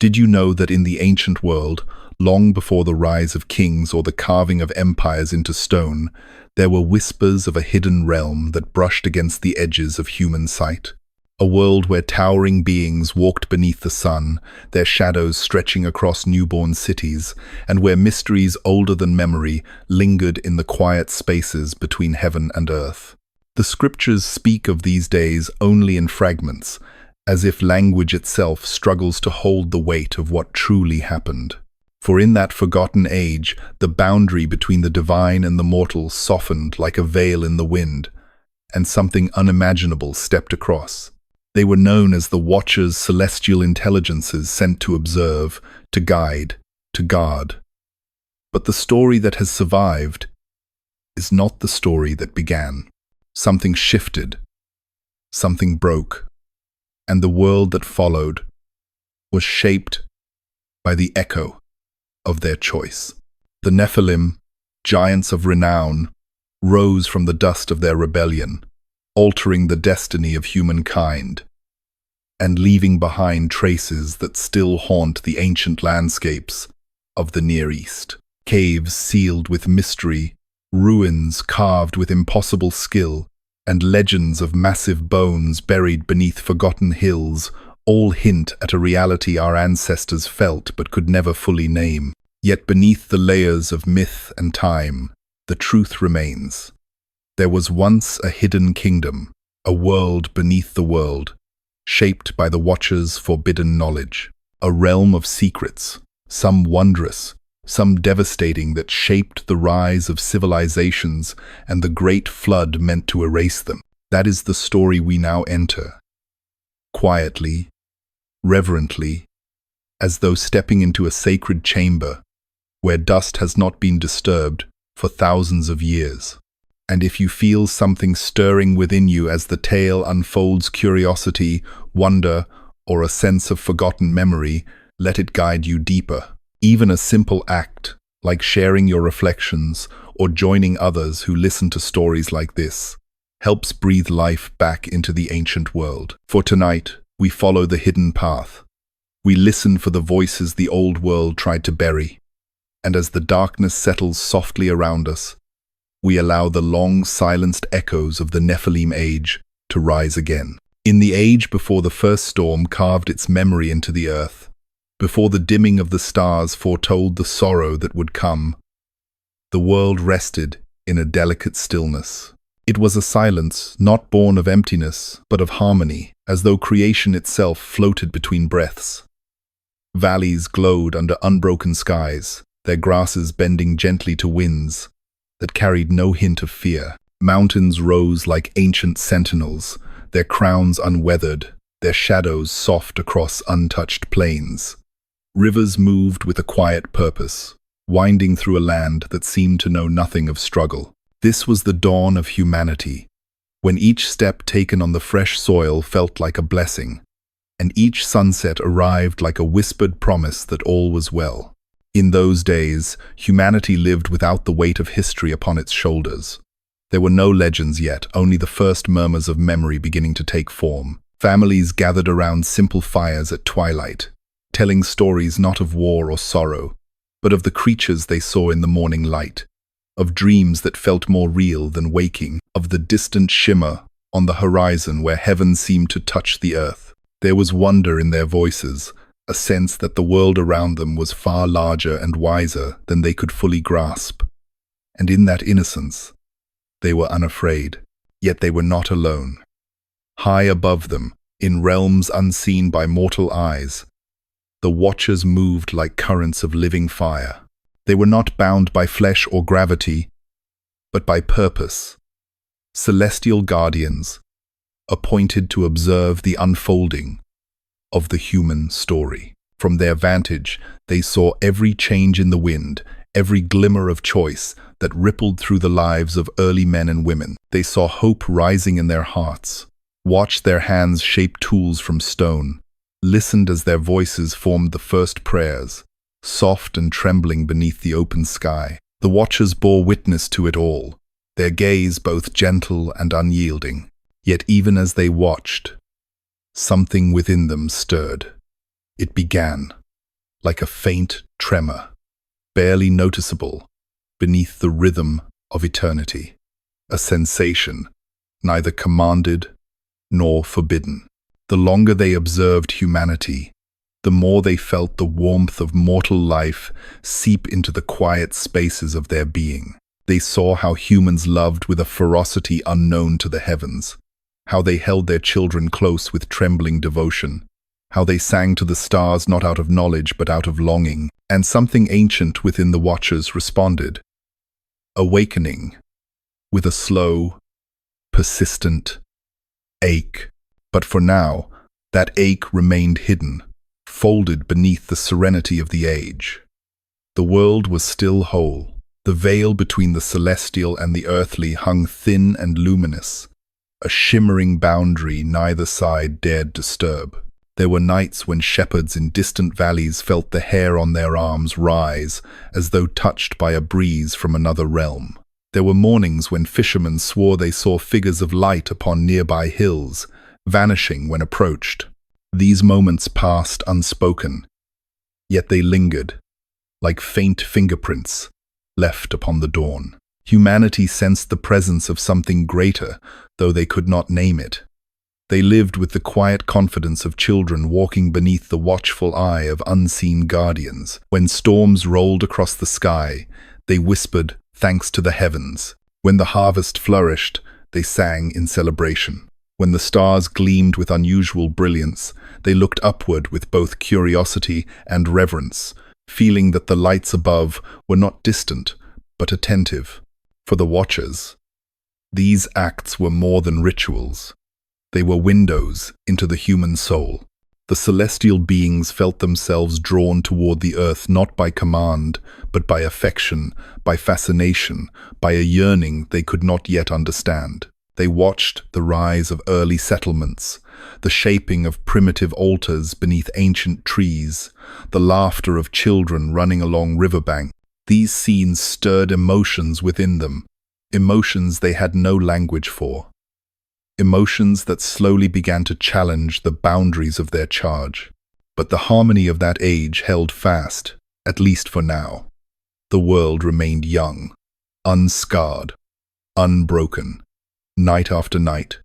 Did you know that in the ancient world, long before the rise of kings or the carving of empires into stone, there were whispers of a hidden realm that brushed against the edges of human sight? A world where towering beings walked beneath the sun, their shadows stretching across newborn cities, and where mysteries older than memory lingered in the quiet spaces between heaven and earth. The scriptures speak of these days only in fragments, as if language itself struggles to hold the weight of what truly happened. For in that forgotten age, the boundary between the divine and the mortal softened like a veil in the wind, and something unimaginable stepped across. They were known as the Watchers, celestial intelligences sent to observe, to guide, to guard. But the story that has survived is not the story that began. Something shifted, something broke, and the world that followed was shaped by the echo of their choice. The Nephilim, giants of renown, rose from the dust of their rebellion, altering the destiny of humankind, and leaving behind traces that still haunt the ancient landscapes of the Near East. Caves sealed with mystery, ruins carved with impossible skill, and legends of massive bones buried beneath forgotten hills all hint at a reality our ancestors felt but could never fully name. Yet beneath the layers of myth and time, the truth remains. There was once a hidden kingdom, a world beneath the world, shaped by the Watcher's forbidden knowledge, a realm of secrets, some wondrous, some devastating, that shaped the rise of civilizations and the great flood meant to erase them. That is the story we now enter, quietly, reverently, as though stepping into a sacred chamber where dust has not been disturbed for thousands of years. And if you feel something stirring within you as the tale unfolds, curiosity, wonder, or a sense of forgotten memory, let it guide you deeper. Even a simple act, like sharing your reflections or joining others who listen to stories like this, helps breathe life back into the ancient world. For tonight, we follow the hidden path. We listen for the voices the old world tried to bury. And as the darkness settles softly around us, we allow the long-silenced echoes of the Nephilim age to rise again. In the age before the first storm carved its memory into the earth, before the dimming of the stars foretold the sorrow that would come, the world rested in a delicate stillness. It was a silence not born of emptiness, but of harmony, as though creation itself floated between breaths. Valleys glowed under unbroken skies, their grasses bending gently to winds that carried no hint of fear. Mountains rose like ancient sentinels, their crowns unweathered, their shadows soft across untouched plains. Rivers moved with a quiet purpose, winding through a land that seemed to know nothing of struggle. This was the dawn of humanity, when each step taken on the fresh soil felt like a blessing, and each sunset arrived like a whispered promise that all was well. In those days, humanity lived without the weight of history upon its shoulders. There were no legends yet, only the first murmurs of memory beginning to take form. Families gathered around simple fires at twilight, telling stories not of war or sorrow, but of the creatures they saw in the morning light, of dreams that felt more real than waking, of the distant shimmer on the horizon where heaven seemed to touch the earth. There was wonder in their voices, a sense that the world around them was far larger and wiser than they could fully grasp. And in that innocence, they were unafraid. Yet they were not alone. High above them, in realms unseen by mortal eyes, the Watchers moved like currents of living fire. They were not bound by flesh or gravity, but by purpose. Celestial guardians, appointed to observe the unfolding of the human story. From their vantage, they saw every change in the wind, every glimmer of choice that rippled through the lives of early men and women. They saw hope rising in their hearts, watched their hands shape tools from stone, listened as their voices formed the first prayers, soft and trembling beneath the open sky. The Watchers bore witness to it all, their gaze both gentle and unyielding. Yet even as they watched, something within them stirred. It began. like a faint tremor, barely noticeable, beneath the rhythm of eternity. A sensation, neither commanded nor forbidden. The longer they observed humanity, the more they felt the warmth of mortal life seep into the quiet spaces of their being. They saw how humans loved with a ferocity unknown to the heavens, how they held their children close with trembling devotion, how they sang to the stars not out of knowledge but out of longing, and something ancient within the watchers responded, awakening, with a slow, persistent ache. But for now, that ache remained hidden, folded beneath the serenity of the age. The world was still whole. The veil between the celestial and the earthly hung thin and luminous, a shimmering boundary neither side dared disturb. There were nights when shepherds in distant valleys felt the hair on their arms rise as though touched by a breeze from another realm. There were mornings when fishermen swore they saw figures of light upon nearby hills, vanishing when approached. These moments passed unspoken, yet they lingered, like faint fingerprints left upon the dawn. Humanity sensed the presence of something greater, though they could not name it. They lived with the quiet confidence of children walking beneath the watchful eye of unseen guardians. When storms rolled across the sky, they whispered thanks to the heavens. When the harvest flourished, they sang in celebration. When the stars gleamed with unusual brilliance, they looked upward with both curiosity and reverence, feeling that the lights above were not distant, but attentive. For the watchers, these acts were more than rituals. They were windows into the human soul. The celestial beings felt themselves drawn toward the earth not by command, but by affection, by fascination, by a yearning they could not yet understand. They watched the rise of early settlements, the shaping of primitive altars beneath ancient trees, the laughter of children running along riverbanks. These scenes stirred emotions within them, emotions they had no language for, emotions that slowly began to challenge the boundaries of their charge. But the harmony of that age held fast, at least for now. The world remained young, unscarred, unbroken. Night after night,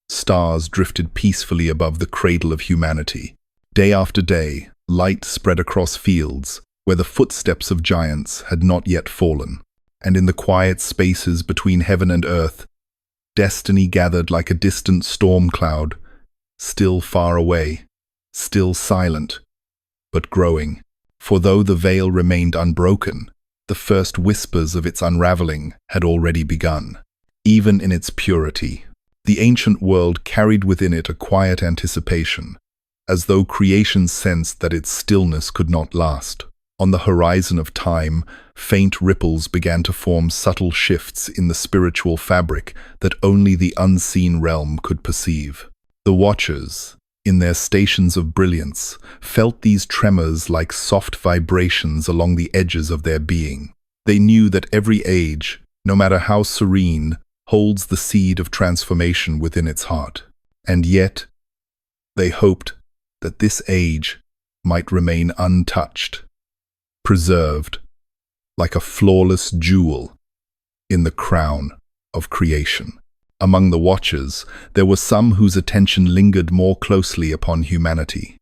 stars drifted peacefully above the cradle of humanity. Day after day, light spread across fields where the footsteps of giants had not yet fallen, and in the quiet spaces between heaven and earth, destiny gathered like a distant storm cloud, still far away, still silent, but growing. For though the veil remained unbroken, the first whispers of its unraveling had already begun. Even in its purity, the ancient world carried within it a quiet anticipation, as though creation sensed that its stillness could not last. On the horizon of time, faint ripples began to form subtle shifts in the spiritual fabric that only the unseen realm could perceive. The watchers, in their stations of brilliance, felt these tremors like soft vibrations along the edges of their being. They knew that every age, no matter how serene, holds the seed of transformation within its heart. And yet, they hoped that this age might remain untouched, preserved, like a flawless jewel in the crown of creation. Among the watchers, there were some whose attention lingered more closely upon humanity.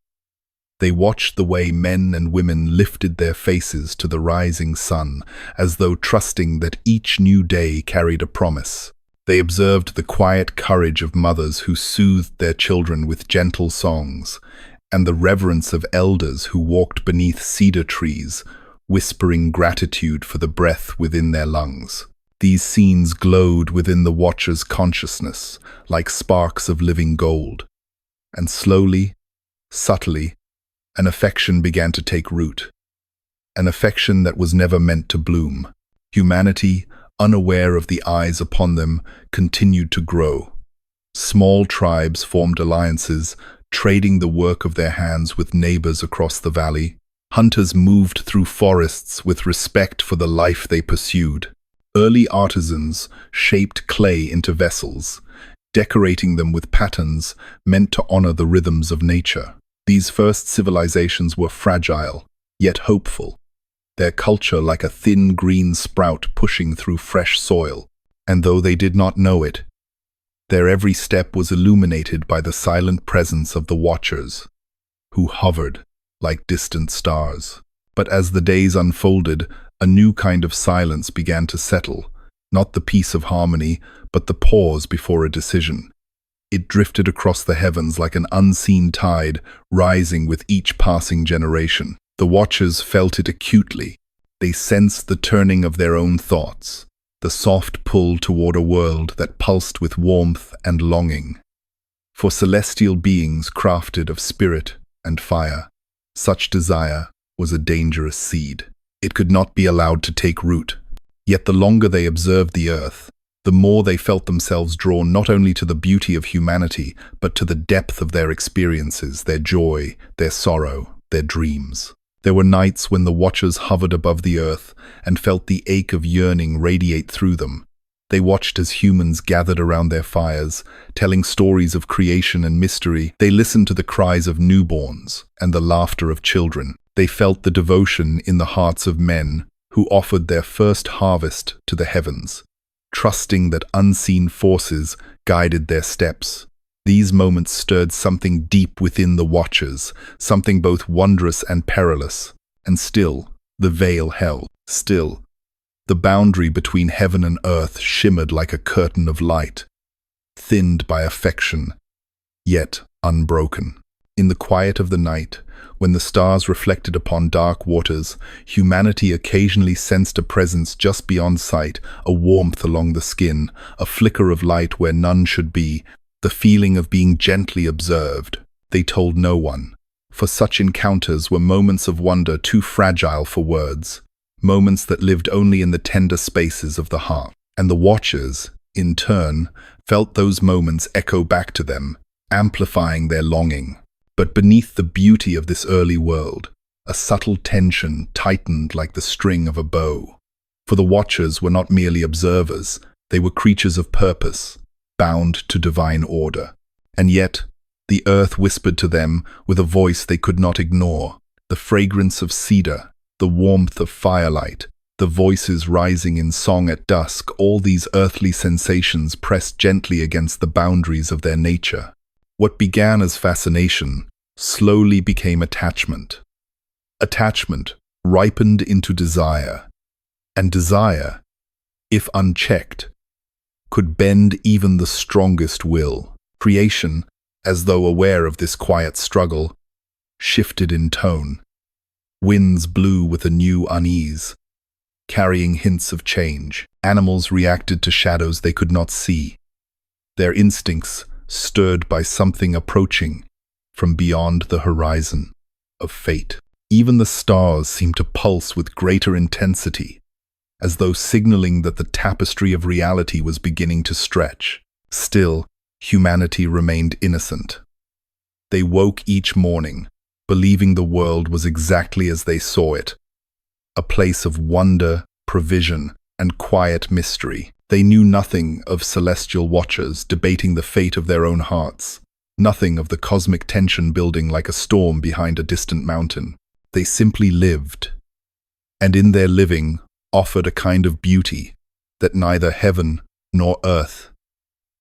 They watched the way men and women lifted their faces to the rising sun, as though trusting that each new day carried a promise. They observed the quiet courage of mothers who soothed their children with gentle songs, and the reverence of elders who walked beneath cedar trees, whispering gratitude for the breath within their lungs. These scenes glowed within the watcher's consciousness like sparks of living gold, and slowly, subtly, an affection began to take root, an affection that was never meant to bloom. Humanity, unaware of the eyes upon them, continued to grow. Small tribes formed alliances, trading the work of their hands with neighbors across the valley. Hunters moved through forests with respect for the life they pursued. Early artisans shaped clay into vessels, decorating them with patterns meant to honor the rhythms of nature. These first civilizations were fragile, yet hopeful, their culture like a thin green sprout pushing through fresh soil. And though they did not know it, their every step was illuminated by the silent presence of the Watchers, who hovered like distant stars. But as the days unfolded, a new kind of silence began to settle, not the peace of harmony, but the pause before a decision. It drifted across the heavens like an unseen tide, rising with each passing generation. The Watchers felt it acutely. They sensed the turning of their own thoughts, the soft pull toward a world that pulsed with warmth and longing. For celestial beings crafted of spirit and fire, such desire was a dangerous seed. It could not be allowed to take root. Yet the longer they observed the earth, the more they felt themselves drawn not only to the beauty of humanity, but to the depth of their experiences, their joy, their sorrow, their dreams. There were nights when the Watchers hovered above the earth and felt the ache of yearning radiate through them. They watched as humans gathered around their fires, telling stories of creation and mystery. They listened to the cries of newborns and the laughter of children. They felt the devotion in the hearts of men who offered their first harvest to the heavens, trusting that unseen forces guided their steps. These moments stirred something deep within the Watchers, something both wondrous and perilous. And still, the veil held. Still, the boundary between heaven and earth shimmered like a curtain of light, thinned by affection, yet unbroken. In the quiet of the night, when the stars reflected upon dark waters, humanity occasionally sensed a presence just beyond sight, a warmth along the skin, a flicker of light where none should be, the feeling of being gently observed. They told no one, for such encounters were moments of wonder too fragile for words, moments that lived only in the tender spaces of the heart. And the Watchers, in turn, felt those moments echo back to them, amplifying their longing. But beneath the beauty of this early world, a subtle tension tightened like the string of a bow. For the Watchers were not merely observers, they were creatures of purpose, bound to divine order. And yet, the earth whispered to them with a voice they could not ignore. The fragrance of cedar, the warmth of firelight, the voices rising in song at dusk, all these earthly sensations pressed gently against the boundaries of their nature. What began as fascination slowly became attachment. Attachment ripened into desire, and desire, if unchecked, could bend even the strongest will. Creation, as though aware of this quiet struggle, shifted in tone. Winds blew with a new unease, carrying hints of change. Animals reacted to shadows they could not see, their instincts stirred by something approaching from beyond the horizon of fate. Even the stars seemed to pulse with greater intensity, as though signaling that the tapestry of reality was beginning to stretch. Still, humanity remained innocent. They woke each morning, believing the world was exactly as they saw it, a place of wonder, provision, and quiet mystery. They knew nothing of celestial watchers debating the fate of their own hearts, nothing of the cosmic tension building like a storm behind a distant mountain. They simply lived, and in their living offered a kind of beauty that neither heaven nor earth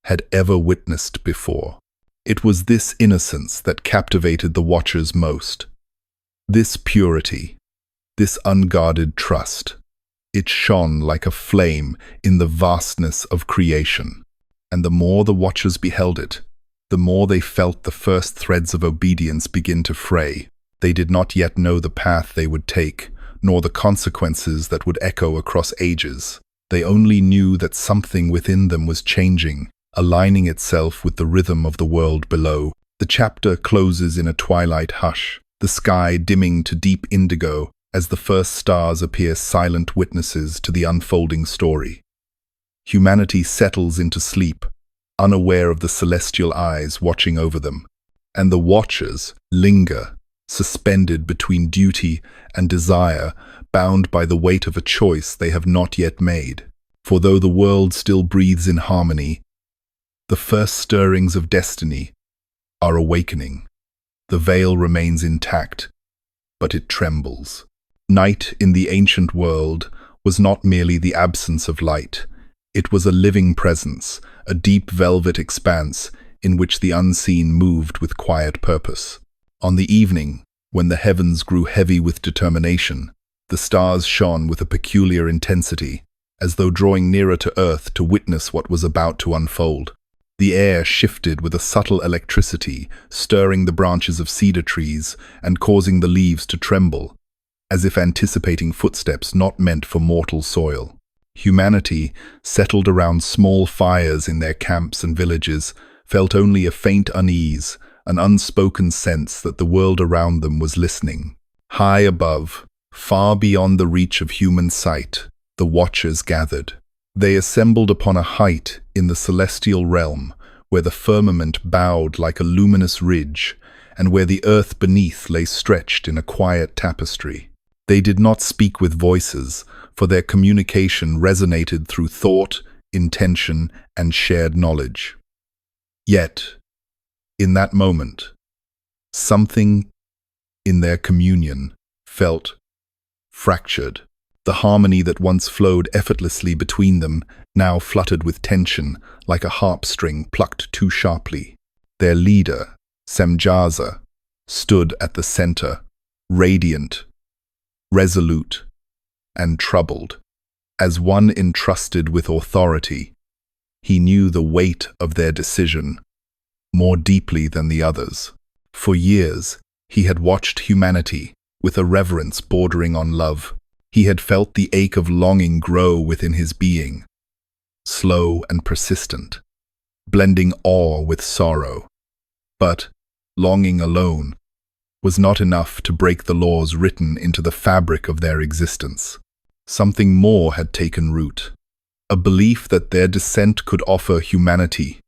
had ever witnessed before. It was this innocence that captivated the watchers most, this purity, this unguarded trust. It shone like a flame in the vastness of creation, and the more the watchers beheld it, the more they felt the first threads of obedience begin to fray. They did not yet know the path they would take, nor the consequences that would echo across ages. They only knew that something within them was changing, aligning itself with the rhythm of the world below. The chapter closes in a twilight hush, the sky dimming to deep indigo as the first stars appear silent witnesses to the unfolding story. Humanity settles into sleep, unaware of the celestial eyes watching over them, and the watchers linger, suspended between duty and desire, bound by the weight of a choice they have not yet made. For though the world still breathes in harmony, the first stirrings of destiny are awakening. The veil remains intact, but it trembles. Night in the ancient world was not merely the absence of light. It was a living presence, a deep velvet expanse in which the unseen moved with quiet purpose. On the evening, when the heavens grew heavy with determination, the stars shone with a peculiar intensity, as though drawing nearer to earth to witness what was about to unfold. The air shifted with a subtle electricity, stirring the branches of cedar trees and causing the leaves to tremble, as if anticipating footsteps not meant for mortal soil. Humanity, settled around small fires in their camps and villages, felt only a faint unease, an unspoken sense that the world around them was listening. High above, far beyond the reach of human sight, the watchers gathered. They assembled upon a height in the celestial realm, where the firmament bowed like a luminous ridge, and where the earth beneath lay stretched in a quiet tapestry. They did not speak with voices, for their communication resonated through thought, intention, and shared knowledge. Yet, in that moment, something in their communion felt fractured. The harmony that once flowed effortlessly between them now fluttered with tension, like a harp string plucked too sharply. Their leader, Semjaza, stood at the center, radiant, resolute, and troubled. As one entrusted with authority, he knew the weight of their decision more deeply than the others. For years, he had watched humanity with a reverence bordering on love. He had felt the ache of longing grow within his being, slow and persistent, blending awe with sorrow. But longing alone was not enough to break the laws written into the fabric of their existence. Something more had taken root, a belief that their descent could offer humanity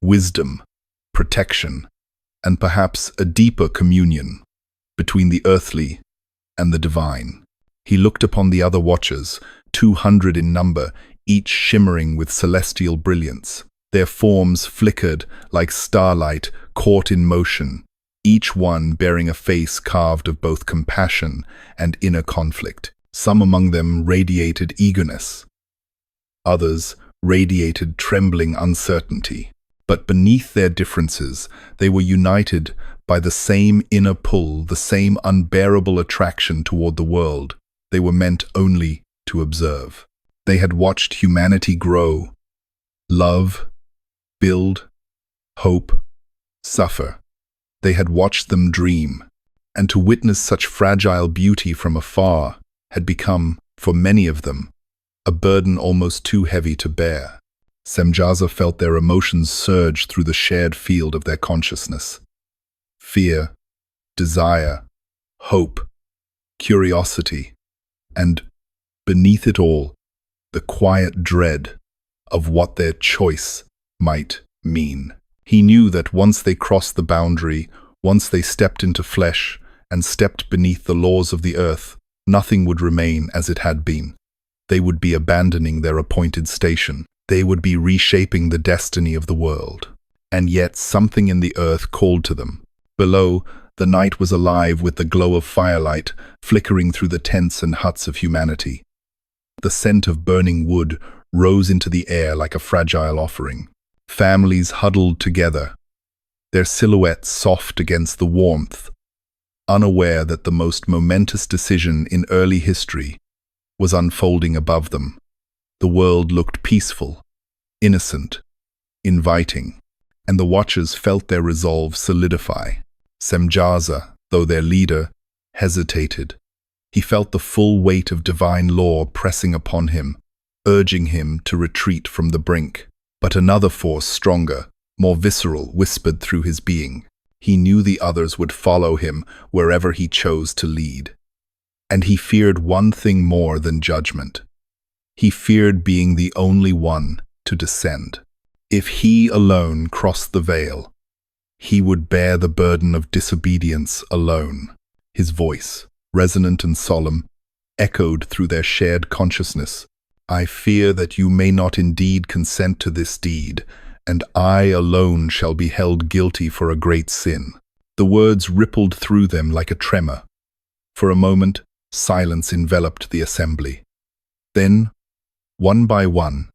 wisdom, protection, and perhaps a deeper communion between the earthly and the divine. He looked upon the other watchers, 200 in number, each shimmering with celestial brilliance. Their forms flickered like starlight caught in motion, each one bearing a face carved of both compassion and inner conflict. Some among them radiated eagerness. Others radiated trembling uncertainty. But beneath their differences, they were united by the same inner pull, the same unbearable attraction toward the world. They were meant only to observe. They had watched humanity grow, love, build, hope, suffer. They had watched them dream, and to witness such fragile beauty from afar had become, for many of them, a burden almost too heavy to bear. Semjaza felt their emotions surge through the shared field of their consciousness. Fear, desire, hope, curiosity, and, beneath it all, the quiet dread of what their choice might mean. He knew that once they crossed the boundary, once they stepped into flesh and stepped beneath the laws of the earth, nothing would remain as it had been. They would be abandoning their appointed station. They would be reshaping the destiny of the world. And yet something in the earth called to them. Below, the night was alive with the glow of firelight flickering through the tents and huts of humanity. The scent of burning wood rose into the air like a fragile offering. Families huddled together, their silhouettes soft against the warmth, unaware that the most momentous decision in early history was unfolding above them. The world looked peaceful, innocent, inviting, and the watchers felt their resolve solidify. Semjaza, though their leader, hesitated. He felt the full weight of divine law pressing upon him, urging him to retreat from the brink. But another force, stronger, more visceral, whispered through his being. He knew the others would follow him wherever he chose to lead. And he feared one thing more than judgment. He feared being the only one to descend. If he alone crossed the veil, he would bear the burden of disobedience alone. His voice, resonant and solemn, echoed through their shared consciousness. I fear that you may not indeed consent to this deed, and I alone shall be held guilty for a great sin. The words rippled through them like a tremor. For a moment, Silence enveloped the assembly. Then, one by one,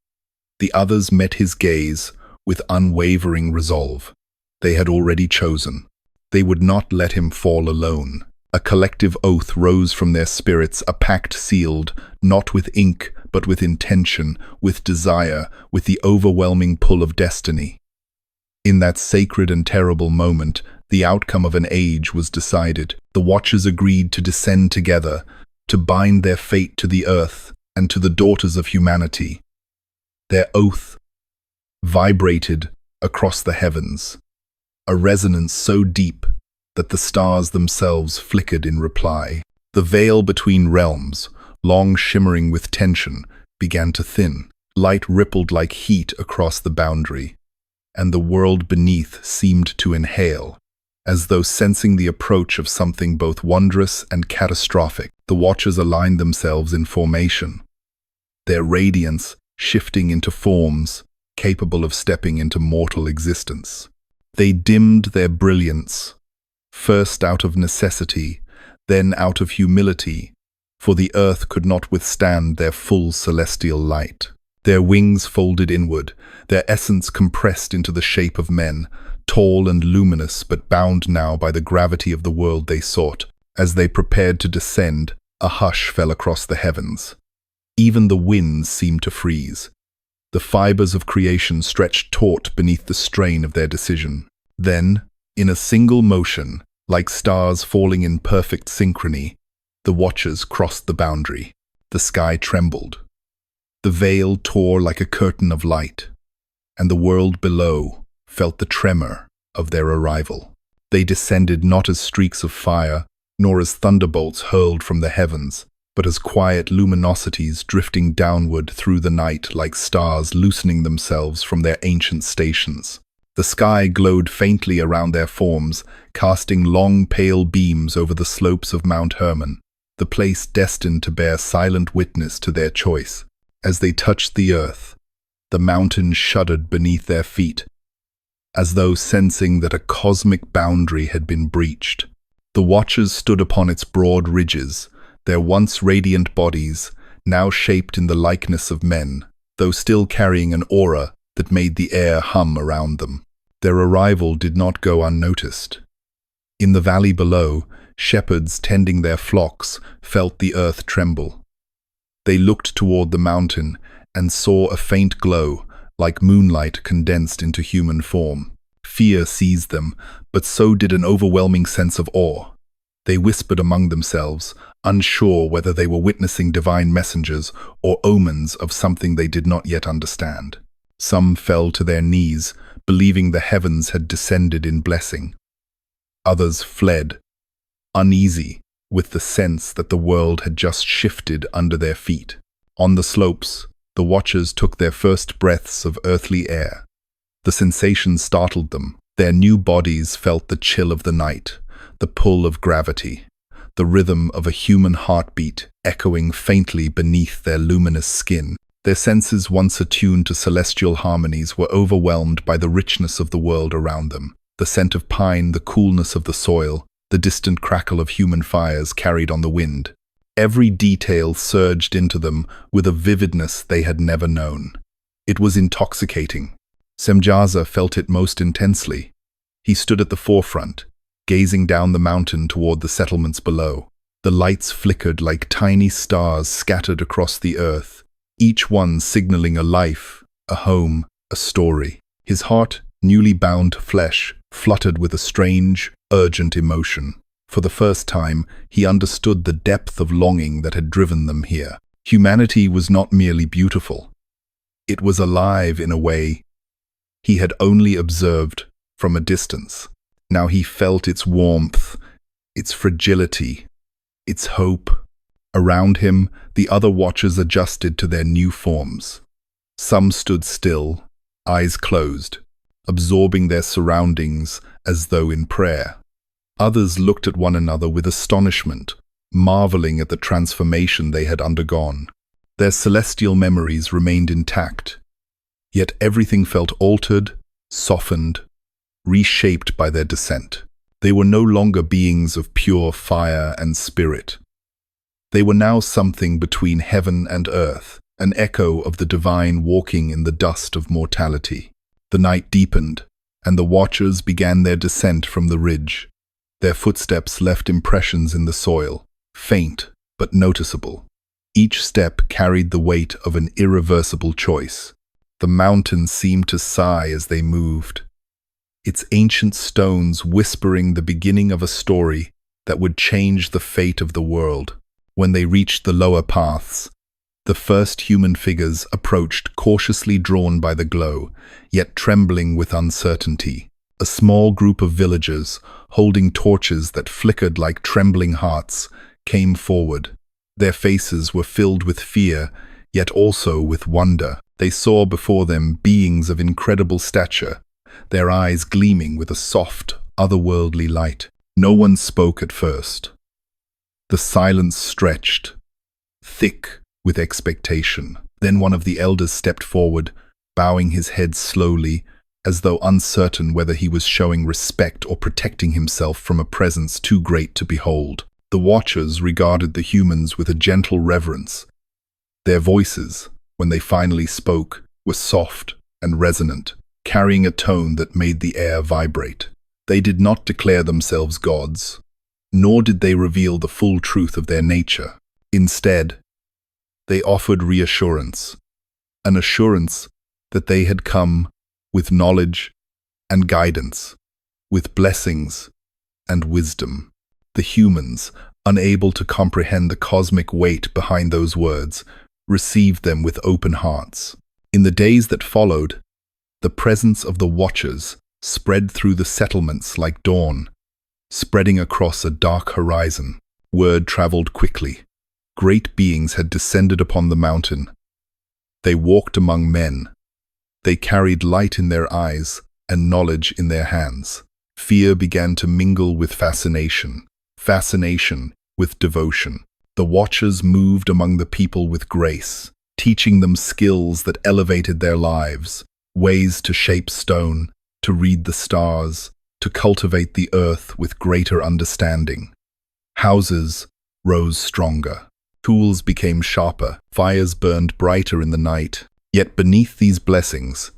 the others met his gaze with unwavering resolve. They had already chosen. They would not let him fall alone. A collective oath rose from their spirits, a pact sealed, not with ink, but with intention, with desire, with the overwhelming pull of destiny. In that sacred and terrible moment, the outcome of an age was decided. The Watchers agreed to descend together, to bind their fate to the earth and to the daughters of humanity. Their oath vibrated across the heavens, a resonance so deep that the stars themselves flickered in reply. The veil between realms, long shimmering with tension, began to thin. Light rippled like heat across the boundary, and the world beneath seemed to inhale, as though sensing the approach of something both wondrous and catastrophic. The Watchers aligned themselves in formation, their radiance shifting into forms capable of stepping into mortal existence. They dimmed their brilliance, first out of necessity, then out of humility, for the earth could not withstand their full celestial light. Their wings folded inward, their essence compressed into the shape of men, tall and luminous but bound now by the gravity of the world they sought. As they prepared to descend, a hush fell across the heavens. Even the winds seemed to freeze. The fibers of creation stretched taut beneath the strain of their decision. Then, in a single motion, like stars falling in perfect synchrony, the Watchers crossed the boundary. The sky trembled. The veil tore like a curtain of light, and the world below felt the tremor of their arrival. They descended not as streaks of fire, nor as thunderbolts hurled from the heavens, but as quiet luminosities drifting downward through the night like stars loosening themselves from their ancient stations. The sky glowed faintly around their forms, casting long pale beams over the slopes of Mount Hermon, the place destined to bear silent witness to their choice. As they touched the earth, the mountain shuddered beneath their feet, as though sensing that a cosmic boundary had been breached. The Watchers stood upon its broad ridges, their once radiant bodies, now shaped in the likeness of men, though still carrying an aura that made the air hum around them. Their arrival did not go unnoticed. In the valley below, shepherds tending their flocks felt the earth tremble. They looked toward the mountain and saw a faint glow, like moonlight condensed into human form. Fear seized them, but so did an overwhelming sense of awe. They whispered among themselves, unsure whether they were witnessing divine messengers or omens of something they did not yet understand. Some fell to their knees, believing the heavens had descended in blessing. Others fled, uneasy with the sense that the world had just shifted under their feet. On the slopes, the Watchers took their first breaths of earthly air. The sensation startled them. Their new bodies felt the chill of the night, the pull of gravity, the rhythm of a human heartbeat echoing faintly beneath their luminous skin. Their senses, once attuned to celestial harmonies, were overwhelmed by the richness of the world around them. The scent of pine, the coolness of the soil, the distant crackle of human fires carried on the wind. Every detail surged into them with a vividness they had never known. It was intoxicating. Semjaza felt it most intensely. He stood at the forefront, gazing down the mountain toward the settlements below. The lights flickered like tiny stars scattered across the earth, each one signaling a life, a home, a story. His heart, newly bound to flesh, fluttered with a strange, urgent emotion. For the first time, he understood the depth of longing that had driven them here. Humanity was not merely beautiful. It was alive in a way he had only observed from a distance. Now he felt its warmth, its fragility, its hope. Around him, the other Watchers adjusted to their new forms. Some stood still, eyes closed, absorbing their surroundings as though in prayer. Others looked at one another with astonishment, marveling at the transformation they had undergone. Their celestial memories remained intact, yet everything felt altered, softened, reshaped by their descent. They were no longer beings of pure fire and spirit. They were now something between heaven and earth, an echo of the divine walking in the dust of mortality. The night deepened, and the watchers began their descent from the ridge. Their footsteps left impressions in the soil, faint but noticeable. Each step carried the weight of an irreversible choice. The mountain seemed to sigh as they moved, its ancient stones whispering the beginning of a story that would change the fate of the world. When they reached the lower paths, the first human figures approached, cautiously drawn by the glow, yet trembling with uncertainty. A small group of villagers, holding torches that flickered like trembling hearts, came forward. Their faces were filled with fear, yet also with wonder. They saw before them beings of incredible stature, their eyes gleaming with a soft, otherworldly light. No one spoke at first. The silence stretched, thick with expectation. Then one of the elders stepped forward, bowing his head slowly, as though uncertain whether he was showing respect or protecting himself from a presence too great to behold. The watchers regarded the humans with a gentle reverence. Their voices, when they finally spoke, were soft and resonant, carrying a tone that made the air vibrate. They did not declare themselves gods, nor did they reveal the full truth of their nature. Instead, they offered reassurance, an assurance that they had come with knowledge and guidance, with blessings and wisdom. The humans, unable to comprehend the cosmic weight behind those words, received them with open hearts. In the days that followed, the presence of the Watchers spread through the settlements like dawn, spreading across a dark horizon. Word traveled quickly. Great beings had descended upon the mountain. They walked among men. They carried light in their eyes and knowledge in their hands. Fear began to mingle with fascination, fascination with devotion. The Watchers moved among the people with grace, teaching them skills that elevated their lives, ways to shape stone, to read the stars, to cultivate the earth with greater understanding. Houses rose stronger. Tools became sharper. Fires burned brighter in the night. Yet beneath these blessings,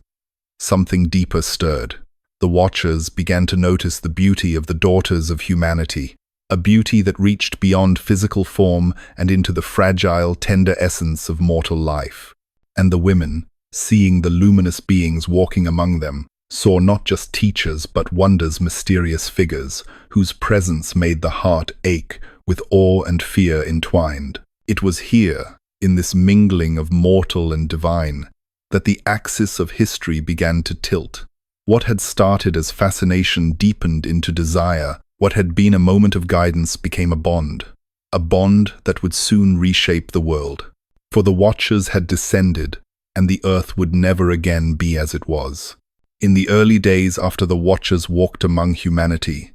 something deeper stirred. The Watchers began to notice the beauty of the daughters of humanity, a beauty that reached beyond physical form and into the fragile, tender essence of mortal life. And the women, seeing the luminous beings walking among them, saw not just teachers but wonders, mysterious figures whose presence made the heart ache with awe and fear entwined. It was here, in this mingling of mortal and divine, that the axis of history began to tilt. What had started as fascination deepened into desire. What had been a moment of guidance became a bond that would soon reshape the world. For the Watchers had descended, and the earth would never again be as it was. In the early days after the Watchers walked among humanity,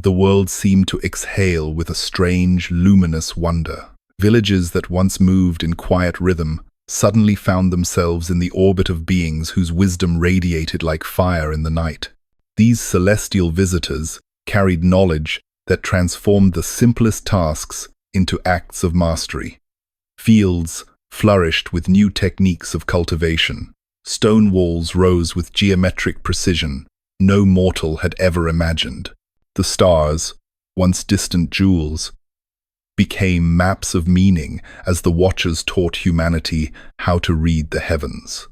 the world seemed to exhale with a strange, luminous wonder. Villages that once moved in quiet rhythm suddenly found themselves in the orbit of beings whose wisdom radiated like fire in the night. These celestial visitors carried knowledge that transformed the simplest tasks into acts of mastery. Fields flourished with new techniques of cultivation. Stone walls rose with geometric precision no mortal had ever imagined. The stars, once distant jewels, became maps of meaning as the Watchers taught humanity how to read the heavens.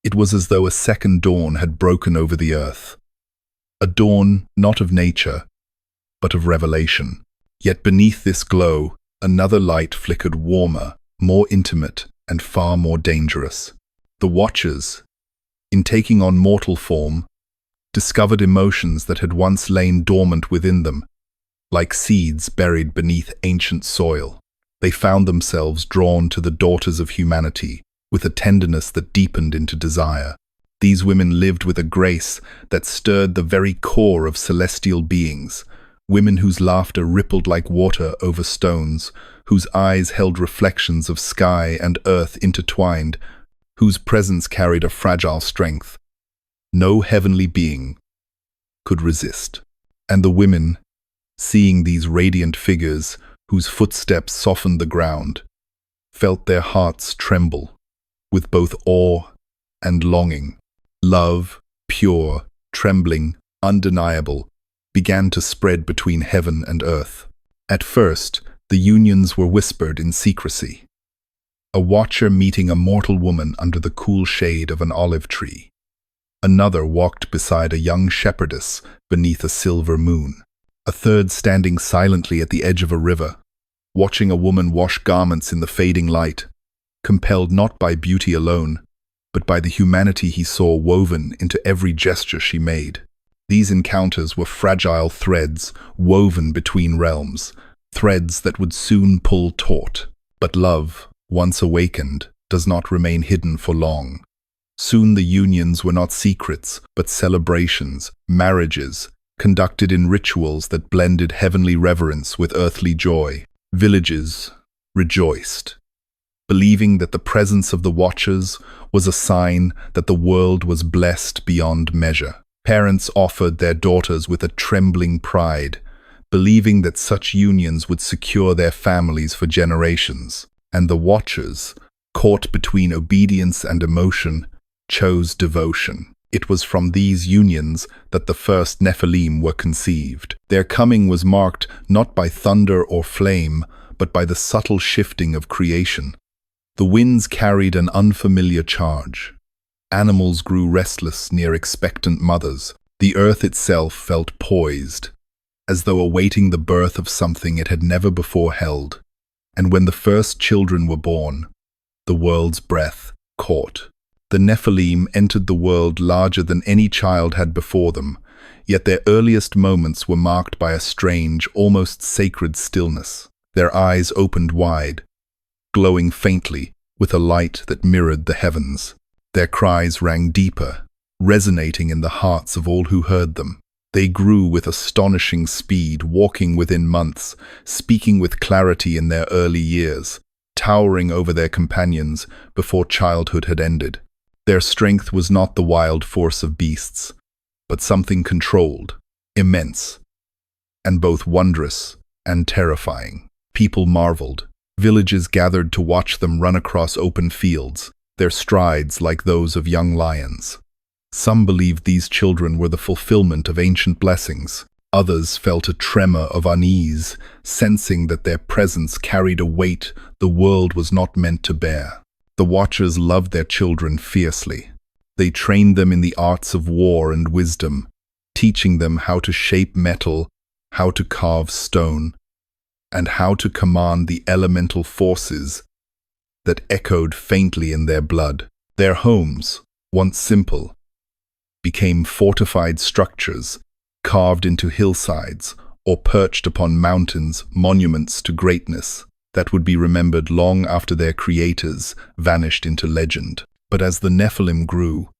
It was as though a second dawn had broken over the earth. A dawn not of nature, but of revelation. Yet beneath this glow, another light flickered, warmer, more intimate, and far more dangerous. The Watchers, in taking on mortal form, discovered emotions that had once lain dormant within them, like seeds buried beneath ancient soil. They found themselves drawn to the daughters of humanity with a tenderness that deepened into desire. These women lived with a grace that stirred the very core of celestial beings, women whose laughter rippled like water over stones, whose eyes held reflections of sky and earth intertwined, whose presence carried a fragile strength no heavenly being could resist. And the women, seeing these radiant figures whose footsteps softened the ground, felt their hearts tremble, with both awe and longing. Love, pure, trembling, undeniable, began to spread between heaven and earth. At first, the unions were whispered in secrecy. A watcher meeting a mortal woman under the cool shade of an olive tree. Another walked beside a young shepherdess beneath a silver moon. A third standing silently at the edge of a river, watching a woman wash garments in the fading light, compelled not by beauty alone, but by the humanity he saw woven into every gesture she made. These encounters were fragile threads woven between realms, threads that would soon pull taut. But love, once awakened, does not remain hidden for long. Soon the unions were not secrets, but celebrations, marriages, conducted in rituals that blended heavenly reverence with earthly joy. Villages rejoiced, believing that the presence of the watchers was a sign that the world was blessed beyond measure. Parents offered their daughters with a trembling pride, believing that such unions would secure their families for generations. And the watchers, caught between obedience and emotion, chose devotion. It was from these unions that the first Nephilim were conceived. Their coming was marked not by thunder or flame, but by the subtle shifting of creation. The winds carried an unfamiliar charge. Animals grew restless near expectant mothers. The earth itself felt poised, as though awaiting the birth of something it had never before held. And when the first children were born, the world's breath caught. The Nephilim entered the world larger than any child had before them, yet their earliest moments were marked by a strange, almost sacred stillness. Their eyes opened wide, glowing faintly with a light that mirrored the heavens. Their cries rang deeper, resonating in the hearts of all who heard them. They grew with astonishing speed, walking within months, speaking with clarity in their early years, towering over their companions before childhood had ended. Their strength was not the wild force of beasts, but something controlled, immense, and both wondrous and terrifying. People marveled. Villages gathered to watch them run across open fields, their strides like those of young lions. Some believed these children were the fulfillment of ancient blessings. Others felt a tremor of unease, sensing that their presence carried a weight the world was not meant to bear. The watchers loved their children fiercely. They trained them in the arts of war and wisdom, teaching them how to shape metal, how to carve stone, and how to command the elemental forces that echoed faintly in their blood. Their homes, once simple, became fortified structures carved into hillsides or perched upon mountains, monuments to greatness that would be remembered long after their creators vanished into legend. But as the Nephilim grew,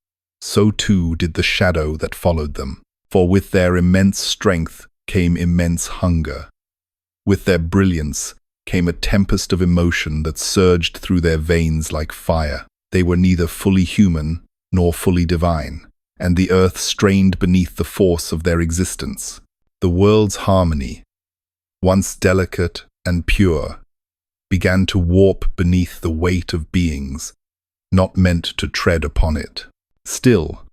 so too did the shadow that followed them. For with their immense strength came immense hunger. With their brilliance came a tempest of emotion that surged through their veins like fire. They were neither fully human nor fully divine, and the earth strained beneath the force of their existence. The world's harmony, once delicate and pure, began to warp beneath the weight of beings not meant to tread upon it. Still,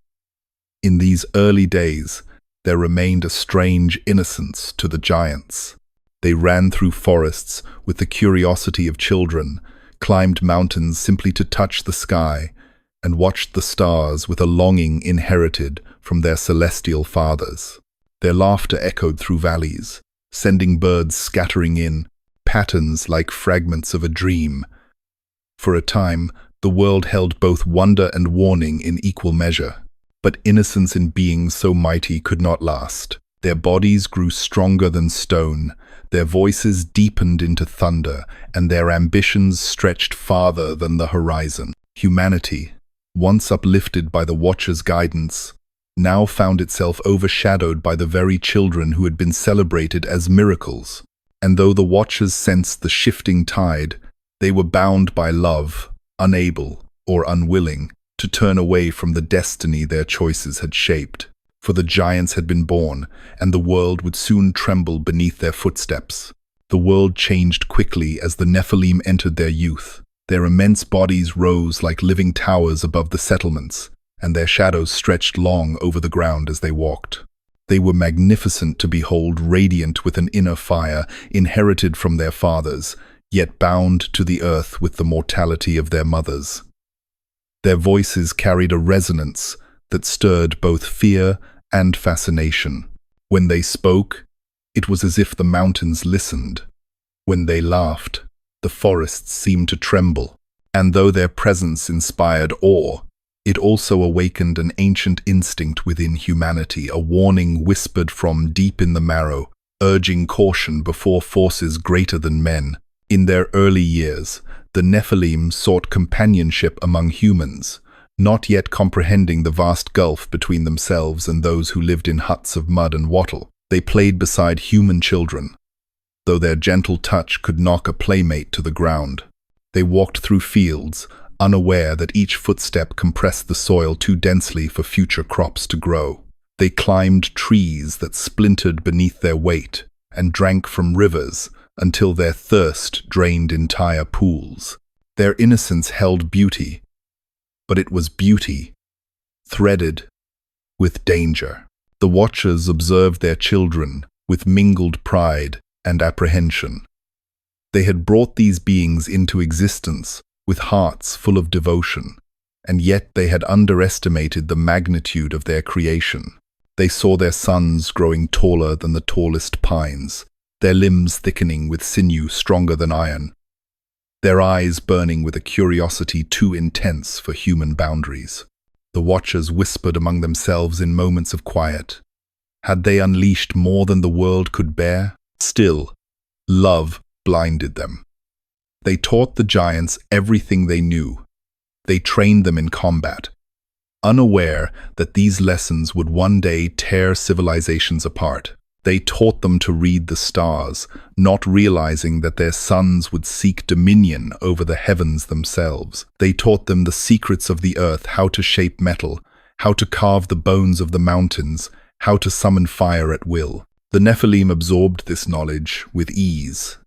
in these early days, there remained a strange innocence to the giants. They ran through forests with the curiosity of children, climbed mountains simply to touch the sky, and watched the stars with a longing inherited from their celestial fathers. Their laughter echoed through valleys, sending birds scattering in, patterns like fragments of a dream. For a time, the world held both wonder and warning in equal measure. But innocence in beings so mighty could not last. Their bodies grew stronger than stone, their voices deepened into thunder, and their ambitions stretched farther than the horizon. Humanity, once uplifted by the Watcher's guidance, now found itself overshadowed by the very children who had been celebrated as miracles. And though the Watchers sensed the shifting tide, they were bound by love, unable or unwilling to turn away from the destiny their choices had shaped. For the giants had been born, and the world would soon tremble beneath their footsteps. The world changed quickly as the Nephilim entered their youth. Their immense bodies rose like living towers above the settlements, and their shadows stretched long over the ground as they walked. They were magnificent to behold, radiant with an inner fire inherited from their fathers, yet bound to the earth with the mortality of their mothers. Their voices carried a resonance that stirred both fear and fascination. When they spoke, it was as if the mountains listened. When they laughed, the forests seemed to tremble. And though their presence inspired awe, it also awakened an ancient instinct within humanity, a warning whispered from deep in the marrow, urging caution before forces greater than men. In their early years, the Nephilim sought companionship among humans, not yet comprehending the vast gulf between themselves and those who lived in huts of mud and wattle. They played beside human children, though their gentle touch could knock a playmate to the ground. They walked through fields, unaware that each footstep compressed the soil too densely for future crops to grow. They climbed trees that splintered beneath their weight and drank from rivers until their thirst drained entire pools. Their innocence held beauty, but it was beauty threaded with danger. The watchers observed their children with mingled pride and apprehension. They had brought these beings into existence with hearts full of devotion, and yet they had underestimated the magnitude of their creation. They saw their sons growing taller than the tallest pines, their limbs thickening with sinew stronger than iron, their eyes burning with a curiosity too intense for human boundaries. The watchers whispered among themselves in moments of quiet. Had they unleashed more than the world could bear? Still, love blinded them. They taught the giants everything they knew. They trained them in combat, unaware that these lessons would one day tear civilizations apart. They taught them to read the stars, not realizing that their sons would seek dominion over the heavens themselves. They taught them the secrets of the earth, how to shape metal, how to carve the bones of the mountains, how to summon fire at will. The Nephilim absorbed this knowledge with ease,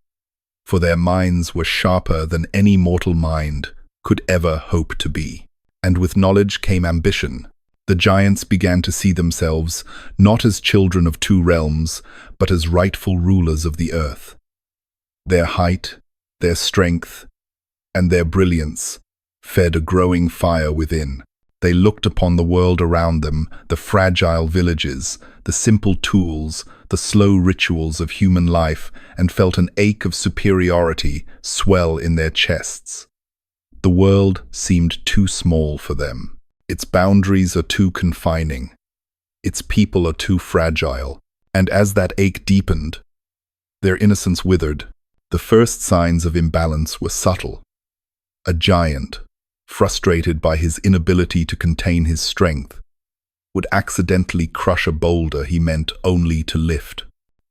for their minds were sharper than any mortal mind could ever hope to be. And with knowledge came ambition. The giants began to see themselves not as children of two realms, but as rightful rulers of the earth. Their height, their strength, and their brilliance fed a growing fire within. They looked upon the world around them, the fragile villages, the simple tools, the slow rituals of human life, and felt an ache of superiority swell in their chests. The world seemed too small for them. Its boundaries are too confining. Its people are too fragile. And as that ache deepened, their innocence withered. The first signs of imbalance were subtle. A giant, frustrated by his inability to contain his strength, would accidentally crush a boulder he meant only to lift.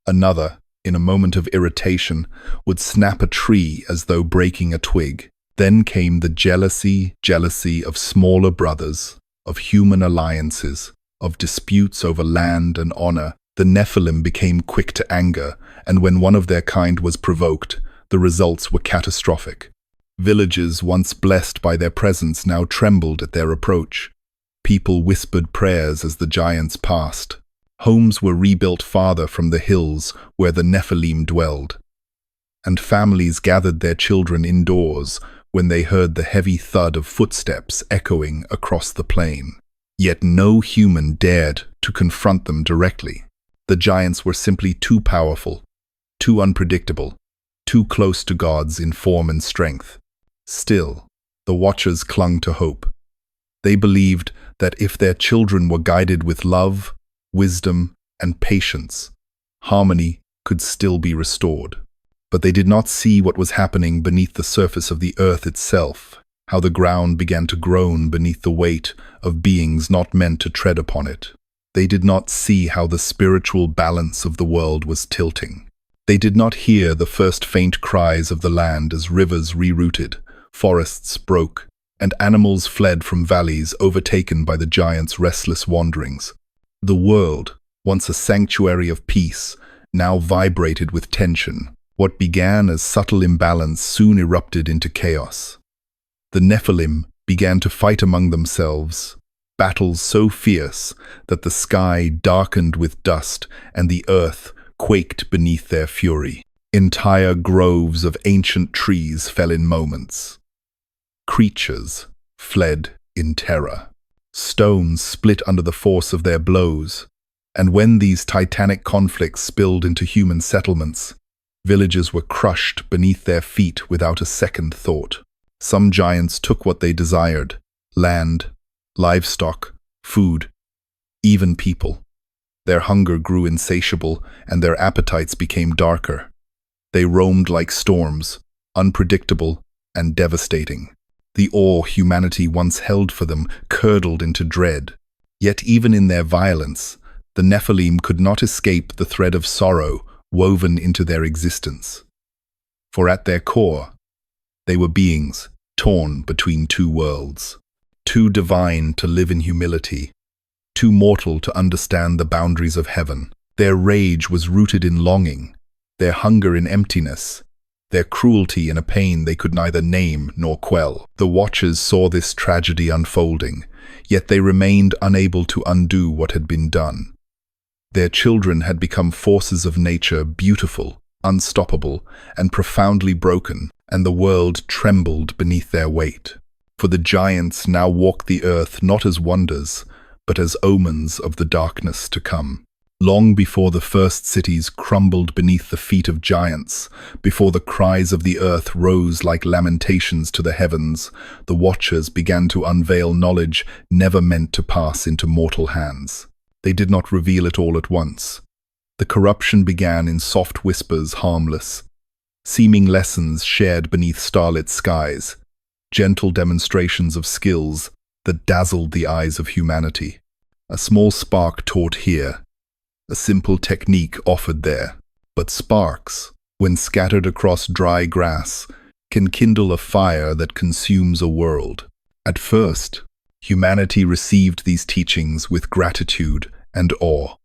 Another, in a moment of irritation, would snap a tree as though breaking a twig. Then came the jealousy of smaller brothers, of human alliances, of disputes over land and honor. The Nephilim became quick to anger, and when one of their kind was provoked, the results were catastrophic. Villages once blessed by their presence now trembled at their approach. People whispered prayers as the giants passed. Homes were rebuilt farther from the hills where the Nephilim dwelled, and families gathered their children indoors when they heard the heavy thud of footsteps echoing across the plain. Yet no human dared to confront them directly. The giants were simply too powerful, too unpredictable, too close to gods in form and strength. Still, the watchers clung to hope. They believed that if their children were guided with love, wisdom, and patience, harmony could still be restored. But they did not see what was happening beneath the surface of the earth itself, how the ground began to groan beneath the weight of beings not meant to tread upon it. They did not see how the spiritual balance of the world was tilting. They did not hear the first faint cries of the land as rivers rerouted, forests broke, and animals fled from valleys overtaken by the giants' restless wanderings. The world, once a sanctuary of peace, now vibrated with tension. What began as subtle imbalance soon erupted into chaos. The Nephilim began to fight among themselves, battles so fierce that the sky darkened with dust and the earth quaked beneath their fury. Entire groves of ancient trees fell in moments. Creatures fled in terror. Stones split under the force of their blows, and when these titanic conflicts spilled into human settlements, villages were crushed beneath their feet without a second thought. Some giants took what they desired: land, livestock, food, even people. Their hunger grew insatiable, and their appetites became darker. They roamed like storms, unpredictable and devastating. The awe humanity once held for them curdled into dread. Yet even in their violence, the Nephilim could not escape the thread of sorrow woven into their existence. For at their core, they were beings torn between two worlds, too divine to live in humility, too mortal to understand the boundaries of heaven. Their rage was rooted in longing, their hunger in emptiness, their cruelty in a pain they could neither name nor quell. The Watchers saw this tragedy unfolding, yet they remained unable to undo what had been done. Their children had become forces of nature, beautiful, unstoppable, and profoundly broken, and the world trembled beneath their weight. For the giants now walked the earth not as wonders, but as omens of the darkness to come. Long before the first cities crumbled beneath the feet of giants, before the cries of the earth rose like lamentations to the heavens, the Watchers began to unveil knowledge never meant to pass into mortal hands. They did not reveal it all at once. The corruption began in soft whispers, harmless, seeming lessons shared beneath starlit skies, gentle demonstrations of skills that dazzled the eyes of humanity. A small spark taught here, a simple technique offered there. But sparks, when scattered across dry grass, can kindle a fire that consumes a world. At first, humanity received these teachings with gratitude and awe.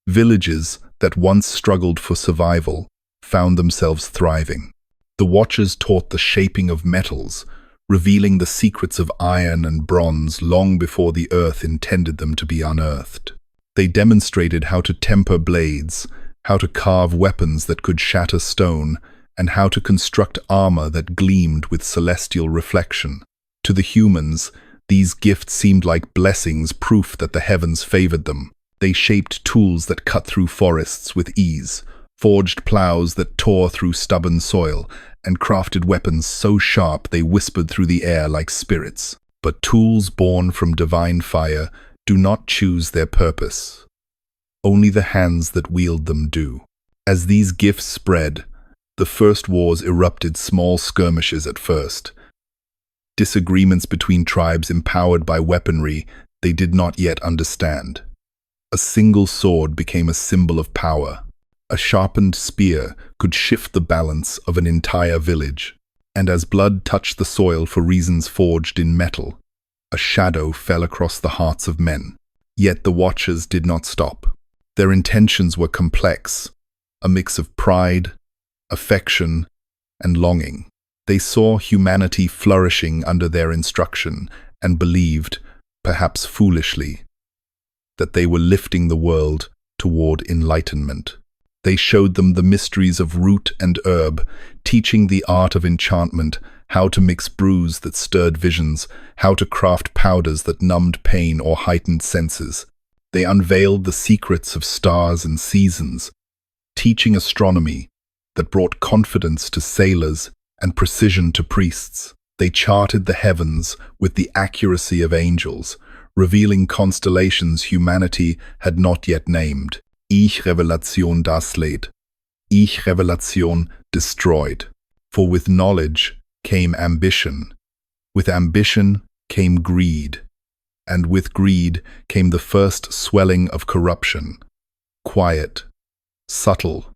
Villages that once struggled for survival found themselves thriving. The Watchers taught the shaping of metals, revealing the secrets of iron and bronze long before the earth intended them to be unearthed. They demonstrated how to temper blades, how to carve weapons that could shatter stone, and how to construct armor that gleamed with celestial reflection. To the humans, these gifts seemed like blessings, proof that the heavens favored them. They shaped tools that cut through forests with ease, forged plows that tore through stubborn soil, and crafted weapons so sharp they whispered through the air like spirits. But tools born from divine fire do not choose their purpose. Only the hands that wield them do. As these gifts spread, the first wars erupted, small skirmishes at first. Disagreements between tribes empowered by weaponry they did not yet understand. A single sword became a symbol of power. A sharpened spear could shift the balance of an entire village. And as blood touched the soil for reasons forged in metal, a shadow fell across the hearts of men. Yet the Watchers did not stop. Their intentions were complex, a mix of pride, affection, and longing. They saw humanity flourishing under their instruction and believed, perhaps foolishly, that they were lifting the world toward enlightenment. They showed them the mysteries of root and herb, teaching the art of enchantment, how to mix brews that stirred visions, how to craft powders that numbed pain or heightened senses. They unveiled the secrets of stars and seasons, teaching astronomy that brought confidence to sailors and precision to priests. They charted the heavens with the accuracy of angels, revealing constellations humanity had not yet named. Ich Revelation das Leid. Ich Revelation destroyed. For with knowledge came ambition. With ambition came greed. And with greed came the first swelling of corruption. Quiet, subtle,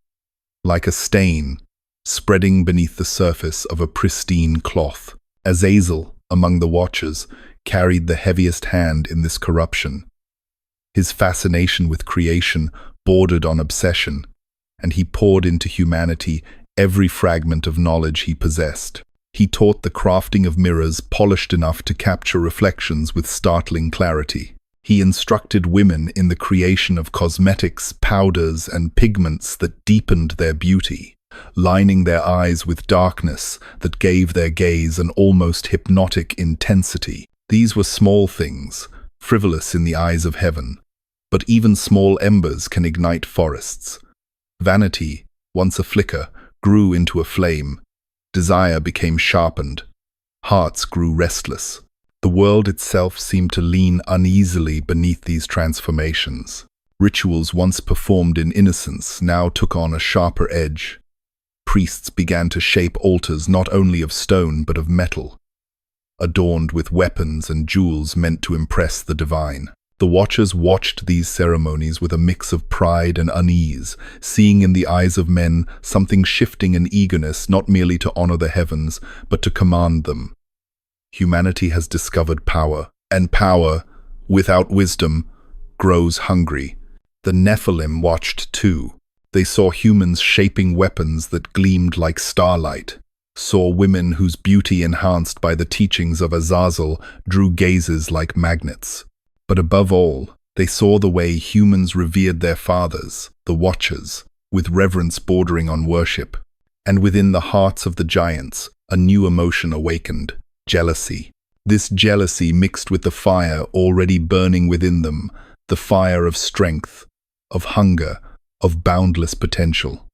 like a stain, spreading beneath the surface of a pristine cloth. Azazel, among the Watchers, carried the heaviest hand in this corruption. His fascination with creation bordered on obsession, and he poured into humanity every fragment of knowledge he possessed. He taught the crafting of mirrors polished enough to capture reflections with startling clarity. He instructed women in the creation of cosmetics, powders, and pigments that deepened their beauty, lining their eyes with darkness that gave their gaze an almost hypnotic intensity. These were small things, frivolous in the eyes of heaven, but even small embers can ignite forests. Vanity, once a flicker, grew into a flame. Desire became sharpened. Hearts grew restless. The world itself seemed to lean uneasily beneath these transformations. Rituals once performed in innocence now took on a sharper edge. Priests began to shape altars not only of stone but of metal, adorned with weapons and jewels meant to impress the divine. The watchers watched these ceremonies with a mix of pride and unease, seeing in the eyes of men something shifting in eagerness not merely to honor the heavens, but to command them. Humanity has discovered power, and power, without wisdom, grows hungry. The Nephilim watched too. They saw humans shaping weapons that gleamed like starlight, saw women whose beauty enhanced by the teachings of Azazel drew gazes like magnets. But above all, they saw the way humans revered their fathers, the Watchers, with reverence bordering on worship. And within the hearts of the giants, a new emotion awakened: jealousy. This jealousy mixed with the fire already burning within them, the fire of strength, of hunger, of boundless potential.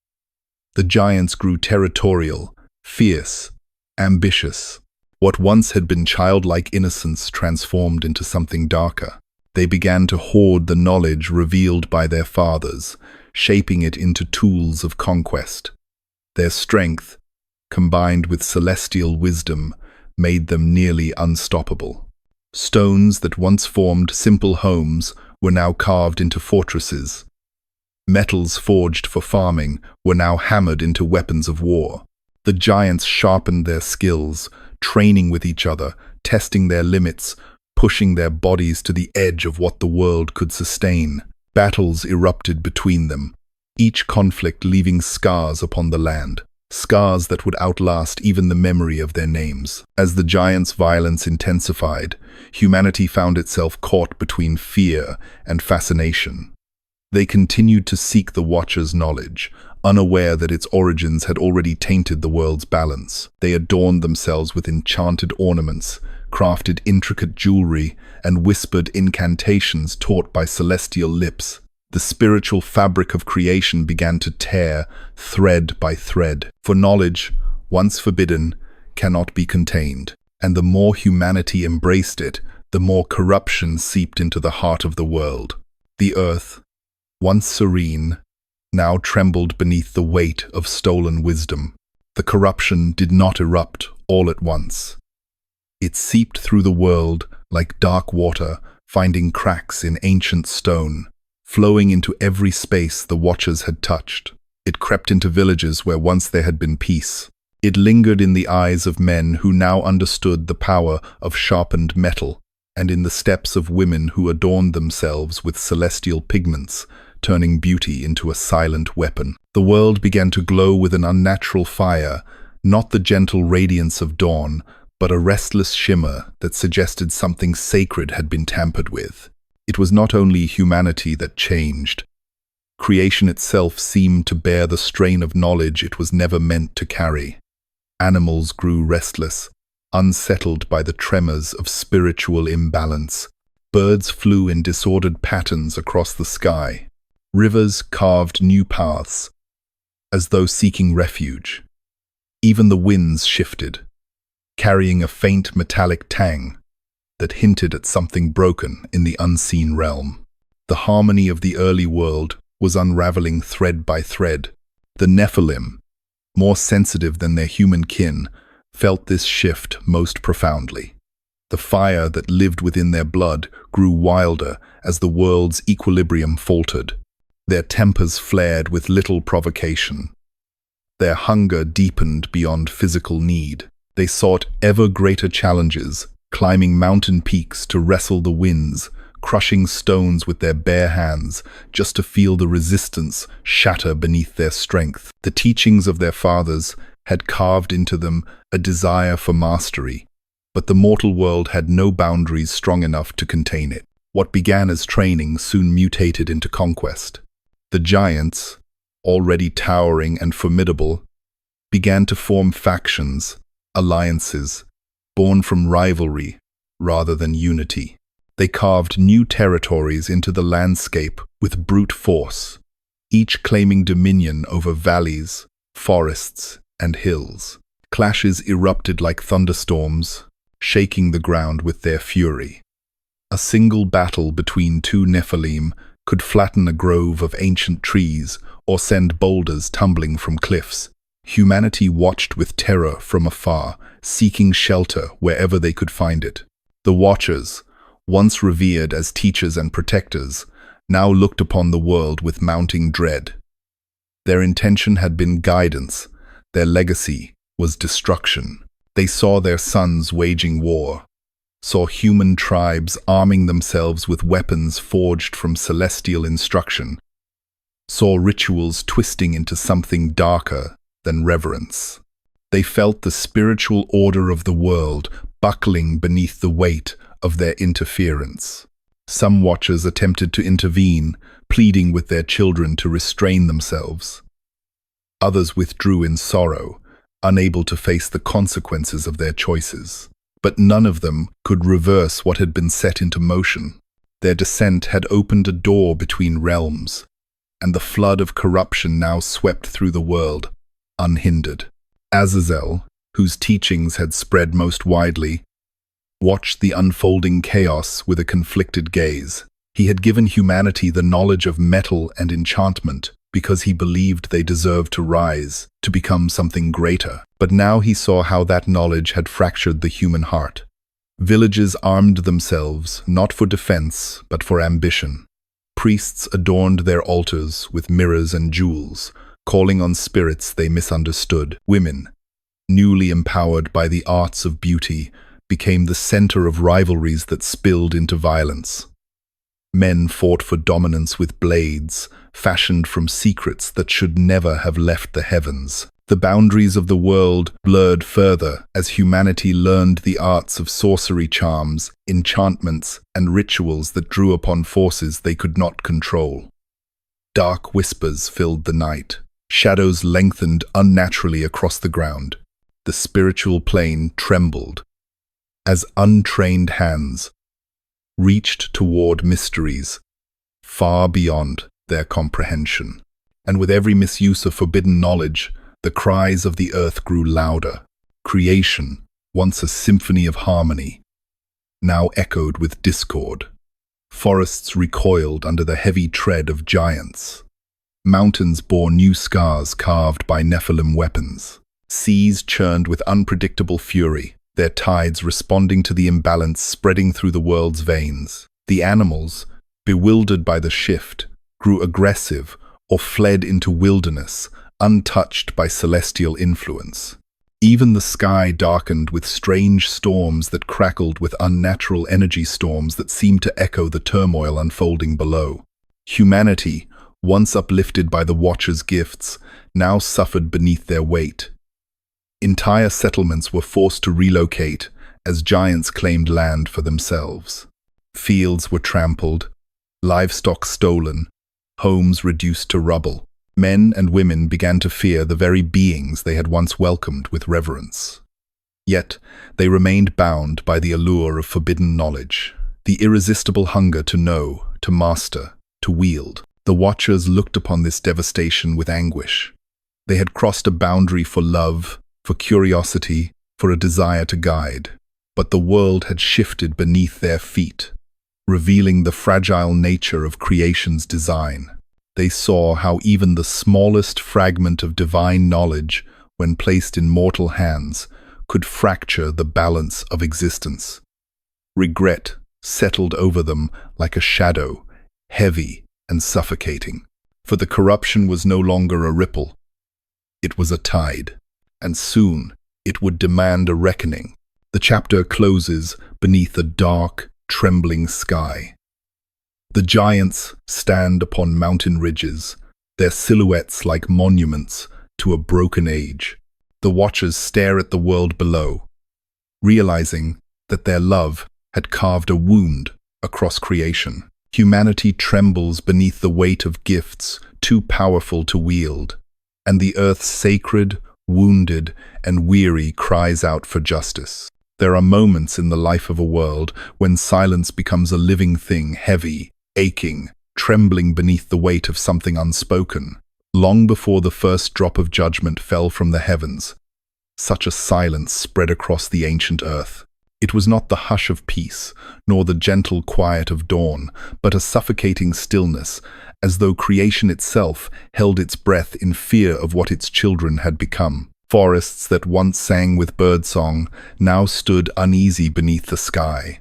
The giants grew territorial, fierce, ambitious. What once had been childlike innocence transformed into something darker. They began to hoard the knowledge revealed by their fathers, shaping it into tools of conquest. Their strength, combined with celestial wisdom, made them nearly unstoppable. Stones that once formed simple homes were now carved into fortresses. Metals forged for farming were now hammered into weapons of war. The giants sharpened their skills, training with each other, testing their limits, pushing their bodies to the edge of what the world could sustain. Battles erupted between them, each conflict leaving scars upon the land, scars that would outlast even the memory of their names. As the giants' violence intensified, humanity found itself caught between fear and fascination. They continued to seek the Watcher's knowledge, unaware that its origins had already tainted the world's balance. They adorned themselves with enchanted ornaments, crafted intricate jewelry, and whispered incantations taught by celestial lips. The spiritual fabric of creation began to tear, thread by thread. For knowledge, once forbidden, cannot be contained, and the more humanity embraced it, the more corruption seeped into the heart of the world. The earth, once serene, now trembled beneath the weight of stolen wisdom. The corruption did not erupt all at once. It seeped through the world like dark water, finding cracks in ancient stone, flowing into every space the Watchers had touched. It crept into villages where once there had been peace. It lingered in the eyes of men who now understood the power of sharpened metal, and in the steps of women who adorned themselves with celestial pigments, turning beauty into a silent weapon. The world began to glow with an unnatural fire, not the gentle radiance of dawn, but a restless shimmer that suggested something sacred had been tampered with. It was not only humanity that changed. Creation itself seemed to bear the strain of knowledge it was never meant to carry. Animals grew restless, unsettled by the tremors of spiritual imbalance. Birds flew in disordered patterns across the sky. Rivers carved new paths, as though seeking refuge. Even the winds shifted, carrying a faint metallic tang that hinted at something broken in the unseen realm. The harmony of the early world was unraveling thread by thread. The Nephilim, more sensitive than their human kin, felt this shift most profoundly. The fire that lived within their blood grew wilder as the world's equilibrium faltered. Their tempers flared with little provocation. Their hunger deepened beyond physical need. They sought ever greater challenges, climbing mountain peaks to wrestle the winds, crushing stones with their bare hands just to feel the resistance shatter beneath their strength. The teachings of their fathers had carved into them a desire for mastery, but the mortal world had no boundaries strong enough to contain it. What began as training soon mutated into conquest. The giants, already towering and formidable, began to form factions, alliances, born from rivalry rather than unity. They carved new territories into the landscape with brute force, each claiming dominion over valleys, forests, and hills. Clashes erupted like thunderstorms, shaking the ground with their fury. A single battle between two Nephilim could flatten a grove of ancient trees or send boulders tumbling from cliffs. Humanity watched with terror from afar, seeking shelter wherever they could find it. The Watchers, once revered as teachers and protectors, now looked upon the world with mounting dread. Their intention had been guidance, their legacy was destruction. They saw their sons waging war, saw human tribes arming themselves with weapons forged from celestial instruction, saw rituals twisting into something darker than reverence. They felt the spiritual order of the world buckling beneath the weight of their interference. Some Watchers attempted to intervene, pleading with their children to restrain themselves. Others withdrew in sorrow, unable to face the consequences of their choices. But none of them could reverse what had been set into motion. Their descent had opened a door between realms, and the flood of corruption now swept through the world, unhindered. Azazel, whose teachings had spread most widely, watched the unfolding chaos with a conflicted gaze. He had given humanity the knowledge of metal and enchantment because he believed they deserved to rise, to become something greater. But now he saw how that knowledge had fractured the human heart. Villages armed themselves, not for defense, but for ambition. Priests adorned their altars with mirrors and jewels, calling on spirits they misunderstood. Women, newly empowered by the arts of beauty, became the center of rivalries that spilled into violence. Men fought for dominance with blades, fashioned from secrets that should never have left the heavens. The boundaries of the world blurred further as humanity learned the arts of sorcery charms, enchantments, and rituals that drew upon forces they could not control. Dark whispers filled the night. Shadows lengthened unnaturally across the ground. The spiritual plane trembled as untrained hands reached toward mysteries far beyond their comprehension. And with every misuse of forbidden knowledge, the cries of the earth grew louder. Creation, once a symphony of harmony, now echoed with discord. Forests recoiled under the heavy tread of giants. Mountains bore new scars carved by Nephilim weapons. Seas churned with unpredictable fury, their tides responding to the imbalance spreading through the world's veins. The animals, bewildered by the shift, grew aggressive or fled into wilderness, untouched by celestial influence. Even the sky darkened with strange storms that crackled with unnatural energy storms that seemed to echo the turmoil unfolding below. Humanity, once uplifted by the Watchers' gifts, now suffered beneath their weight. Entire settlements were forced to relocate as giants claimed land for themselves. Fields were trampled, livestock stolen, homes reduced to rubble. Men and women began to fear the very beings they had once welcomed with reverence. Yet, they remained bound by the allure of forbidden knowledge, the irresistible hunger to know, to master, to wield. The Watchers looked upon this devastation with anguish. They had crossed a boundary for love, for curiosity, for a desire to guide. But the world had shifted beneath their feet, revealing the fragile nature of creation's design. They saw how even the smallest fragment of divine knowledge, when placed in mortal hands, could fracture the balance of existence. Regret settled over them like a shadow, heavy and suffocating. For the corruption was no longer a ripple. It was a tide, and soon it would demand a reckoning. The chapter closes beneath a dark, trembling sky. The giants stand upon mountain ridges, their silhouettes like monuments to a broken age. The watchers stare at the world below, realizing that their love had carved a wound across creation. Humanity trembles beneath the weight of gifts too powerful to wield, and the earth's sacred, wounded, and weary cries out for justice. There are moments in the life of a world when silence becomes a living thing, heavy, aching, trembling beneath the weight of something unspoken. Long before the first drop of judgment fell from the heavens, such a silence spread across the ancient earth. It was not the hush of peace, nor the gentle quiet of dawn, but a suffocating stillness, as though creation itself held its breath in fear of what its children had become. Forests that once sang with birdsong now stood uneasy beneath the sky.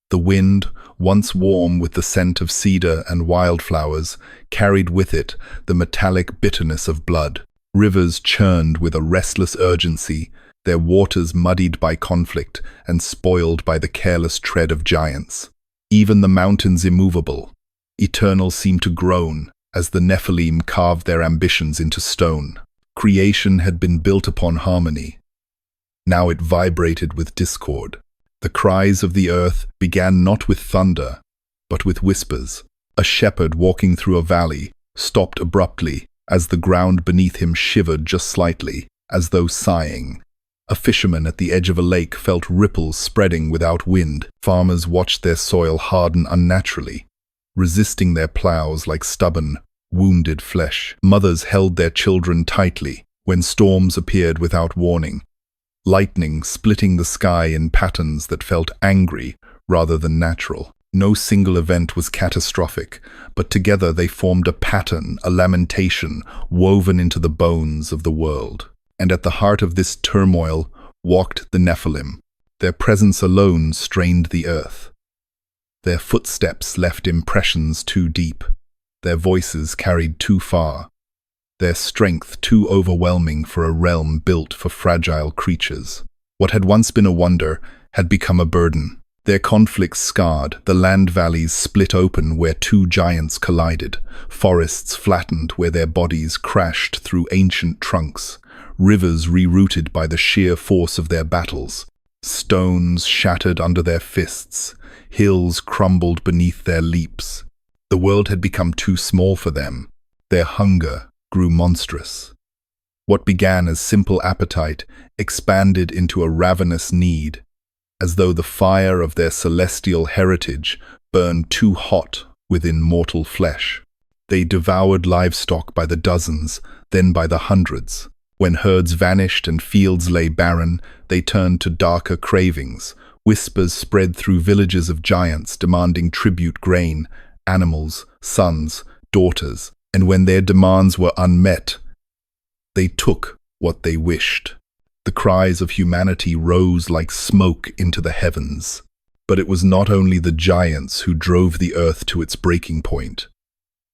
The wind, once warm with the scent of cedar and wildflowers, carried with it the metallic bitterness of blood. Rivers churned with a restless urgency, their waters muddied by conflict and spoiled by the careless tread of giants. Even the mountains immovable, eternal, seemed to groan as the Nephilim carved their ambitions into stone. Creation had been built upon harmony. Now it vibrated with discord. The cries of the earth began not with thunder, but with whispers. A shepherd walking through a valley stopped abruptly as the ground beneath him shivered just slightly, as though sighing. A fisherman at the edge of a lake felt ripples spreading without wind. Farmers watched their soil harden unnaturally, resisting their plows like stubborn, wounded flesh. Mothers held their children tightly when storms appeared without warning, lightning splitting the sky in patterns that felt angry rather than natural. No single event was catastrophic, but together they formed a pattern, a lamentation woven into the bones of the world. And at the heart of this turmoil walked the Nephilim. Their presence alone strained the earth. Their footsteps left impressions too deep. Their voices carried too far. Their strength too overwhelming for a realm built for fragile creatures. What had once been a wonder had become a burden. Their conflicts scarred, the land valleys split open where two giants collided, forests flattened where their bodies crashed through ancient trunks, rivers rerouted by the sheer force of their battles, stones shattered under their fists, hills crumbled beneath their leaps. The world had become too small for them. Their hunger grew monstrous. What began as simple appetite expanded into a ravenous need, as though the fire of their celestial heritage burned too hot within mortal flesh. They devoured livestock by the dozens, then by the hundreds. When herds vanished and fields lay barren, they turned to darker cravings. Whispers spread through villages of giants demanding tribute: grain, animals, sons, daughters, and when their demands were unmet, they took what they wished. The cries of humanity rose like smoke into the heavens. But it was not only the giants who drove the earth to its breaking point.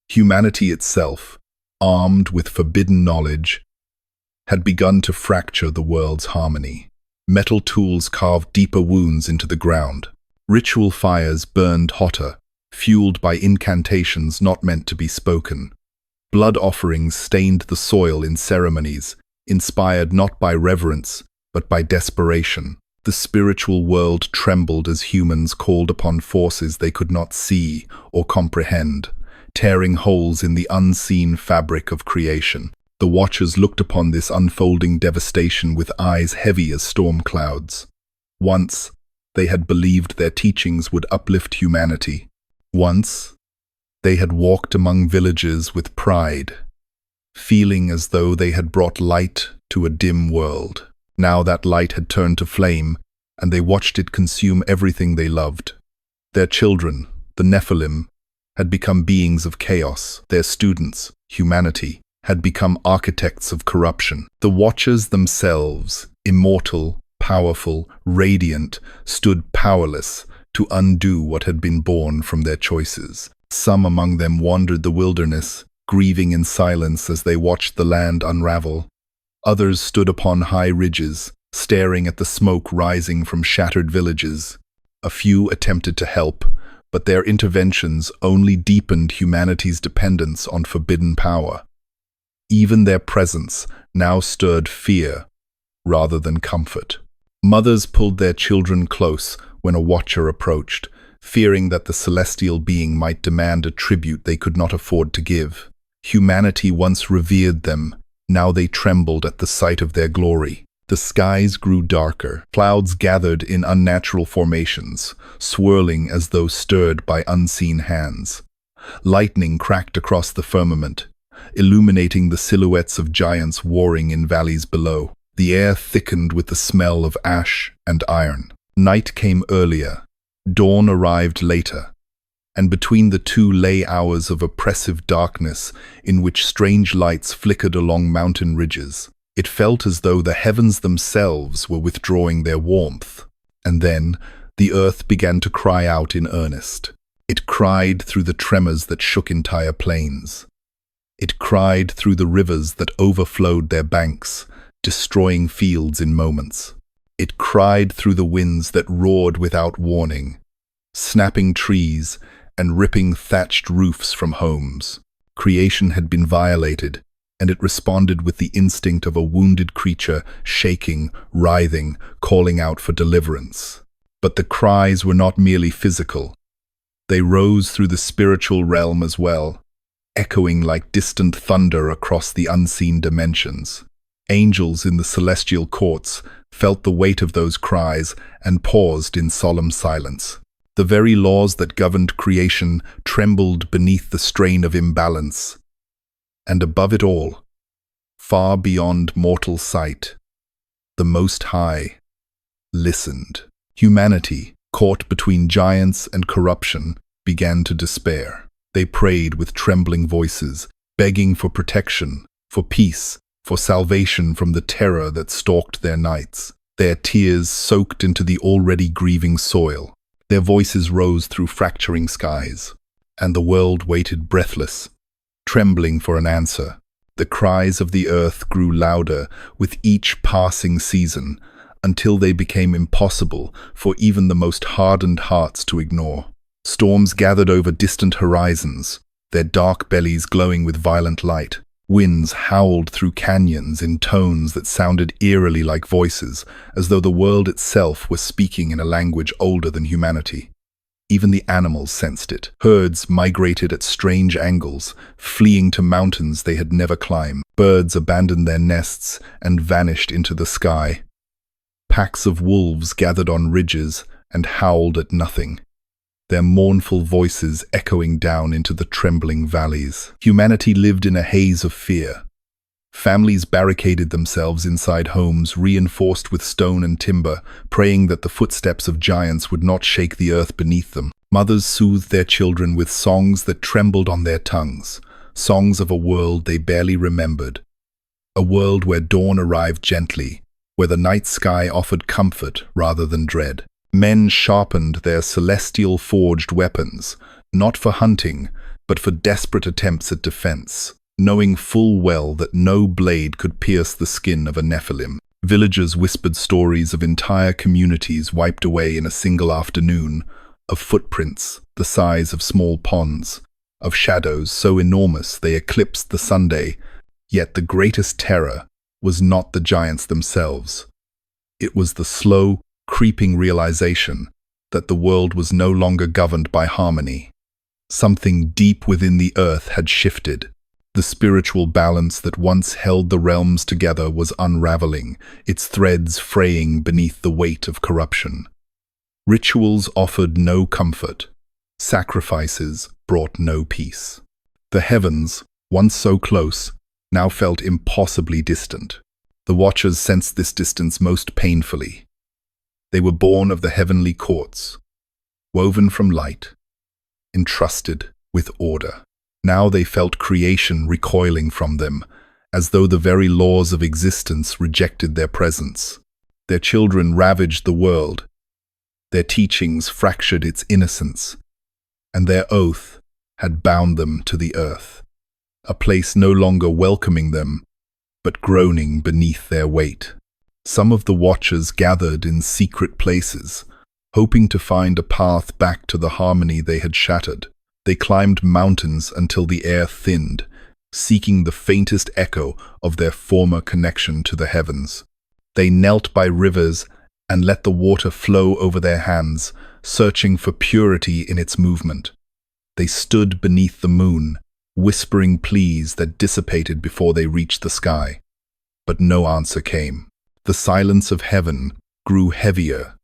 Humanity itself, armed with forbidden knowledge, had begun to fracture the world's harmony. Metal tools carved deeper wounds into the ground. Ritual fires burned hotter, fueled by incantations not meant to be spoken. Blood offerings stained the soil in ceremonies, inspired not by reverence, but by desperation. The spiritual world trembled as humans called upon forces they could not see or comprehend, tearing holes in the unseen fabric of creation. The watchers looked upon this unfolding devastation with eyes heavy as storm clouds. Once, they had believed their teachings would uplift humanity. Once, they had walked among villages with pride, feeling as though they had brought light to a dim world. Now that light had turned to flame, and they watched it consume everything they loved. Their children, the Nephilim, had become beings of chaos. Their students, humanity, had become architects of corruption. The Watchers themselves, immortal, powerful, radiant, stood powerless to undo what had been born from their choices. Some among them wandered the wilderness, grieving in silence as they watched the land unravel. Others stood upon high ridges, staring at the smoke rising from shattered villages. A few attempted to help, but their interventions only deepened humanity's dependence on forbidden power. Even their presence now stirred fear rather than comfort. Mothers pulled their children close when a watcher approached, fearing that the celestial being might demand a tribute they could not afford to give. Humanity once revered them, now they trembled at the sight of their glory. The skies grew darker, clouds gathered in unnatural formations, swirling as though stirred by unseen hands. Lightning cracked across the firmament, illuminating the silhouettes of giants warring in valleys below. The air thickened with the smell of ash and iron. Night came earlier, dawn arrived later, and between the two lay hours of oppressive darkness in which strange lights flickered along mountain ridges. It felt as though the heavens themselves were withdrawing their warmth. And then the earth began to cry out in earnest. It cried through the tremors that shook entire plains. It cried through the rivers that overflowed their banks, destroying fields in moments. It cried through the winds that roared without warning, snapping trees and ripping thatched roofs from homes. Creation had been violated, and it responded with the instinct of a wounded creature, shaking, writhing, calling out for deliverance. But the cries were not merely physical. They rose through the spiritual realm as well, echoing like distant thunder across the unseen dimensions. Angels in the celestial courts felt the weight of those cries and paused in solemn silence. The very laws that governed creation trembled beneath the strain of imbalance. And above it all, far beyond mortal sight, the Most High listened. Humanity, caught between giants and corruption, began to despair. They prayed with trembling voices, begging for protection, for peace, for salvation from the terror that stalked their nights. Their tears soaked into the already grieving soil. Their voices rose through fracturing skies, and the world waited breathless, trembling for an answer. The cries of the earth grew louder with each passing season, until they became impossible for even the most hardened hearts to ignore. Storms gathered over distant horizons, their dark bellies glowing with violent light. Winds howled through canyons in tones that sounded eerily like voices, as though the world itself was speaking in a language older than humanity. Even the animals sensed it. Herds migrated at strange angles, fleeing to mountains they had never climbed. Birds abandoned their nests and vanished into the sky. Packs of wolves gathered on ridges and howled at nothing, their mournful voices echoing down into the trembling valleys. Humanity lived in a haze of fear. Families barricaded themselves inside homes reinforced with stone and timber, praying that the footsteps of giants would not shake the earth beneath them. Mothers soothed their children with songs that trembled on their tongues, songs of a world they barely remembered. A world where dawn arrived gently, where the night sky offered comfort rather than dread. Men sharpened their celestial forged weapons, not for hunting, but for desperate attempts at defense, knowing full well that no blade could pierce the skin of a Nephilim. Villagers whispered stories of entire communities wiped away in a single afternoon, of footprints the size of small ponds, of shadows so enormous they eclipsed the Sunday. Yet the greatest terror was not the giants themselves. It was the slow, creeping realization that the world was no longer governed by harmony. Something deep within the earth had shifted. The spiritual balance that once held the realms together was unraveling, its threads fraying beneath the weight of corruption. Rituals offered no comfort. Sacrifices brought no peace. The heavens, once so close, now felt impossibly distant. The watchers sensed this distance most painfully. They were born of the heavenly courts, woven from light, entrusted with order. Now they felt creation recoiling from them, as though the very laws of existence rejected their presence. Their children ravaged the world, their teachings fractured its innocence, and their oath had bound them to the earth, a place no longer welcoming them, but groaning beneath their weight. Some of the watchers gathered in secret places, hoping to find a path back to the harmony they had shattered. They climbed mountains until the air thinned, seeking the faintest echo of their former connection to the heavens. They knelt by rivers and let the water flow over their hands, searching for purity in its movement. They stood beneath the moon, whispering pleas that dissipated before they reached the sky. But no answer came. The silence of heaven grew heavier,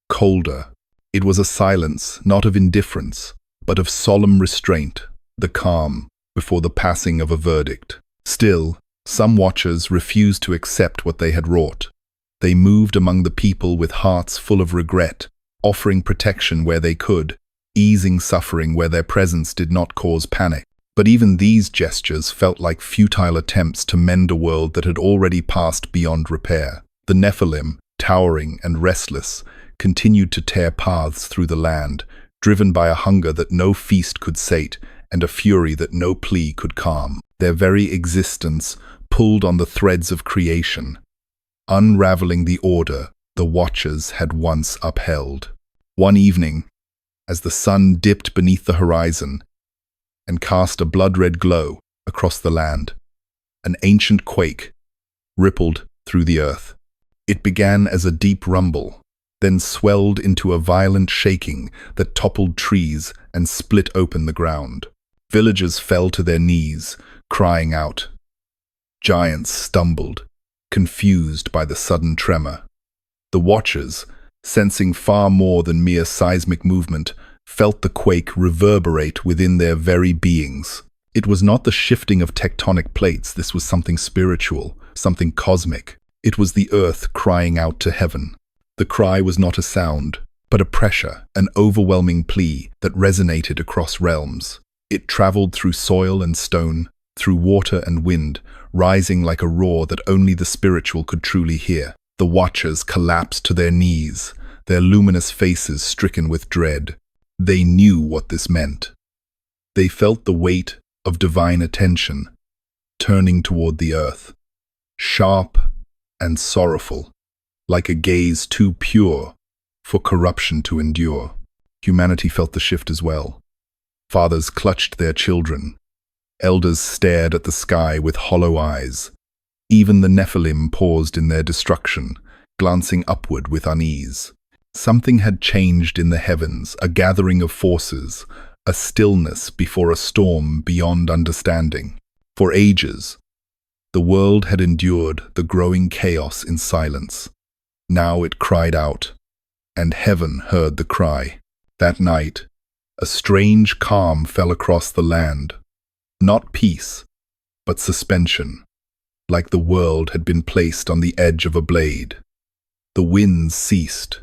colder. It was a silence not of indifference, but of solemn restraint, the calm before the passing of a verdict. Still, some watchers refused to accept what they had wrought. They moved among the people with hearts full of regret, offering protection where they could, easing suffering where their presence did not cause panic. But even these gestures felt like futile attempts to mend a world that had already passed beyond repair. The Nephilim, towering and restless, continued to tear paths through the land, driven by a hunger that no feast could sate and a fury that no plea could calm. Their very existence pulled on the threads of creation, unraveling the order the watchers had once upheld. One evening, as the sun dipped beneath the horizon and cast a blood-red glow across the land, an ancient quake rippled through the earth. It began as a deep rumble, then swelled into a violent shaking that toppled trees and split open the ground. Villagers fell to their knees, crying out. Giants stumbled, confused by the sudden tremor. The watchers, sensing far more than mere seismic movement, felt the quake reverberate within their very beings. It was not the shifting of tectonic plates. This was something spiritual, something cosmic. It was the earth crying out to heaven. The cry was not a sound, but a pressure, an overwhelming plea that resonated across realms. It traveled through soil and stone, through water and wind, rising like a roar that only the spiritual could truly hear. The watchers collapsed to their knees, their luminous faces stricken with dread. They knew what this meant. They felt the weight of divine attention, turning toward the earth, sharp and sorrowful, like a gaze too pure for corruption to endure. Humanity felt the shift as well. Fathers clutched their children. Elders stared at the sky with hollow eyes. Even the Nephilim paused in their destruction, glancing upward with unease. Something had changed in the heavens, a gathering of forces, a stillness before a storm beyond understanding. For ages, the world had endured the growing chaos in silence. Now it cried out, and heaven heard the cry. That night, a strange calm fell across the land. Not peace, but suspension, like the world had been placed on the edge of a blade. The winds ceased.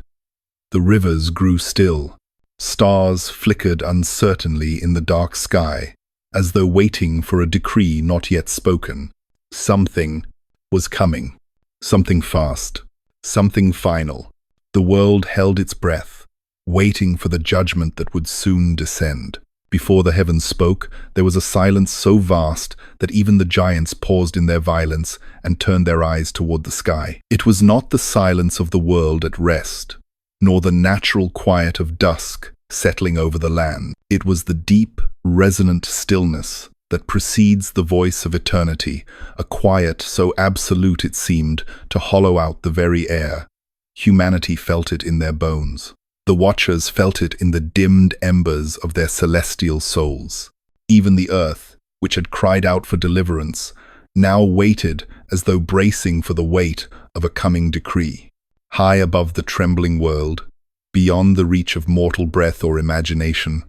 The rivers grew still. Stars flickered uncertainly in the dark sky, as though waiting for a decree not yet spoken. Something was coming. Something fast. Something final. The world held its breath, waiting for the judgment that would soon descend. Before the heavens spoke, there was a silence so vast that even the giants paused in their violence and turned their eyes toward the sky. It was not the silence of the world at rest, nor the natural quiet of dusk settling over the land. It was the deep, resonant stillness that precedes the voice of eternity, a quiet so absolute it seemed to hollow out the very air. Humanity felt it in their bones. The watchers felt it in the dimmed embers of their celestial souls. Even the earth, which had cried out for deliverance, now waited as though bracing for the weight of a coming decree. High above the trembling world, beyond the reach of mortal breath or imagination,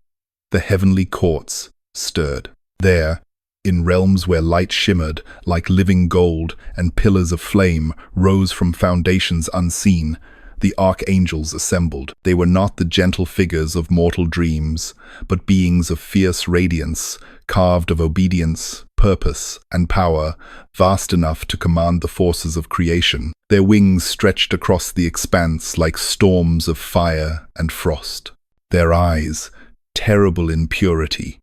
the heavenly courts stirred. There, in realms where light shimmered like living gold and pillars of flame rose from foundations unseen, the archangels assembled. They were not the gentle figures of mortal dreams, but beings of fierce radiance, carved of obedience, purpose, and power, vast enough to command the forces of creation. Their wings stretched across the expanse like storms of fire and frost. Their eyes, terrible in purity,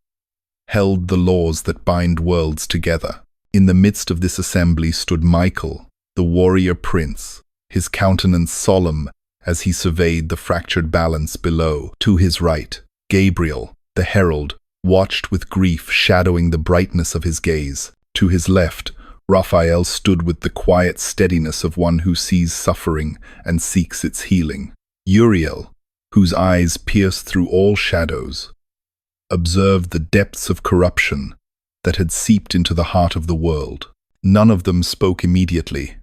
held the laws that bind worlds together. In the midst of this assembly stood Michael, the warrior prince, his countenance solemn as he surveyed the fractured balance below. To his right, Gabriel, the herald, watched with grief shadowing the brightness of his gaze. To his left, Raphael stood with the quiet steadiness of one who sees suffering and seeks its healing. Uriel, whose eyes pierced through all shadows, observed the depths of corruption that had seeped into the heart of the world. None of them spoke immediately.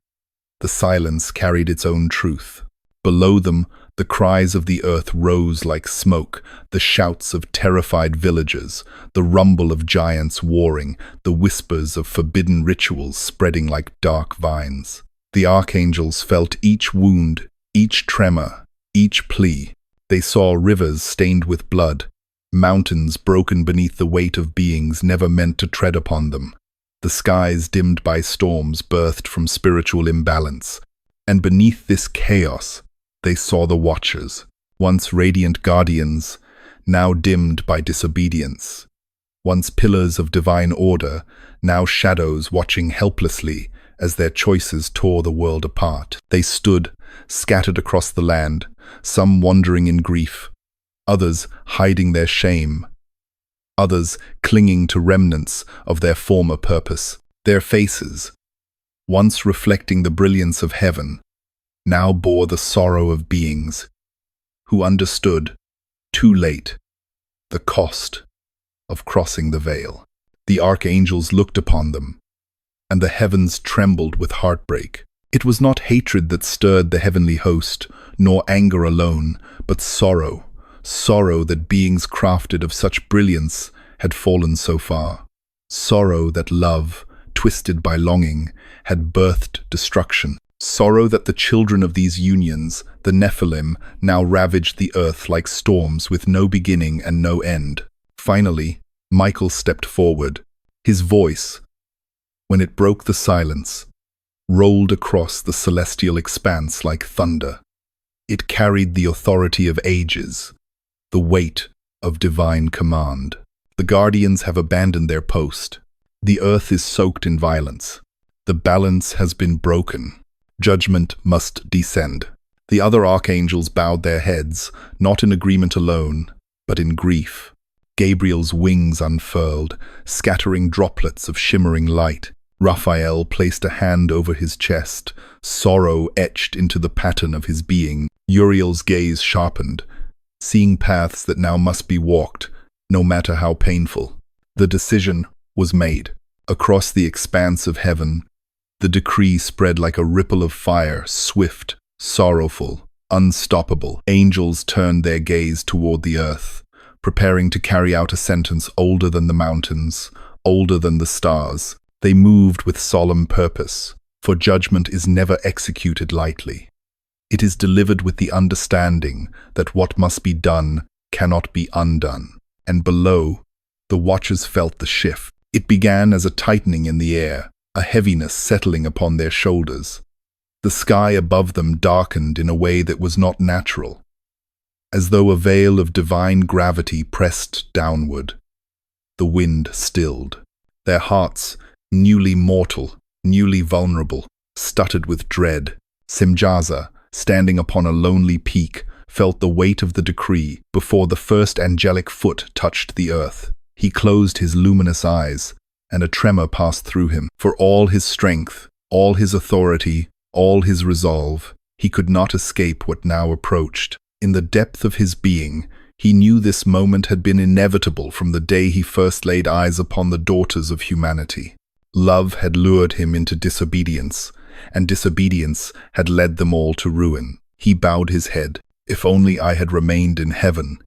The silence carried its own truth. Below them, the cries of the earth rose like smoke, the shouts of terrified villagers, the rumble of giants warring, the whispers of forbidden rituals spreading like dark vines. The archangels felt each wound, each tremor, each plea. They saw rivers stained with blood, mountains broken beneath the weight of beings never meant to tread upon them. The skies dimmed by storms birthed from spiritual imbalance, and beneath this chaos, they saw the Watchers, once radiant guardians, now dimmed by disobedience. Once pillars of divine order, now shadows watching helplessly as their choices tore the world apart. They stood, scattered across the land, some wandering in grief, others hiding their shame, others clinging to remnants of their former purpose. Their faces, once reflecting the brilliance of heaven, now bore the sorrow of beings who understood, too late, the cost of crossing the veil. The archangels looked upon them, and the heavens trembled with heartbreak. It was not hatred that stirred the heavenly host, nor anger alone, but sorrow, sorrow that beings crafted of such brilliance had fallen so far. Sorrow that love, twisted by longing, had birthed destruction. Sorrow that the children of these unions, the Nephilim, now ravaged the earth like storms with no beginning and no end. Finally, Michael stepped forward. His voice, when it broke the silence, rolled across the celestial expanse like thunder. It carried the authority of ages, the weight of divine command. The guardians have abandoned their post. The earth is soaked in violence. The balance has been broken. Judgment must descend. The other archangels bowed their heads, not in agreement alone, but in grief. Gabriel's wings unfurled, scattering droplets of shimmering light. Raphael placed a hand over his chest, sorrow etched into the pattern of his being. Uriel's gaze sharpened, seeing paths that now must be walked, no matter how painful. The decision was made. Across the expanse of heaven, the decree spread like a ripple of fire, swift, sorrowful, unstoppable. Angels turned their gaze toward the earth, preparing to carry out a sentence older than the mountains, older than the stars. They moved with solemn purpose, for judgment is never executed lightly. It is delivered with the understanding that what must be done cannot be undone. And below, the watchers felt the shift. It began as a tightening in the air, a heaviness settling upon their shoulders. The sky above them darkened in a way that was not natural, as though a veil of divine gravity pressed downward. The wind stilled. Their hearts, newly mortal, newly vulnerable, stuttered with dread. Simjaza, standing upon a lonely peak, felt the weight of the decree before the first angelic foot touched the earth. He closed his luminous eyes, and a tremor passed through him. For all his strength, all his authority, all his resolve, he could not escape what now approached. In the depth of his being, he knew this moment had been inevitable from the day he first laid eyes upon the daughters of humanity. Love had lured him into disobedience, and disobedience had led them all to ruin. He bowed his head. "If only I had remained in heaven,"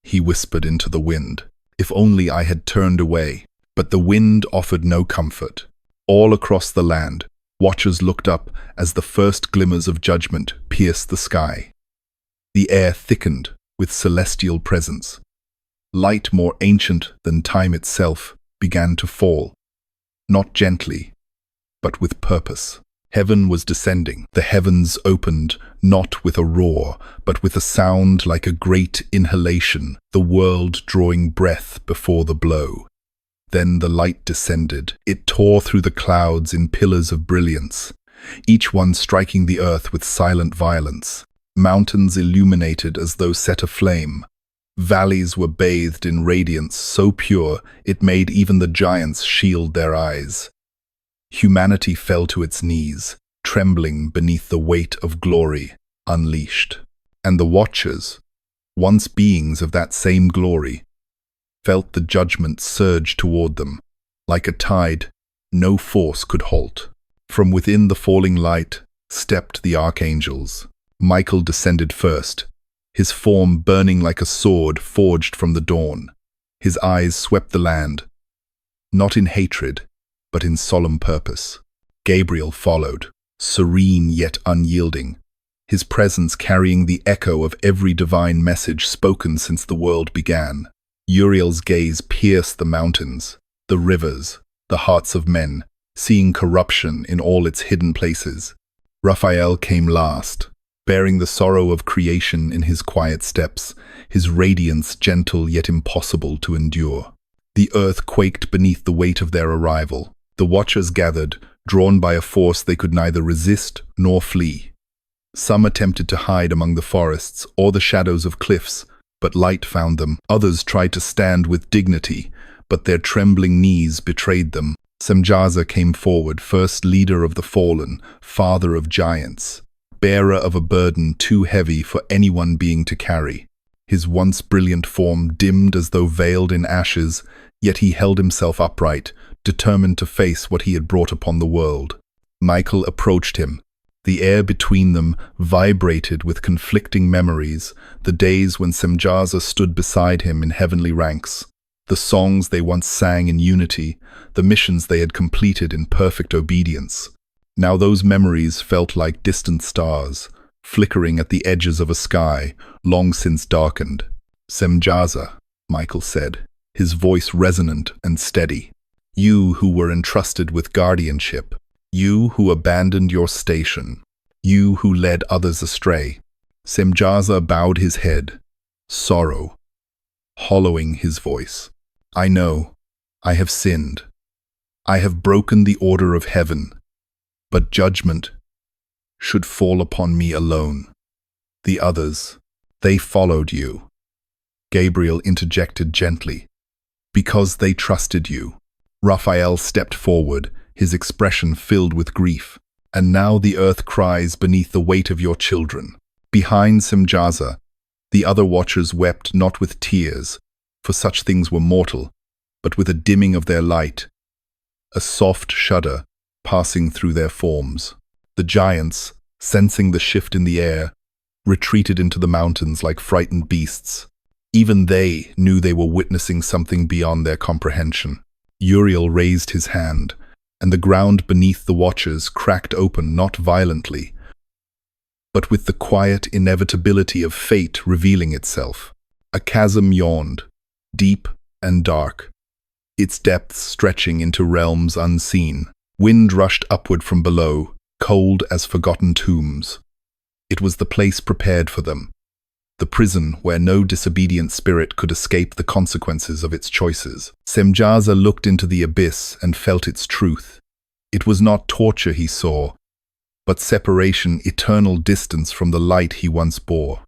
he whispered into the wind. "If only I had turned away." But the wind offered no comfort. All across the land, watchers looked up as the first glimmers of judgment pierced the sky. The air thickened with celestial presence. Light more ancient than time itself began to fall, not gently, but with purpose. Heaven was descending. The heavens opened, not with a roar, but with a sound like a great inhalation, the world drawing breath before the blow. Then the light descended. It tore through the clouds in pillars of brilliance, each one striking the earth with silent violence. mountains illuminated as though set aflame. Valleys were bathed in radiance so pure it made even the giants shield their eyes. Humanity fell to its knees, trembling beneath the weight of glory unleashed. And the Watchers, once beings of that same glory, felt the judgment surge toward them. Like a tide, no force could halt. From within the falling light stepped the archangels. Michael descended first, his form burning like a sword forged from the dawn. His eyes swept the land, not in hatred, but in solemn purpose. Gabriel followed, serene yet unyielding, his presence carrying the echo of every divine message spoken since the world began. Uriel's gaze pierced the mountains, the rivers, the hearts of men, seeing corruption in all its hidden places. Raphael came last, bearing the sorrow of creation in his quiet steps, his radiance gentle yet impossible to endure. The earth quaked beneath the weight of their arrival. The Watchers gathered, drawn by a force they could neither resist nor flee. Some attempted to hide among the forests or the shadows of cliffs, but light found them. Others tried to stand with dignity, but their trembling knees betrayed them. Semjaza came forward, first leader of the fallen, father of giants, bearer of a burden too heavy for anyone being to carry. His once brilliant form dimmed as though veiled in ashes, yet he held himself upright, determined to face what he had brought upon the world. Michael approached him. The air between them vibrated with conflicting memories, the days when Semjaza stood beside him in heavenly ranks, the songs they once sang in unity, the missions they had completed in perfect obedience. Now those memories felt like distant stars, flickering at the edges of a sky long since darkened. "Semjaza," Michael said, his voice resonant and steady. "You who were entrusted with guardianship, you who abandoned your station, you who led others astray." Semjaza bowed his head, sorrow hollowing his voice. "I know, I have sinned. I have broken the order of heaven, but judgment should fall upon me alone. The others, they followed you." Gabriel interjected gently, "because they trusted you." Raphael stepped forward, his expression filled with grief. "And now the earth cries beneath the weight of your children." Behind Semjaza, the other Watchers wept not with tears, for such things were mortal, but with a dimming of their light, a soft shudder passing through their forms. The giants, sensing the shift in the air, retreated into the mountains like frightened beasts. Even they knew they were witnessing something beyond their comprehension. Uriel raised his hand, and the ground beneath the Watchers cracked open not violently, but with the quiet inevitability of fate revealing itself. A chasm yawned, deep and dark, its depths stretching into realms unseen. Wind rushed upward from below, cold as forgotten tombs. It was the place prepared for them, the prison where no disobedient spirit could escape the consequences of its choices. Semjaza looked into the abyss and felt its truth. It was not torture he saw, but separation, eternal distance from the light he once bore.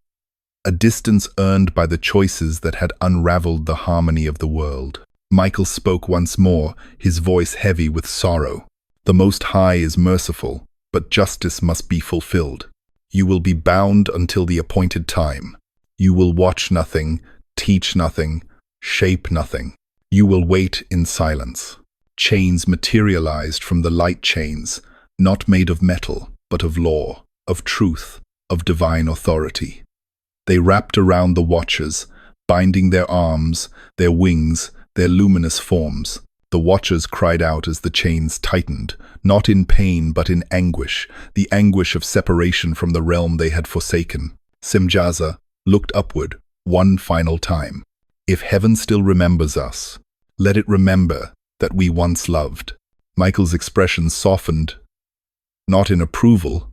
A distance earned by the choices that had unraveled the harmony of the world. Michael spoke once more, his voice heavy with sorrow. "The Most High is merciful, but justice must be fulfilled. You will be bound until the appointed time. You will watch nothing, teach nothing, shape nothing. You will wait in silence." Chains materialized from the light chains, not made of metal, but of law, of truth, of divine authority. They wrapped around the Watchers, binding their arms, their wings, their luminous forms. The Watchers cried out as the chains tightened, not in pain but in anguish, the anguish of separation from the realm they had forsaken. Semjaza looked upward one final time. "If heaven still remembers us, let it remember that we once loved." Michael's expression softened, not in approval,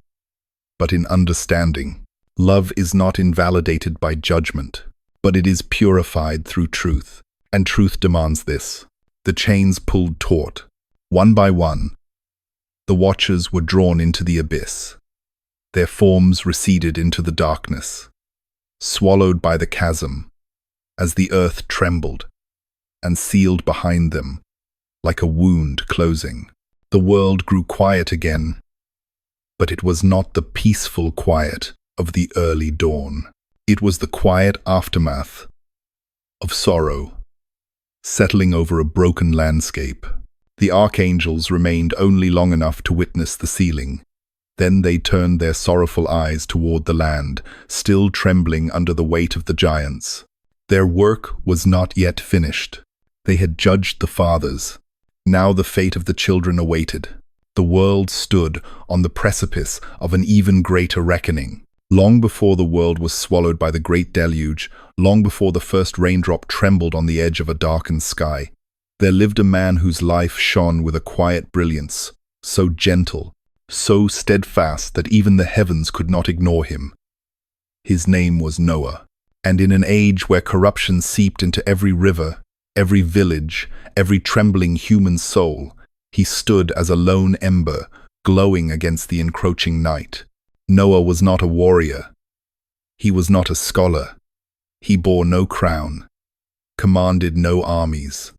but in understanding. Love is not invalidated by judgment, but it is purified through truth, and truth demands this. The chains pulled taut. One by one, the Watchers were drawn into the abyss. Their forms receded into the darkness, swallowed by the chasm, as the earth trembled and sealed behind them like a wound closing. The world grew quiet again, but it was not the peaceful quiet of the early dawn. It was the quiet aftermath of sorrow, settling over a broken landscape. The archangels remained only long enough to witness the sealing. Then they turned their sorrowful eyes toward the land, still trembling under the weight of the giants. Their work was not yet finished. They had judged the fathers. Now the fate of the children awaited. The world stood on the precipice of an even greater reckoning. Long before the world was swallowed by the great deluge, long before the first raindrop trembled on the edge of a darkened sky, there lived a man whose life shone with a quiet brilliance, so gentle, so steadfast that even the heavens could not ignore him. His name was Noah, and in an age where corruption seeped into every river, every village, every trembling human soul, he stood as a lone ember, glowing against the encroaching night. Noah was not a warrior. He was not a scholar. He bore no crown, commanded no armies,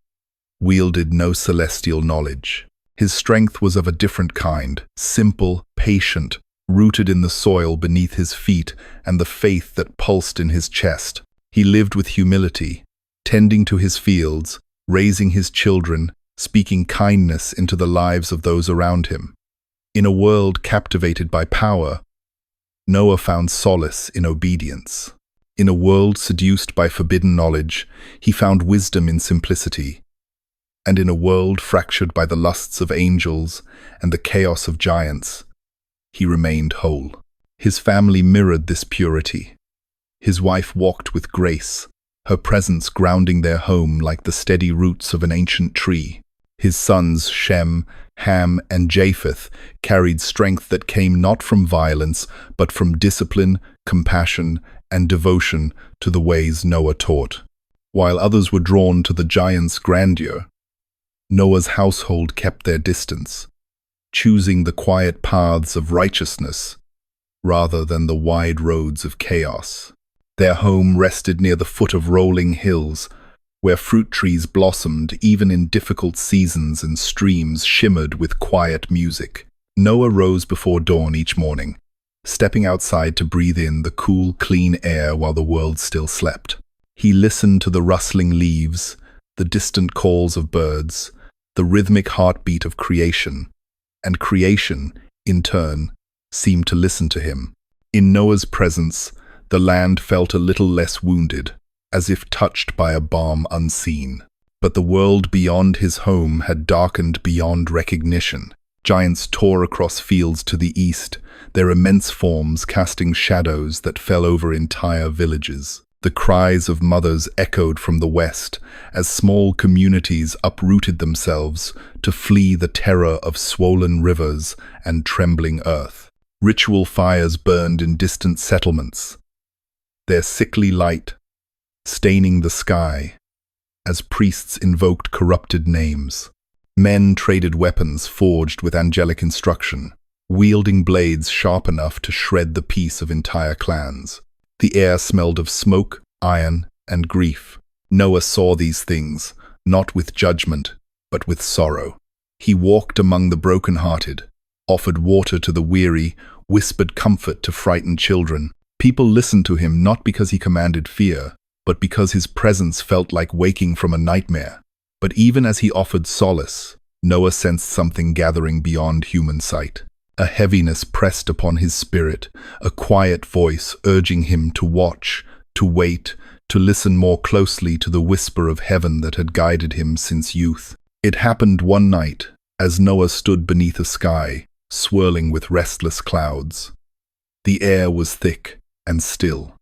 wielded no celestial knowledge. His strength was of a different kind, simple, patient, rooted in the soil beneath his feet and the faith that pulsed in his chest. He lived with humility, tending to his fields, raising his children, speaking kindness into the lives of those around him. In a world captivated by power, Noah found solace in obedience. In a world seduced by forbidden knowledge, he found wisdom in simplicity. And in a world fractured by the lusts of angels and the chaos of giants, he remained whole. His family mirrored this purity. His wife walked with grace, her presence grounding their home like the steady roots of an ancient tree. His sons, Shem, Ham, and Japheth, carried strength that came not from violence, but from discipline, compassion, and devotion to the ways Noah taught. While others were drawn to the giant's grandeur, Noah's household kept their distance, choosing the quiet paths of righteousness rather than the wide roads of chaos. Their home rested near the foot of rolling hills, where fruit trees blossomed even in difficult seasons and streams shimmered with quiet music. Noah rose before dawn each morning, stepping outside to breathe in the cool, clean air while the world still slept. He listened to the rustling leaves, the distant calls of birds, the rhythmic heartbeat of creation, and creation, in turn, seemed to listen to him. In Noah's presence, the land felt a little less wounded, as if touched by a balm unseen. But the world beyond his home had darkened beyond recognition. Giants tore across fields to the east, their immense forms casting shadows that fell over entire villages. The cries of mothers echoed from the west as small communities uprooted themselves to flee the terror of swollen rivers and trembling earth. Ritual fires burned in distant settlements, their sickly light staining the sky as priests invoked corrupted names. Men traded weapons forged with angelic instruction, wielding blades sharp enough to shred the peace of entire clans. The air smelled of smoke, iron, and grief. Noah saw these things, not with judgment, but with sorrow. He walked among the broken-hearted, offered water to the weary, whispered comfort to frightened children. People listened to him not because he commanded fear, but because his presence felt like waking from a nightmare. But even as he offered solace, Noah sensed something gathering beyond human sight. A heaviness pressed upon his spirit, a quiet voice urging him to watch, to wait, to listen more closely to the whisper of heaven that had guided him since youth. It happened one night, as Noah stood beneath a sky, swirling with restless clouds. The air was thick and still.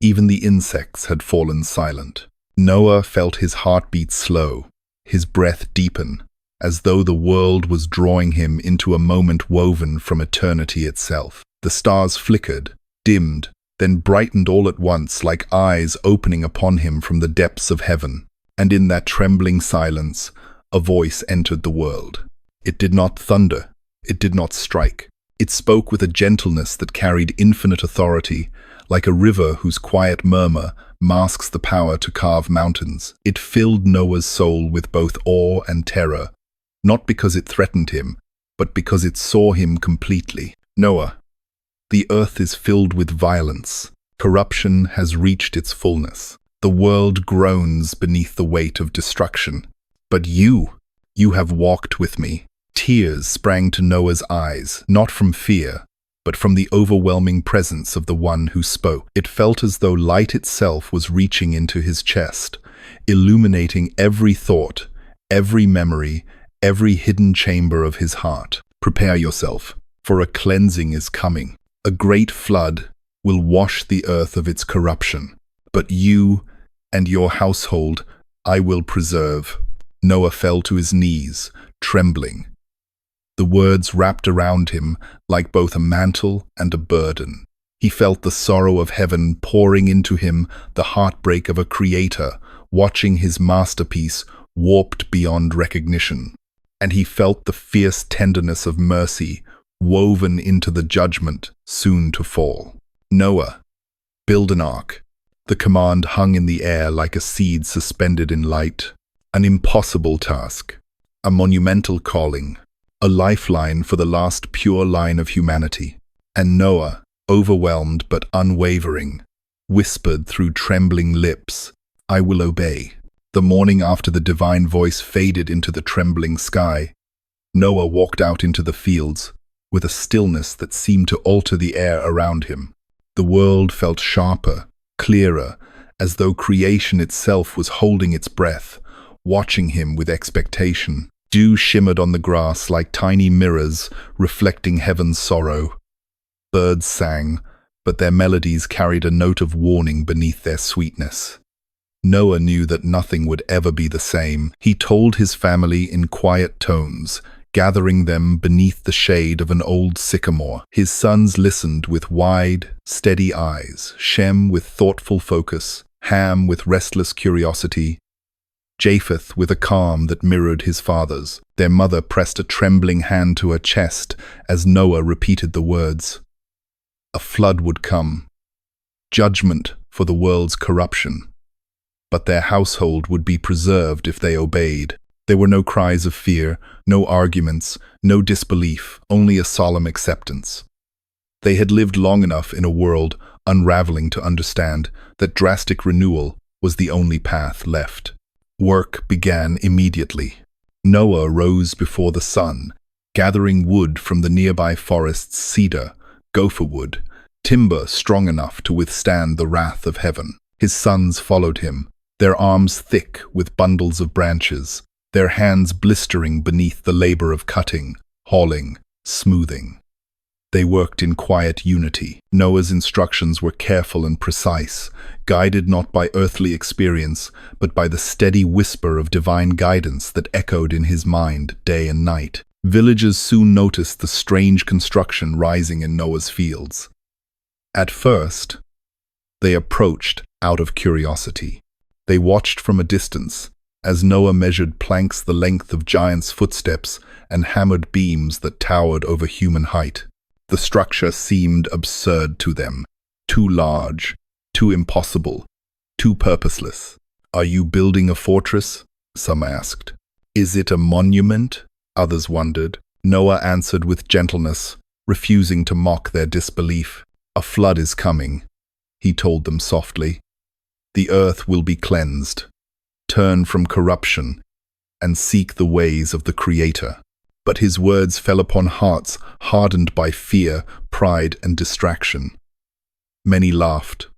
Even the insects had fallen silent. Noah felt his heartbeat slow, his breath deepen, as though the world was drawing him into a moment woven from eternity itself. The stars flickered, dimmed, then brightened all at once like eyes opening upon him from the depths of heaven. And in that trembling silence, a voice entered the world. It did not thunder, it did not strike. It spoke with a gentleness that carried infinite authority, like a river whose quiet murmur masks the power to carve mountains. It filled Noah's soul with both awe and terror, not because it threatened him, but because it saw him completely. Noah, the earth is filled with violence. Corruption has reached its fullness. The world groans beneath the weight of destruction. But you have walked with me. Tears sprang to Noah's eyes, not from fear, but from the overwhelming presence of the one who spoke. It felt as though light itself was reaching into his chest, illuminating every thought, every memory, every hidden chamber of his heart. Prepare yourself, for a cleansing is coming. A great flood will wash the earth of its corruption. But you and your household I will preserve. Noah fell to his knees, trembling. The words wrapped around him like both a mantle and a burden. He felt the sorrow of heaven pouring into him, the heartbreak of a creator, watching his masterpiece warped beyond recognition. And he felt the fierce tenderness of mercy woven into the judgment soon to fall. Noah, build an ark. The command hung in the air like a seed suspended in light. An impossible task, a monumental calling, a lifeline for the last pure line of humanity. And Noah, overwhelmed but unwavering, whispered through trembling lips, I will obey. The morning after the divine voice faded into the trembling sky, Noah walked out into the fields with a stillness that seemed to alter the air around him. The world felt sharper, clearer, as though creation itself was holding its breath, watching him with expectation. Dew shimmered on the grass like tiny mirrors reflecting heaven's sorrow. Birds sang, but their melodies carried a note of warning beneath their sweetness. Noah knew that nothing would ever be the same. He told his family in quiet tones, gathering them beneath the shade of an old sycamore. His sons listened with wide, steady eyes, Shem with thoughtful focus, Ham with restless curiosity, Japheth with a calm that mirrored his father's. Their mother pressed a trembling hand to her chest as Noah repeated the words. A flood would come, judgment for the world's corruption, but their household would be preserved if they obeyed. There were no cries of fear, no arguments, no disbelief, only a solemn acceptance. They had lived long enough in a world unraveling to understand that drastic renewal was the only path left. Work began immediately. Noah rose before the sun, gathering wood from the nearby forest's cedar, gopher wood, timber strong enough to withstand the wrath of heaven. His sons followed him, their arms thick with bundles of branches, their hands blistering beneath the labor of cutting, hauling, smoothing. They worked in quiet unity. Noah's instructions were careful and precise, guided not by earthly experience, but by the steady whisper of divine guidance that echoed in his mind day and night. Villagers soon noticed the strange construction rising in Noah's fields. At first, they approached out of curiosity. They watched from a distance, as Noah measured planks the length of giants' footsteps and hammered beams that towered over human height. The structure seemed absurd to them, too large, too impossible, too purposeless. Are you building a fortress? Some asked. Is it a monument? Others wondered. Noah answered with gentleness, refusing to mock their disbelief. A flood is coming, he told them softly. The earth will be cleansed. Turn from corruption and seek the ways of the Creator. But his words fell upon hearts hardened by fear, pride, and distraction. Many laughed.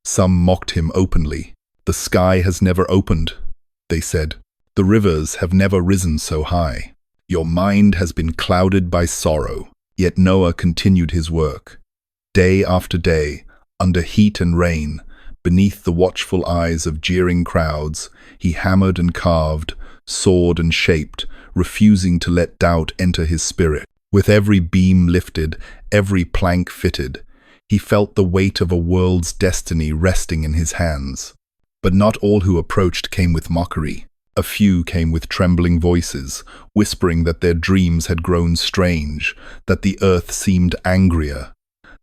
Some mocked him openly. The sky has never opened, they said. The rivers have never risen so high. Your mind has been clouded by sorrow. Yet Noah continued his work. Day after day, under heat and rain, beneath the watchful eyes of jeering crowds, he hammered and carved, sawed and shaped, refusing to let doubt enter his spirit. With every beam lifted, every plank fitted, he felt the weight of a world's destiny resting in his hands. But not all who approached came with mockery. A few came with trembling voices, whispering that their dreams had grown strange, that the earth seemed angrier,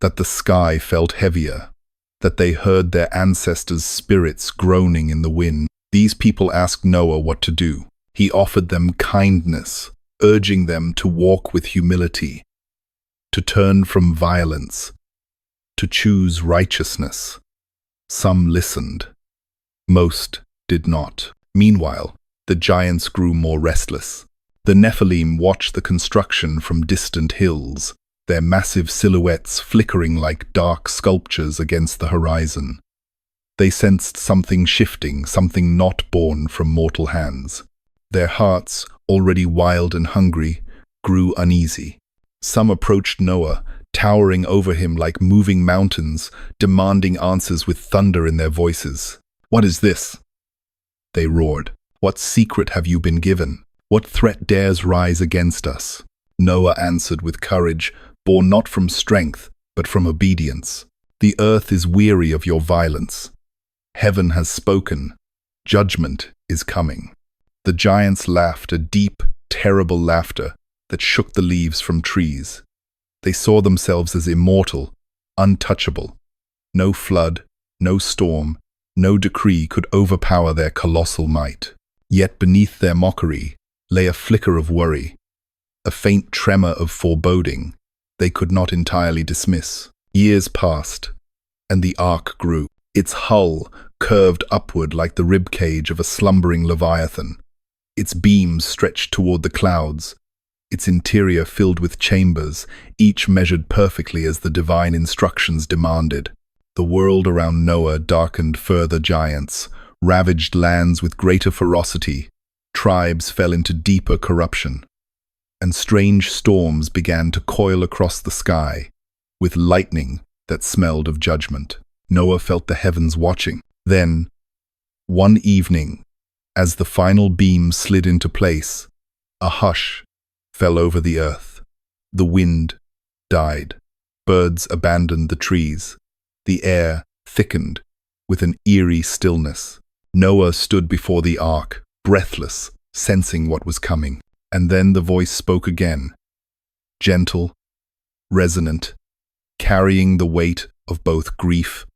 that the sky felt heavier, that they heard their ancestors' spirits groaning in the wind. These people asked Noah what to do. He offered them kindness, urging them to walk with humility, to turn from violence, to choose righteousness. Some listened. Most did not. Meanwhile, the giants grew more restless. The Nephilim watched the construction from distant hills, their massive silhouettes flickering like dark sculptures against the horizon. They sensed something shifting, something not born from mortal hands. Their hearts, already wild and hungry, grew uneasy. Some approached Noah, towering over him like moving mountains, demanding answers with thunder in their voices. "What is this?" they roared. "What secret have you been given? What threat dares rise against us?" Noah answered with courage, born not from strength, but from obedience. "The earth is weary of your violence. Heaven has spoken. Judgment is coming." The giants laughed, a deep, terrible laughter that shook the leaves from trees. They saw themselves as immortal, untouchable. No flood, no storm, no decree could overpower their colossal might. Yet beneath their mockery lay a flicker of worry, a faint tremor of foreboding they could not entirely dismiss. Years passed, and the ark grew. Its hull curved upward like the ribcage of a slumbering leviathan. Its beams stretched toward the clouds, its interior filled with chambers, each measured perfectly as the divine instructions demanded. The world around Noah darkened further giants, ravaged lands with greater ferocity, tribes fell into deeper corruption, and strange storms began to coil across the sky, with lightning that smelled of judgment. Noah felt the heavens watching. Then, one evening, as the final beam slid into place, a hush fell over the earth. The wind died. Birds abandoned the trees. The air thickened with an eerie stillness. Noah stood before the ark, breathless, sensing what was coming. And then the voice spoke again, gentle, resonant, carrying the weight of both grief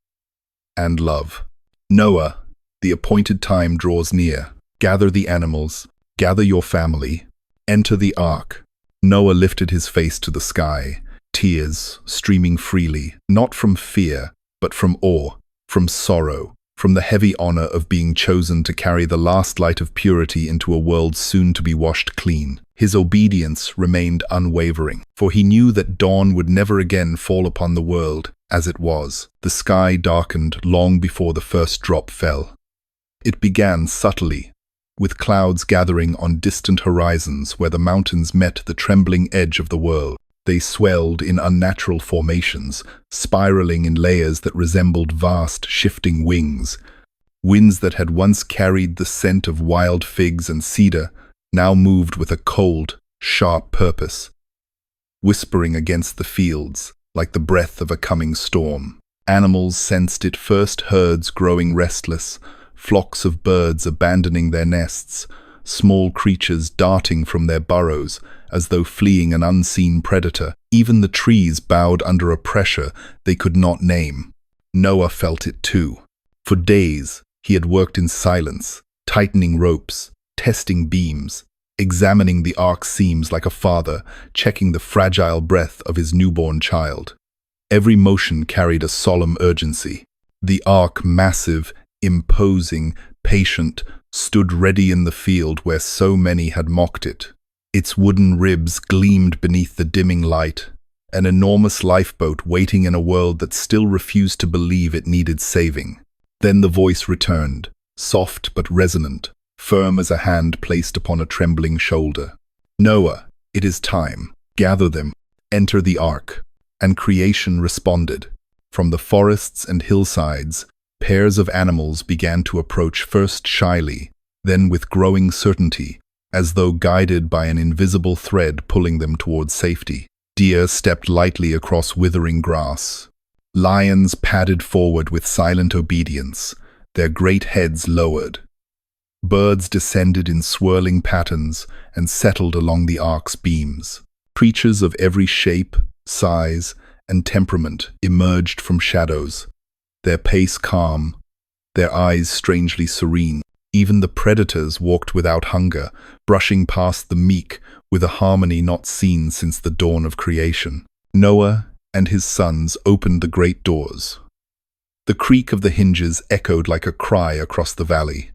and love. "Noah, the appointed time draws near. Gather the animals, gather your family, enter the ark." Noah lifted his face to the sky, tears streaming freely, not from fear, but from awe, from sorrow, from the heavy honor of being chosen to carry the last light of purity into a world soon to be washed clean. His obedience remained unwavering, for he knew that dawn would never again fall upon the world as it was. The sky darkened long before the first drop fell. It began subtly, with clouds gathering on distant horizons where the mountains met the trembling edge of the world. They swelled in unnatural formations, spiraling in layers that resembled vast, shifting wings. Winds that had once carried the scent of wild figs and cedar now moved with a cold, sharp purpose, whispering against the fields like the breath of a coming storm. Animals sensed it first, herds growing restless, flocks of birds abandoning their nests, small creatures darting from their burrows as though fleeing an unseen predator. Even the trees bowed under a pressure they could not name. Noah felt it too. For days, he had worked in silence, tightening ropes, testing beams, examining the ark's seams like a father, checking the fragile breath of his newborn child. Every motion carried a solemn urgency. The ark, massive, imposing, patient, stood ready in the field where so many had mocked it. Its wooden ribs gleamed beneath the dimming light, an enormous lifeboat waiting in a world that still refused to believe it needed saving. Then the voice returned, soft but resonant, firm as a hand placed upon a trembling shoulder. "Noah, it is time. Gather them. Enter the ark." And creation responded. From the forests and hillsides, pairs of animals began to approach, first shyly, then with growing certainty, as though guided by an invisible thread pulling them towards safety. Deer stepped lightly across withering grass. Lions padded forward with silent obedience, their great heads lowered. Birds descended in swirling patterns and settled along the ark's beams. Creatures of every shape, size, and temperament emerged from shadows, their pace calm, their eyes strangely serene. Even the predators walked without hunger, brushing past the meek with a harmony not seen since the dawn of creation. Noah and his sons opened the great doors. The creak of the hinges echoed like a cry across the valley.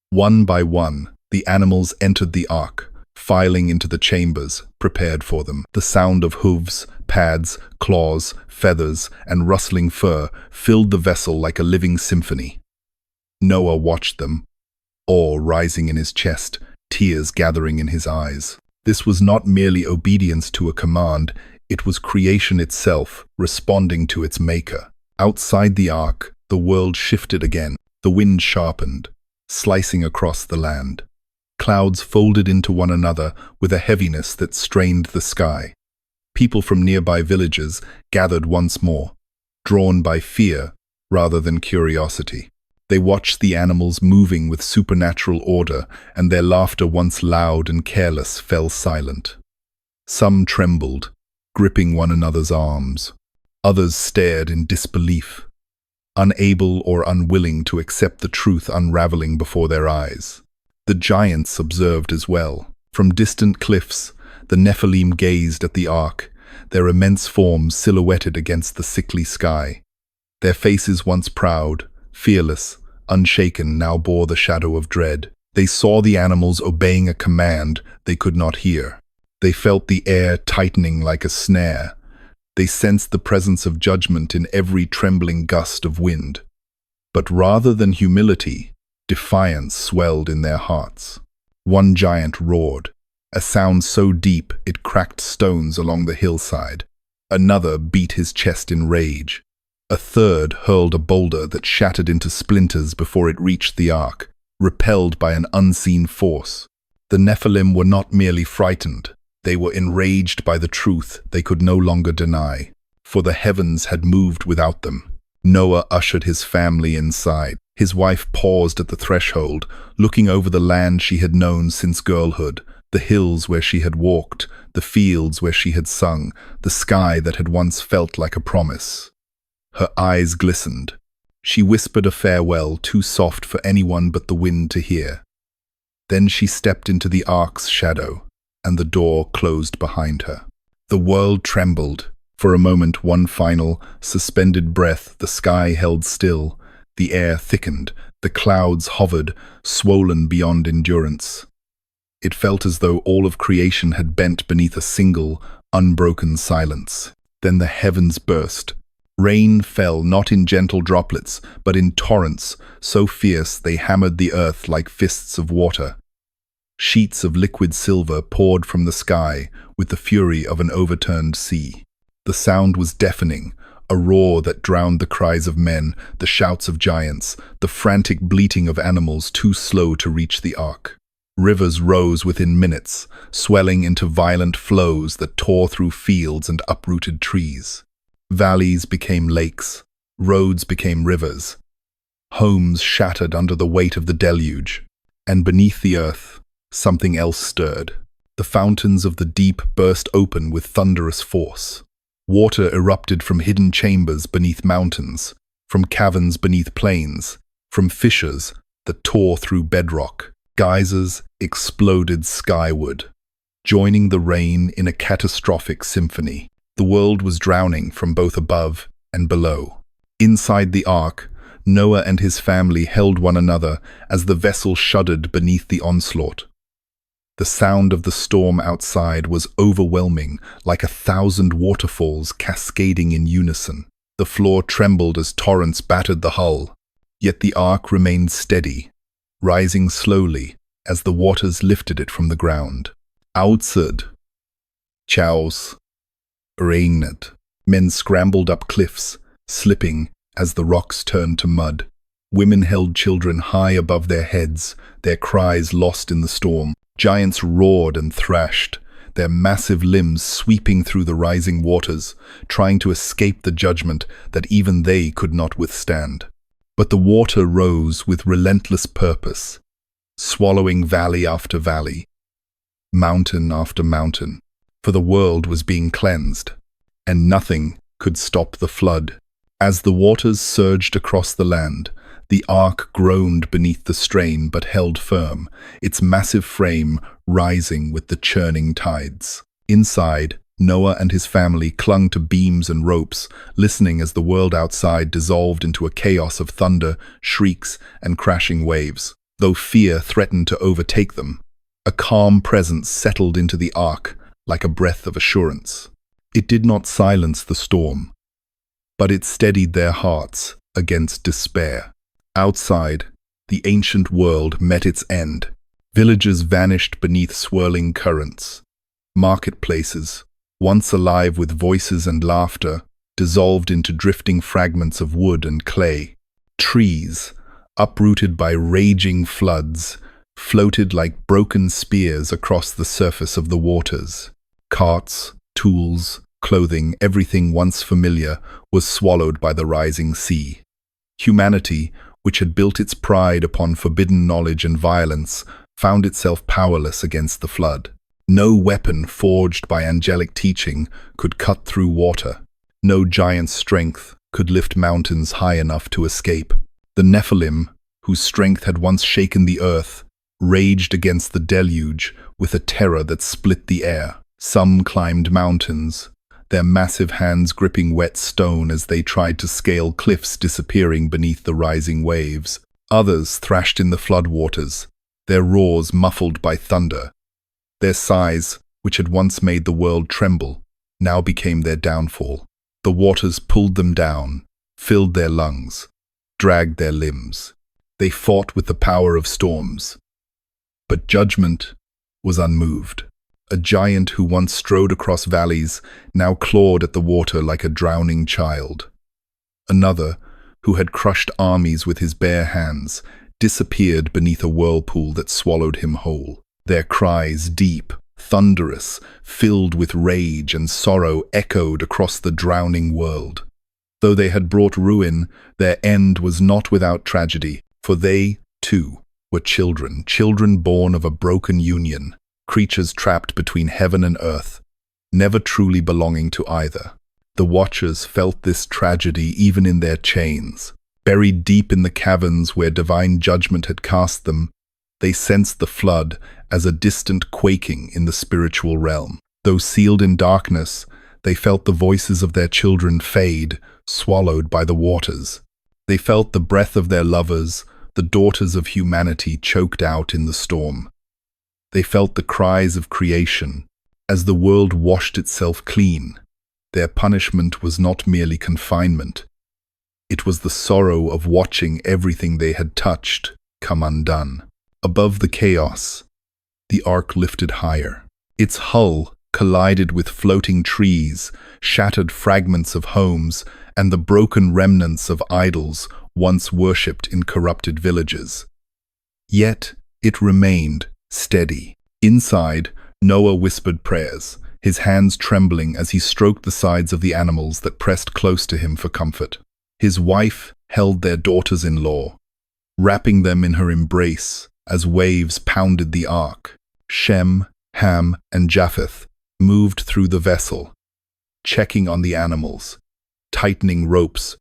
One by one, the animals entered the ark, filing into the chambers prepared for them. The sound of hooves, pads, claws, feathers, and rustling fur filled the vessel like a living symphony. Noah watched them, awe rising in his chest, tears gathering in his eyes. This was not merely obedience to a command, it was creation itself responding to its maker. Outside the ark, the world shifted again. The wind sharpened, slicing across the land. Clouds folded into one another with a heaviness that strained the sky. People from nearby villages gathered once more, drawn by fear rather than curiosity. They watched the animals moving with supernatural order, and their laughter, once loud and careless, fell silent. Some trembled, gripping one another's arms. Others stared in disbelief, unable or unwilling to accept the truth unraveling before their eyes. The giants observed as well. From distant cliffs, the Nephilim gazed at the ark, their immense forms silhouetted against the sickly sky. Their faces, once proud, fearless, unshaken, now bore the shadow of dread. They saw the animals obeying a command they could not hear. They felt the air tightening like a snare. They sensed the presence of judgment in every trembling gust of wind. But rather than humility, defiance swelled in their hearts. One giant roared, a sound so deep it cracked stones along the hillside. Another beat his chest in rage. A third hurled a boulder that shattered into splinters before it reached the ark, repelled by an unseen force. The Nephilim were not merely frightened, they were enraged by the truth they could no longer deny, for the heavens had moved without them. Noah ushered his family inside. His wife paused at the threshold, looking over the land she had known since girlhood, the hills where she had walked, the fields where she had sung, the sky that had once felt like a promise. Her eyes glistened. She whispered a farewell too soft for anyone but the wind to hear. Then she stepped into the ark's shadow, and the door closed behind her. The world trembled. For a moment, one final, suspended breath, the sky held still, the air thickened, the clouds hovered, swollen beyond endurance. It felt as though all of creation had bent beneath a single, unbroken silence. Then the heavens burst. Rain fell not in gentle droplets, but in torrents, so fierce they hammered the earth like fists of water. Sheets of liquid silver poured from the sky with the fury of an overturned sea. The sound was deafening, a roar that drowned the cries of men, the shouts of giants, the frantic bleating of animals too slow to reach the ark. Rivers rose within minutes, swelling into violent flows that tore through fields and uprooted trees. Valleys became lakes, roads became rivers. Homes shattered under the weight of the deluge, and beneath the earth, something else stirred. The fountains of the deep burst open with thunderous force. Water erupted from hidden chambers beneath mountains, from caverns beneath plains, from fissures that tore through bedrock. Geysers exploded skyward, joining the rain in a catastrophic symphony. The world was drowning from both above and below. Inside the ark, Noah and his family held one another as the vessel shuddered beneath the onslaught. The sound of the storm outside was overwhelming, like 1,000 waterfalls cascading in unison. The floor trembled as torrents battered the hull, yet the ark remained steady, rising slowly as the waters lifted it from the ground. Outside, chaos reigned. Men scrambled up cliffs, slipping as the rocks turned to mud. Women held children high above their heads, their cries lost in the storm. Giants roared and thrashed, their massive limbs sweeping through the rising waters, trying to escape the judgment that even they could not withstand. But the water rose with relentless purpose. swallowing valley after valley, mountain after mountain, for the world was being cleansed, and nothing could stop the flood. As the waters surged across the land, the ark groaned beneath the strain but held firm, its massive frame rising with the churning tides. Inside, Noah and his family clung to beams and ropes, listening as the world outside dissolved into a chaos of thunder, shrieks, and crashing waves. Though fear threatened to overtake them, a calm presence settled into the ark like a breath of assurance. It did not silence the storm, but it steadied their hearts against despair. Outside, the ancient world met its end. Villages vanished beneath swirling currents. Marketplaces, once alive with voices and laughter, dissolved into drifting fragments of wood and clay. Trees, uprooted by raging floods, floated like broken spears across the surface of the waters. Carts, tools, clothing, everything once familiar was swallowed by the rising sea. Humanity, which had built its pride upon forbidden knowledge and violence, found itself powerless against the flood. No weapon forged by angelic teaching could cut through water. No giant's strength could lift mountains high enough to escape. The Nephilim, whose strength had once shaken the earth, raged against the deluge with a terror that split the air. Some climbed mountains, their massive hands gripping wet stone as they tried to scale cliffs disappearing beneath the rising waves. Others thrashed in the floodwaters, their roars muffled by thunder. Their sighs, which had once made the world tremble, now became their downfall. The waters pulled them down, filled their lungs, dragged their limbs. They fought with the power of storms. But judgment was unmoved. A giant who once strode across valleys now clawed at the water like a drowning child. Another, who had crushed armies with his bare hands, disappeared beneath a whirlpool that swallowed him whole. Their cries, deep, thunderous, filled with rage and sorrow, echoed across the drowning world. Though they had brought ruin, their end was not without tragedy, for they, too, were children born of a broken union. Creatures trapped between heaven and earth, never truly belonging to either. The Watchers felt this tragedy even in their chains. Buried deep in the caverns where divine judgment had cast them, they sensed the flood as a distant quaking in the spiritual realm. Though sealed in darkness, they felt the voices of their children fade, swallowed by the waters. They felt the breath of their lovers, the daughters of humanity, choked out in the storm. They felt the cries of creation as the world washed itself clean. Their punishment was not merely confinement. It was the sorrow of watching everything they had touched come undone. Above the chaos, the ark lifted higher. Its hull collided with floating trees, shattered fragments of homes, and the broken remnants of idols once worshipped in corrupted villages. Yet it remained steady. Inside, Noah whispered prayers, his hands trembling as he stroked the sides of the animals that pressed close to him for comfort. His wife held their daughters-in-law, wrapping them in her embrace as waves pounded the ark. Shem, Ham, and Japheth moved through the vessel, checking on the animals, tightening ropes,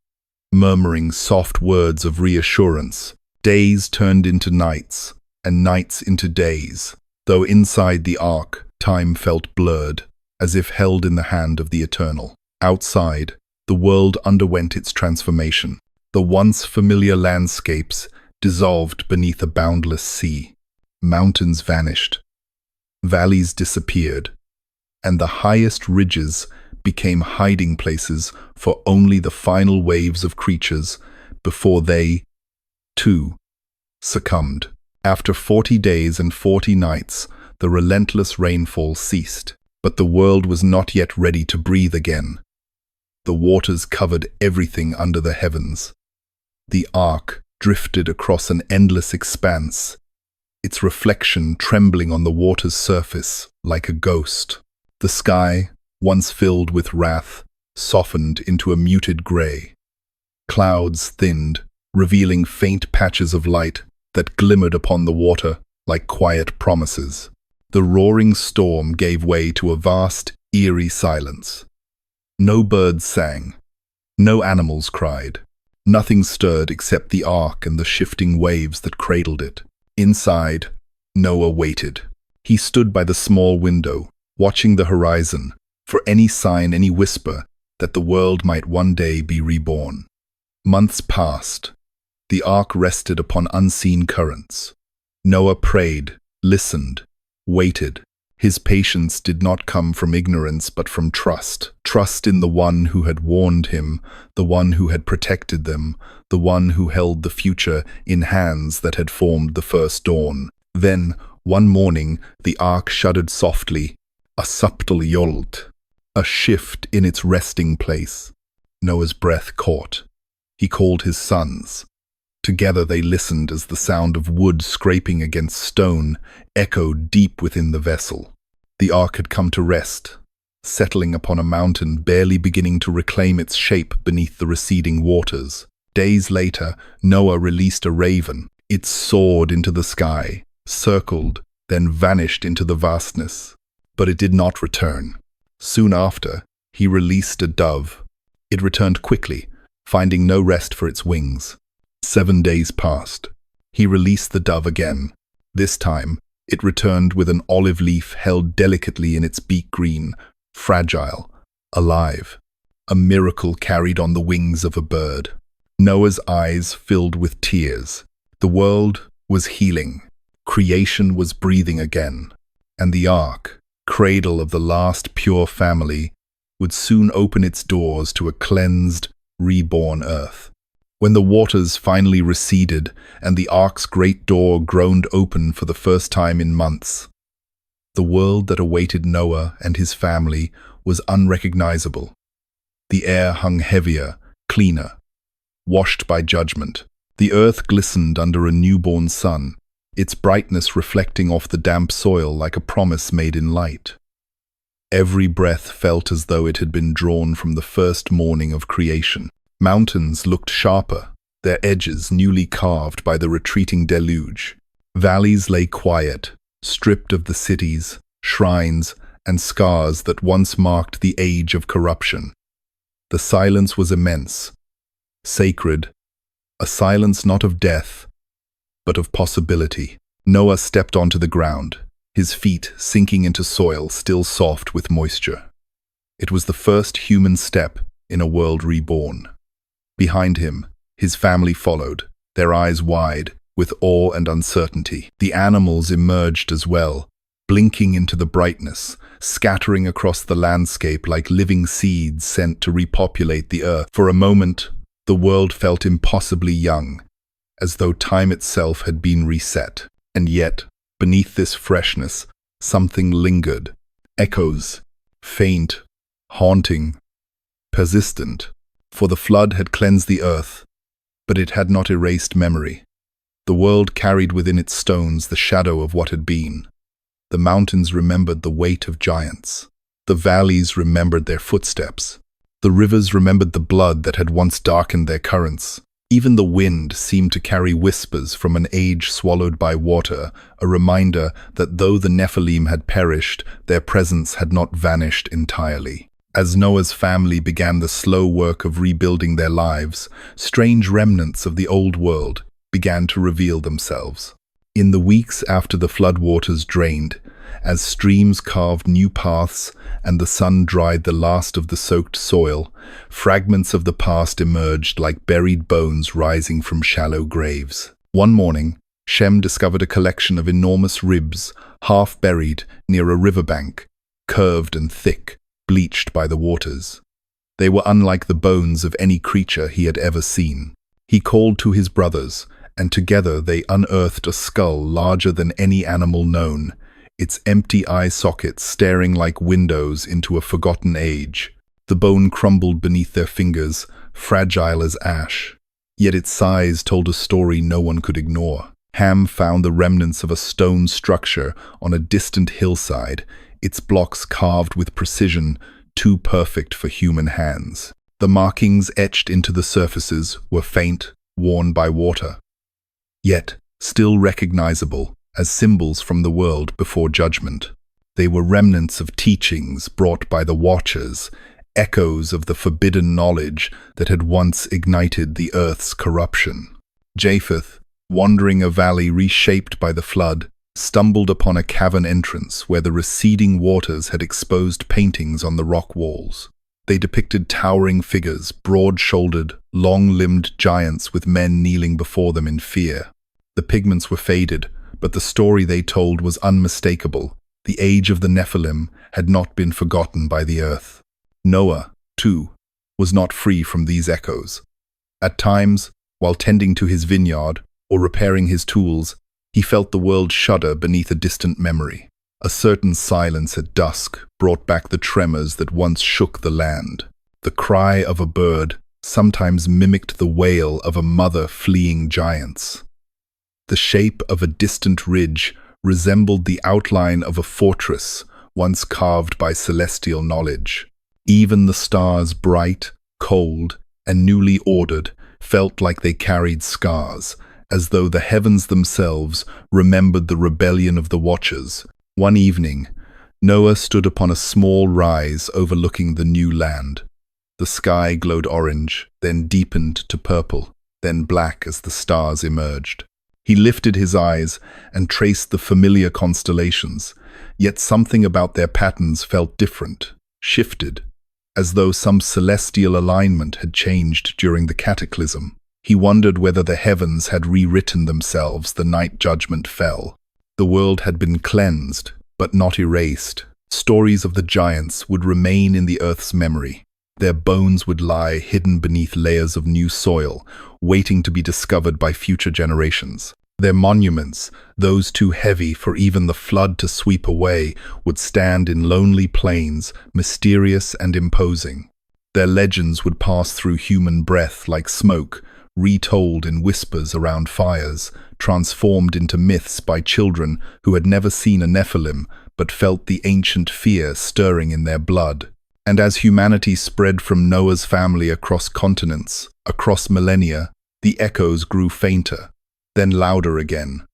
murmuring soft words of reassurance. Days turned into nights, and nights into days, though inside the ark, time felt blurred, as if held in the hand of the eternal. Outside, the world underwent its transformation. The once familiar landscapes dissolved beneath a boundless sea. Mountains vanished, valleys disappeared, and the highest ridges became hiding places for only the final waves of creatures before they, too, succumbed. After 40 days and 40 nights, the relentless rainfall ceased, but the world was not yet ready to breathe again. The waters covered everything under the heavens. The ark drifted across an endless expanse, its reflection trembling on the water's surface like a ghost. The sky, once filled with wrath, softened into a muted gray. Clouds thinned, revealing faint patches of light that glimmered upon the water like quiet promises. The roaring storm gave way to a vast, eerie silence. No birds sang. No animals cried. Nothing stirred except the ark and the shifting waves that cradled it. Inside, Noah waited. He stood by the small window, watching the horizon, for any sign, any whisper, that the world might one day be reborn. Months passed. The ark rested upon unseen currents. Noah prayed, listened, waited. His patience did not come from ignorance but from trust. Trust in the one who had warned him, the one who had protected them, the one who held the future in hands that had formed the first dawn. Then, one morning, the ark shuddered softly, a subtle jolt, a shift in its resting place. Noah's breath caught. He called his sons. Together they listened as the sound of wood scraping against stone echoed deep within the vessel. The ark had come to rest, settling upon a mountain barely beginning to reclaim its shape beneath the receding waters. Days later, Noah released a raven. It soared into the sky, circled, then vanished into the vastness. But it did not return. Soon after, he released a dove. It returned quickly, finding no rest for its wings. 7 days passed. He released the dove again. This time, it returned with an olive leaf held delicately in its beak green, fragile, alive. A miracle carried on the wings of a bird. Noah's eyes filled with tears. The world was healing. Creation was breathing again. And the ark, cradle of the last pure family, would soon open its doors to a cleansed, reborn earth. When the waters finally receded and the ark's great door groaned open for the first time in months, the world that awaited Noah and his family was unrecognizable. The air hung heavier, cleaner, washed by judgment. The earth glistened under a newborn sun, its brightness reflecting off the damp soil like a promise made in light. Every breath felt as though it had been drawn from the first morning of creation. Mountains looked sharper, their edges newly carved by the retreating deluge. Valleys lay quiet, stripped of the cities, shrines, and scars that once marked the age of corruption. The silence was immense, sacred, a silence not of death, but of possibility. Noah stepped onto the ground, his feet sinking into soil still soft with moisture. It was the first human step in a world reborn. Behind him, his family followed, their eyes wide, with awe and uncertainty. The animals emerged as well, blinking into the brightness, scattering across the landscape like living seeds sent to repopulate the earth. For a moment, the world felt impossibly young, as though time itself had been reset. And yet, beneath this freshness, something lingered. Echoes, faint, haunting, persistent. For the flood had cleansed the earth, but it had not erased memory. The world carried within its stones the shadow of what had been. The mountains remembered the weight of giants. The valleys remembered their footsteps. The rivers remembered the blood that had once darkened their currents. Even the wind seemed to carry whispers from an age swallowed by water, a reminder that though the Nephilim had perished, their presence had not vanished entirely. As Noah's family began the slow work of rebuilding their lives, strange remnants of the old world began to reveal themselves. In the weeks after the floodwaters drained, as streams carved new paths and the sun dried the last of the soaked soil, fragments of the past emerged like buried bones rising from shallow graves. One morning, Shem discovered a collection of enormous ribs, half buried near a riverbank, curved and thick, bleached by the waters. They were unlike the bones of any creature he had ever seen. He called to his brothers, and together they unearthed a skull larger than any animal known, its empty eye sockets staring like windows into a forgotten age. The bone crumbled beneath their fingers, fragile as ash. Yet its size told a story no one could ignore. Ham found the remnants of a stone structure on a distant hillside, its blocks carved with precision, too perfect for human hands. The markings etched into the surfaces were faint, worn by water. Yet, still recognizable, as symbols from the world before judgment. They were remnants of teachings brought by the Watchers, echoes of the forbidden knowledge that had once ignited the earth's corruption. Japheth, wandering a valley reshaped by the flood, stumbled upon a cavern entrance where the receding waters had exposed paintings on the rock walls. They depicted towering figures, broad-shouldered, long-limbed giants with men kneeling before them in fear. The pigments were faded, but the story they told was unmistakable. The age of the Nephilim had not been forgotten by the earth. Noah, too, was not free from these echoes. At times, while tending to his vineyard or repairing his tools, he felt the world shudder beneath a distant memory. A certain silence at dusk brought back the tremors that once shook the land. The cry of a bird sometimes mimicked the wail of a mother fleeing giants. The shape of a distant ridge resembled the outline of a fortress once carved by celestial knowledge. Even the stars, bright, cold, and newly ordered, felt like they carried scars, as though the heavens themselves remembered the rebellion of the Watchers. One evening, Noah stood upon a small rise overlooking the new land. The sky glowed orange, then deepened to purple, then black as the stars emerged. He lifted his eyes and traced the familiar constellations, yet something about their patterns felt different, shifted, as though some celestial alignment had changed during the cataclysm. He wondered whether the heavens had rewritten themselves the night judgment fell. The world had been cleansed, but not erased. Stories of the giants would remain in the earth's memory. Their bones would lie hidden beneath layers of new soil, waiting to be discovered by future generations. Their monuments, those too heavy for even the flood to sweep away, would stand in lonely plains, mysterious and imposing. Their legends would pass through human breath like smoke, retold in whispers around fires, transformed into myths by children who had never seen a Nephilim but felt the ancient fear stirring in their blood. And as humanity spread from Noah's family across continents, across millennia, the echoes grew fainter, then louder again.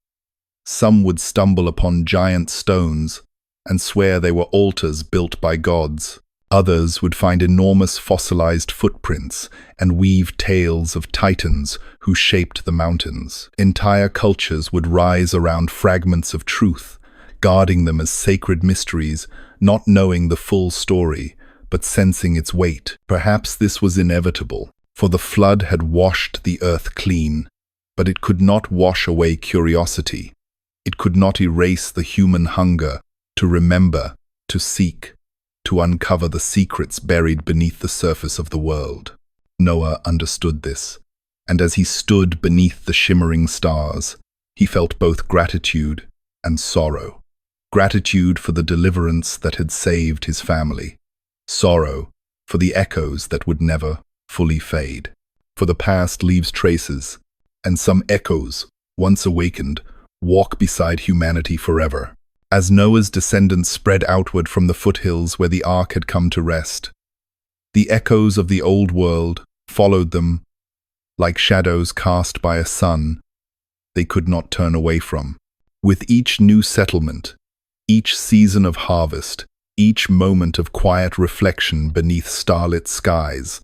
Some would stumble upon giant stones and swear they were altars built by gods. Others would find enormous fossilized footprints and weave tales of titans who shaped the mountains. Entire cultures would rise around fragments of truth, guarding them as sacred mysteries, not knowing the full story, but sensing its weight. Perhaps this was inevitable, for the flood had washed the earth clean, but it could not wash away curiosity. It could not erase the human hunger to remember, to seek, to uncover the secrets buried beneath the surface of the world. Noah understood this, and as he stood beneath the shimmering stars, he felt both gratitude and sorrow. Gratitude for the deliverance that had saved his family. Sorrow for the echoes that would never fully fade. For the past leaves traces, and some echoes, once awakened, walk beside humanity forever. As Noah's descendants spread outward from the foothills where the ark had come to rest, the echoes of the old world followed them like shadows cast by a sun they could not turn away from. With each new settlement, each season of harvest, each moment of quiet reflection beneath starlit skies,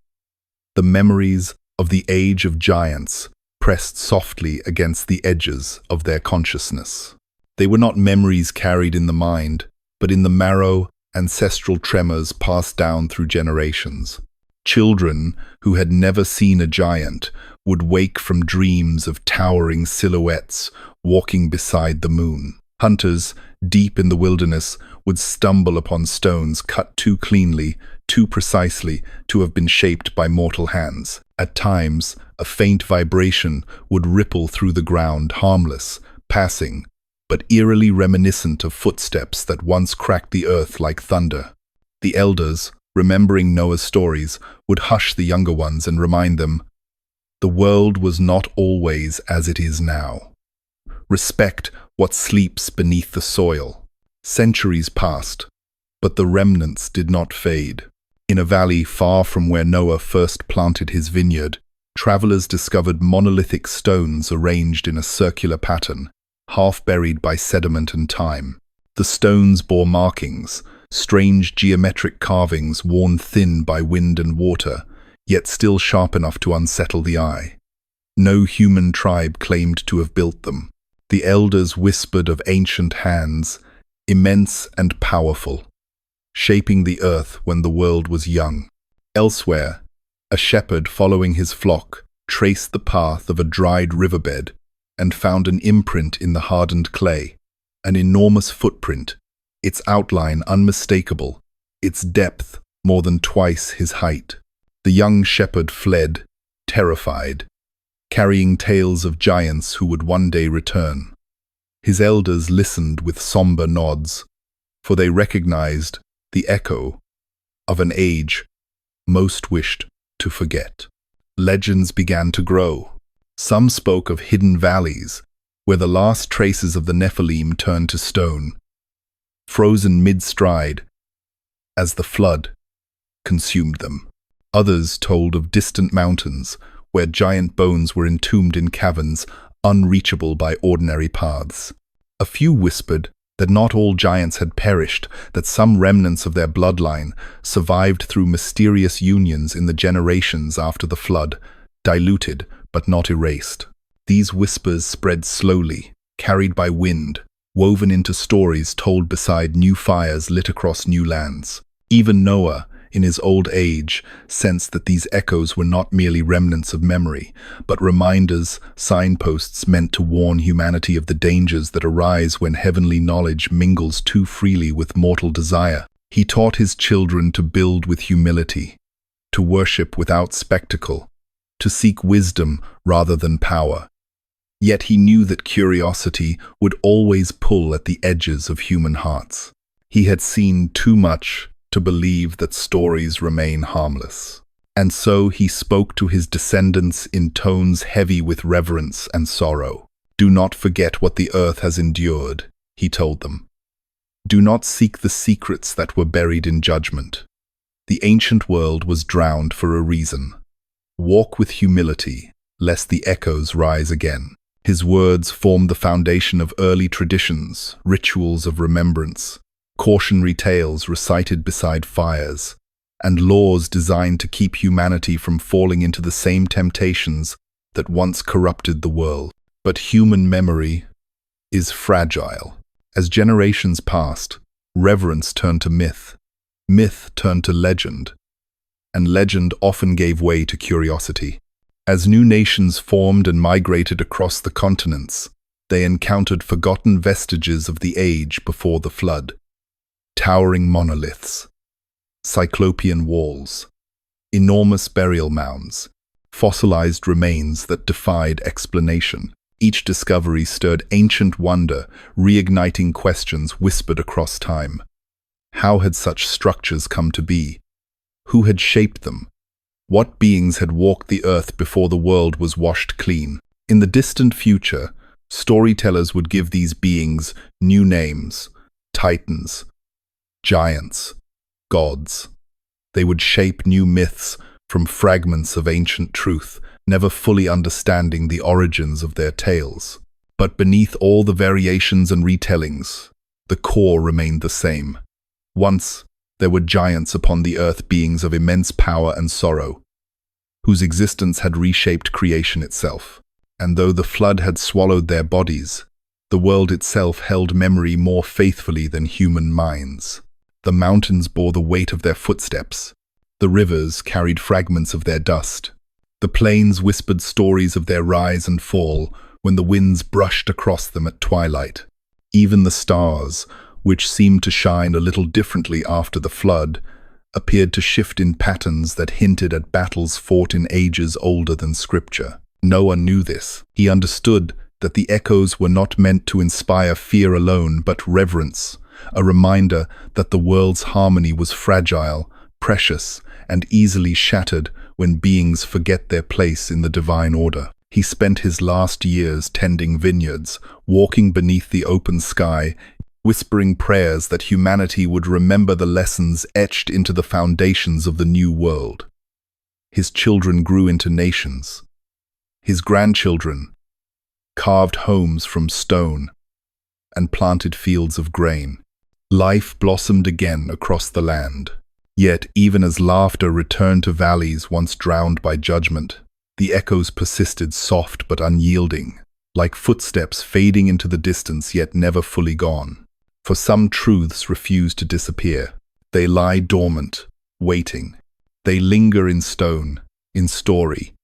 the memories of the age of giants pressed softly against the edges of their consciousness. They were not memories carried in the mind, but in the marrow, ancestral tremors passed down through generations. Children who had never seen a giant would wake from dreams of towering silhouettes walking beside the moon. Hunters, deep in the wilderness, would stumble upon stones cut too cleanly, too precisely to have been shaped by mortal hands. At times, a faint vibration would ripple through the ground, harmless, passing, but eerily reminiscent of footsteps that once cracked the earth like thunder. The elders, remembering Noah's stories, would hush the younger ones and remind them, the world was not always as it is now. Respect what sleeps beneath the soil. Centuries passed, but the remnants did not fade. In a valley far from where Noah first planted his vineyard, travelers discovered monolithic stones arranged in a circular pattern. half buried by sediment and time. The stones bore markings, strange geometric carvings worn thin by wind and water, yet still sharp enough to unsettle the eye. No human tribe claimed to have built them. The elders whispered of ancient hands, immense and powerful, shaping the earth when the world was young. Elsewhere, a shepherd following his flock traced the path of a dried riverbed and found an imprint in the hardened clay, an enormous footprint, its outline unmistakable, its depth more than twice his height. The young shepherd fled, terrified, carrying tales of giants who would one day return. His elders listened with somber nods, for they recognized the echo of an age most wished to forget. Legends began to grow. Some spoke of hidden valleys, where the last traces of the Nephilim turned to stone, frozen mid-stride as the flood consumed them. Others told of distant mountains, where giant bones were entombed in caverns unreachable by ordinary paths. A few whispered that not all giants had perished, that some remnants of their bloodline survived through mysterious unions in the generations after the flood, diluted but not erased. These whispers spread slowly, carried by wind, woven into stories told beside new fires lit across new lands. Even Noah, in his old age, sensed that these echoes were not merely remnants of memory, but reminders, signposts meant to warn humanity of the dangers that arise when heavenly knowledge mingles too freely with mortal desire. He taught his children to build with humility, to worship without spectacle, to seek wisdom rather than power. Yet he knew that curiosity would always pull at the edges of human hearts. He had seen too much to believe that stories remain harmless. And so he spoke to his descendants in tones heavy with reverence and sorrow. "Do not forget what the earth has endured," he told them. "Do not seek the secrets that were buried in judgment. The ancient world was drowned for a reason. Walk with humility, lest the echoes rise again." His words formed the foundation of early traditions, rituals of remembrance, cautionary tales recited beside fires, and laws designed to keep humanity from falling into the same temptations that once corrupted the world. But human memory is fragile. As generations passed, reverence turned to myth, myth turned to legend, and legend often gave way to curiosity. As new nations formed and migrated across the continents, they encountered forgotten vestiges of the age before the flood. Towering monoliths, cyclopean walls, enormous burial mounds, fossilized remains that defied explanation. Each discovery stirred ancient wonder, reigniting questions whispered across time. How had such structures come to be? Who had shaped them? What beings had walked the earth before the world was washed clean? In the distant future, storytellers would give these beings new names: titans, giants, gods. They would shape new myths from fragments of ancient truth, never fully understanding the origins of their tales. But beneath all the variations and retellings, the core remained the same. Once, there were giants upon the earth, beings of immense power and sorrow, whose existence had reshaped creation itself. And though the flood had swallowed their bodies, the world itself held memory more faithfully than human minds. The mountains bore the weight of their footsteps. The rivers carried fragments of their dust. The plains whispered stories of their rise and fall when the winds brushed across them at twilight. Even the stars, which seemed to shine a little differently after the flood, appeared to shift in patterns that hinted at battles fought in ages older than scripture. Noah knew this. He understood that the echoes were not meant to inspire fear alone, but reverence, a reminder that the world's harmony was fragile, precious, and easily shattered when beings forget their place in the divine order. He spent his last years tending vineyards, walking beneath the open sky, whispering prayers that humanity would remember the lessons etched into the foundations of the new world. His children grew into nations. His grandchildren carved homes from stone, and planted fields of grain. Life blossomed again across the land. Yet, even as laughter returned to valleys once drowned by judgment, the echoes persisted soft but unyielding, like footsteps fading into the distance yet never fully gone. For some truths refuse to disappear. They lie dormant, waiting. They linger in stone, in story,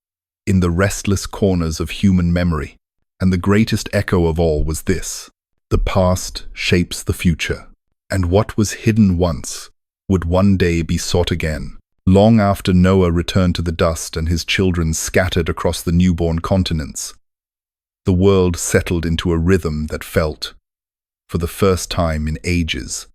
in the restless corners of human memory. And the greatest echo of all was this: the past shapes the future, and what was hidden once would one day be sought again. Long after Noah returned to the dust and his children scattered across the newborn continents, the world settled into a rhythm that felt, for the first time in ages,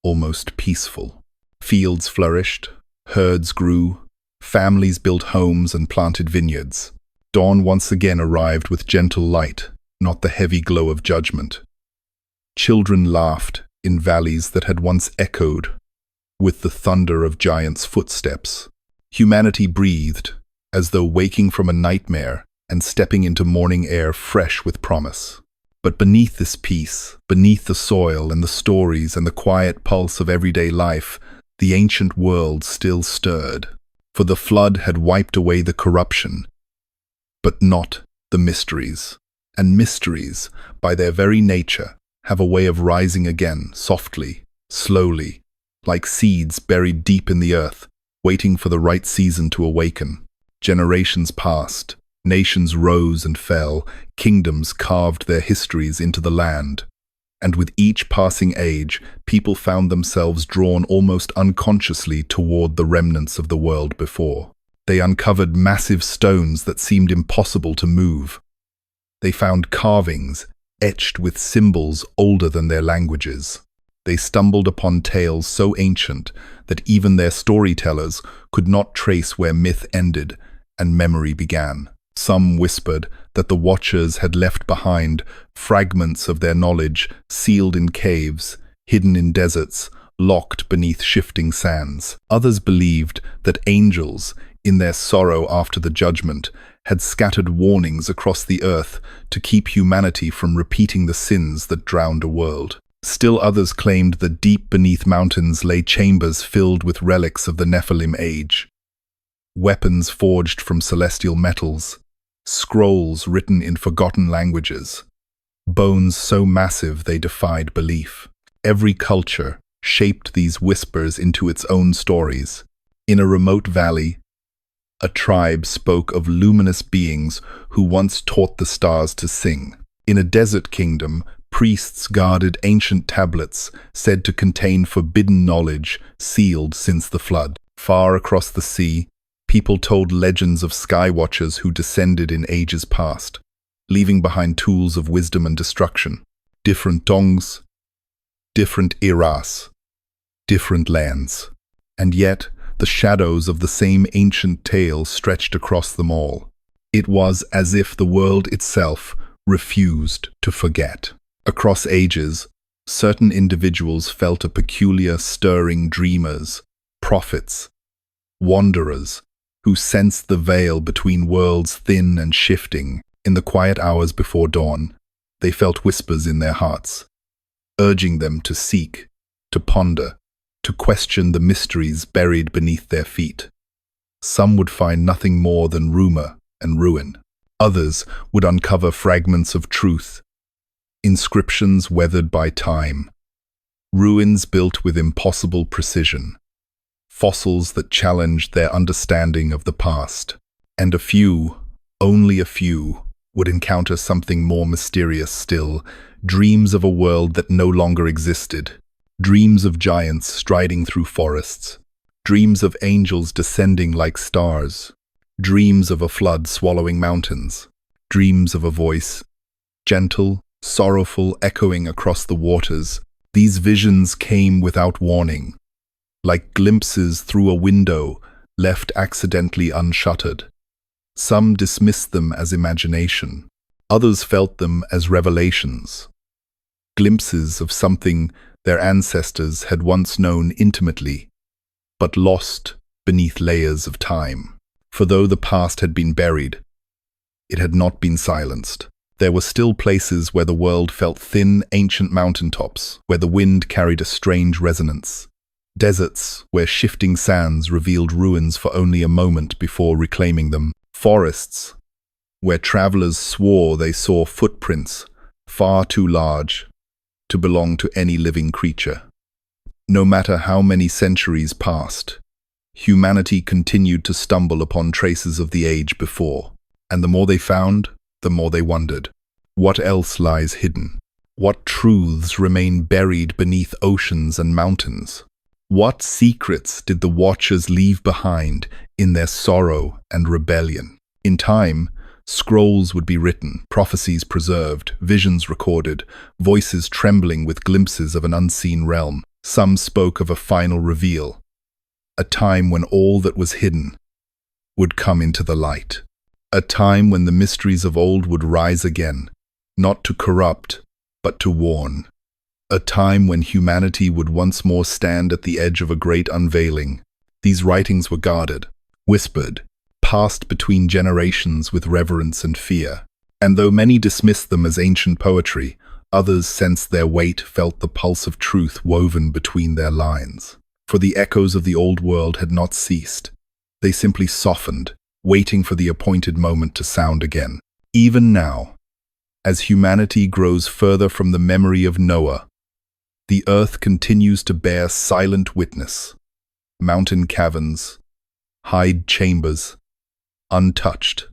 almost peaceful. Fields flourished, herds grew, families built homes and planted vineyards. Dawn once again arrived with gentle light, not the heavy glow of judgment. Children laughed in valleys that had once echoed with the thunder of giants' footsteps. Humanity breathed, as though waking from a nightmare and stepping into morning air fresh with promise. But beneath this peace, beneath the soil and the stories and the quiet pulse of everyday life, the ancient world still stirred. For the flood had wiped away the corruption, but not the mysteries. And mysteries, by their very nature, have a way of rising again, softly, slowly, like seeds buried deep in the earth, waiting for the right season to awaken. Generations passed, nations rose and fell, kingdoms carved their histories into the land. And with each passing age, people found themselves drawn almost unconsciously toward the remnants of the world before. They uncovered massive stones that seemed impossible to move. They found carvings etched with symbols older than their languages. They stumbled upon tales so ancient that even their storytellers could not trace where myth ended and memory began. Some whispered that the Watchers had left behind fragments of their knowledge sealed in caves, hidden in deserts, locked beneath shifting sands. Others believed that angels, in their sorrow after the judgment, had scattered warnings across the earth to keep humanity from repeating the sins that drowned a world. Still others claimed that deep beneath mountains lay chambers filled with relics of the Nephilim age. Weapons forged from celestial metals, scrolls written in forgotten languages, bones so massive they defied belief. Every culture shaped these whispers into its own stories. In a remote valley, a tribe spoke of luminous beings who once taught the stars to sing. In a desert kingdom, priests guarded ancient tablets said to contain forbidden knowledge sealed since the flood. Far across the sea, people told legends of sky watchers who descended in ages past, leaving behind tools of wisdom and destruction. Different tongues, different eras, different lands. And yet, the shadows of the same ancient tale stretched across them all. It was as if the world itself refused to forget. Across ages, certain individuals felt a peculiar stirring: dreamers, prophets, wanderers, who sensed the veil between worlds thin and shifting. In the quiet hours before dawn, they felt whispers in their hearts, urging them to seek, to ponder, to question the mysteries buried beneath their feet. Some would find nothing more than rumor and ruin. Others would uncover fragments of truth, inscriptions weathered by time, ruins built with impossible precision, fossils that challenged their understanding of the past. And a few, only a few, would encounter something more mysterious still, dreams of a world that no longer existed, dreams of giants striding through forests, dreams of angels descending like stars, dreams of a flood swallowing mountains, dreams of a voice, gentle, sorrowful, echoing across the waters. These visions came without warning, like glimpses through a window left accidentally unshuttered. Some dismissed them as imagination. Others felt them as revelations, glimpses of something their ancestors had once known intimately, but lost beneath layers of time. For though the past had been buried, it had not been silenced. There were still places where the world felt thin, ancient mountaintops, where the wind carried a strange resonance. Deserts where shifting sands revealed ruins for only a moment before reclaiming them. Forests where travelers swore they saw footprints far too large to belong to any living creature. No matter how many centuries passed, humanity continued to stumble upon traces of the age before, and the more they found, the more they wondered. What else lies hidden? What truths remain buried beneath oceans and mountains? What secrets did the Watchers leave behind in their sorrow and rebellion? In time, scrolls would be written, prophecies preserved, visions recorded, voices trembling with glimpses of an unseen realm. Some spoke of a final reveal, a time when all that was hidden would come into the light, a time when the mysteries of old would rise again, not to corrupt, but to warn, a time when humanity would once more stand at the edge of a great unveiling. These writings were guarded, whispered, passed between generations with reverence and fear, and though many dismissed them as ancient poetry, others sensed their weight, felt the pulse of truth woven between their lines. For the echoes of the old world had not ceased. They simply softened, waiting for the appointed moment to sound again. Even now, as humanity grows further from the memory of Noah, the earth continues to bear silent witness. Mountain caverns, hide chambers, untouched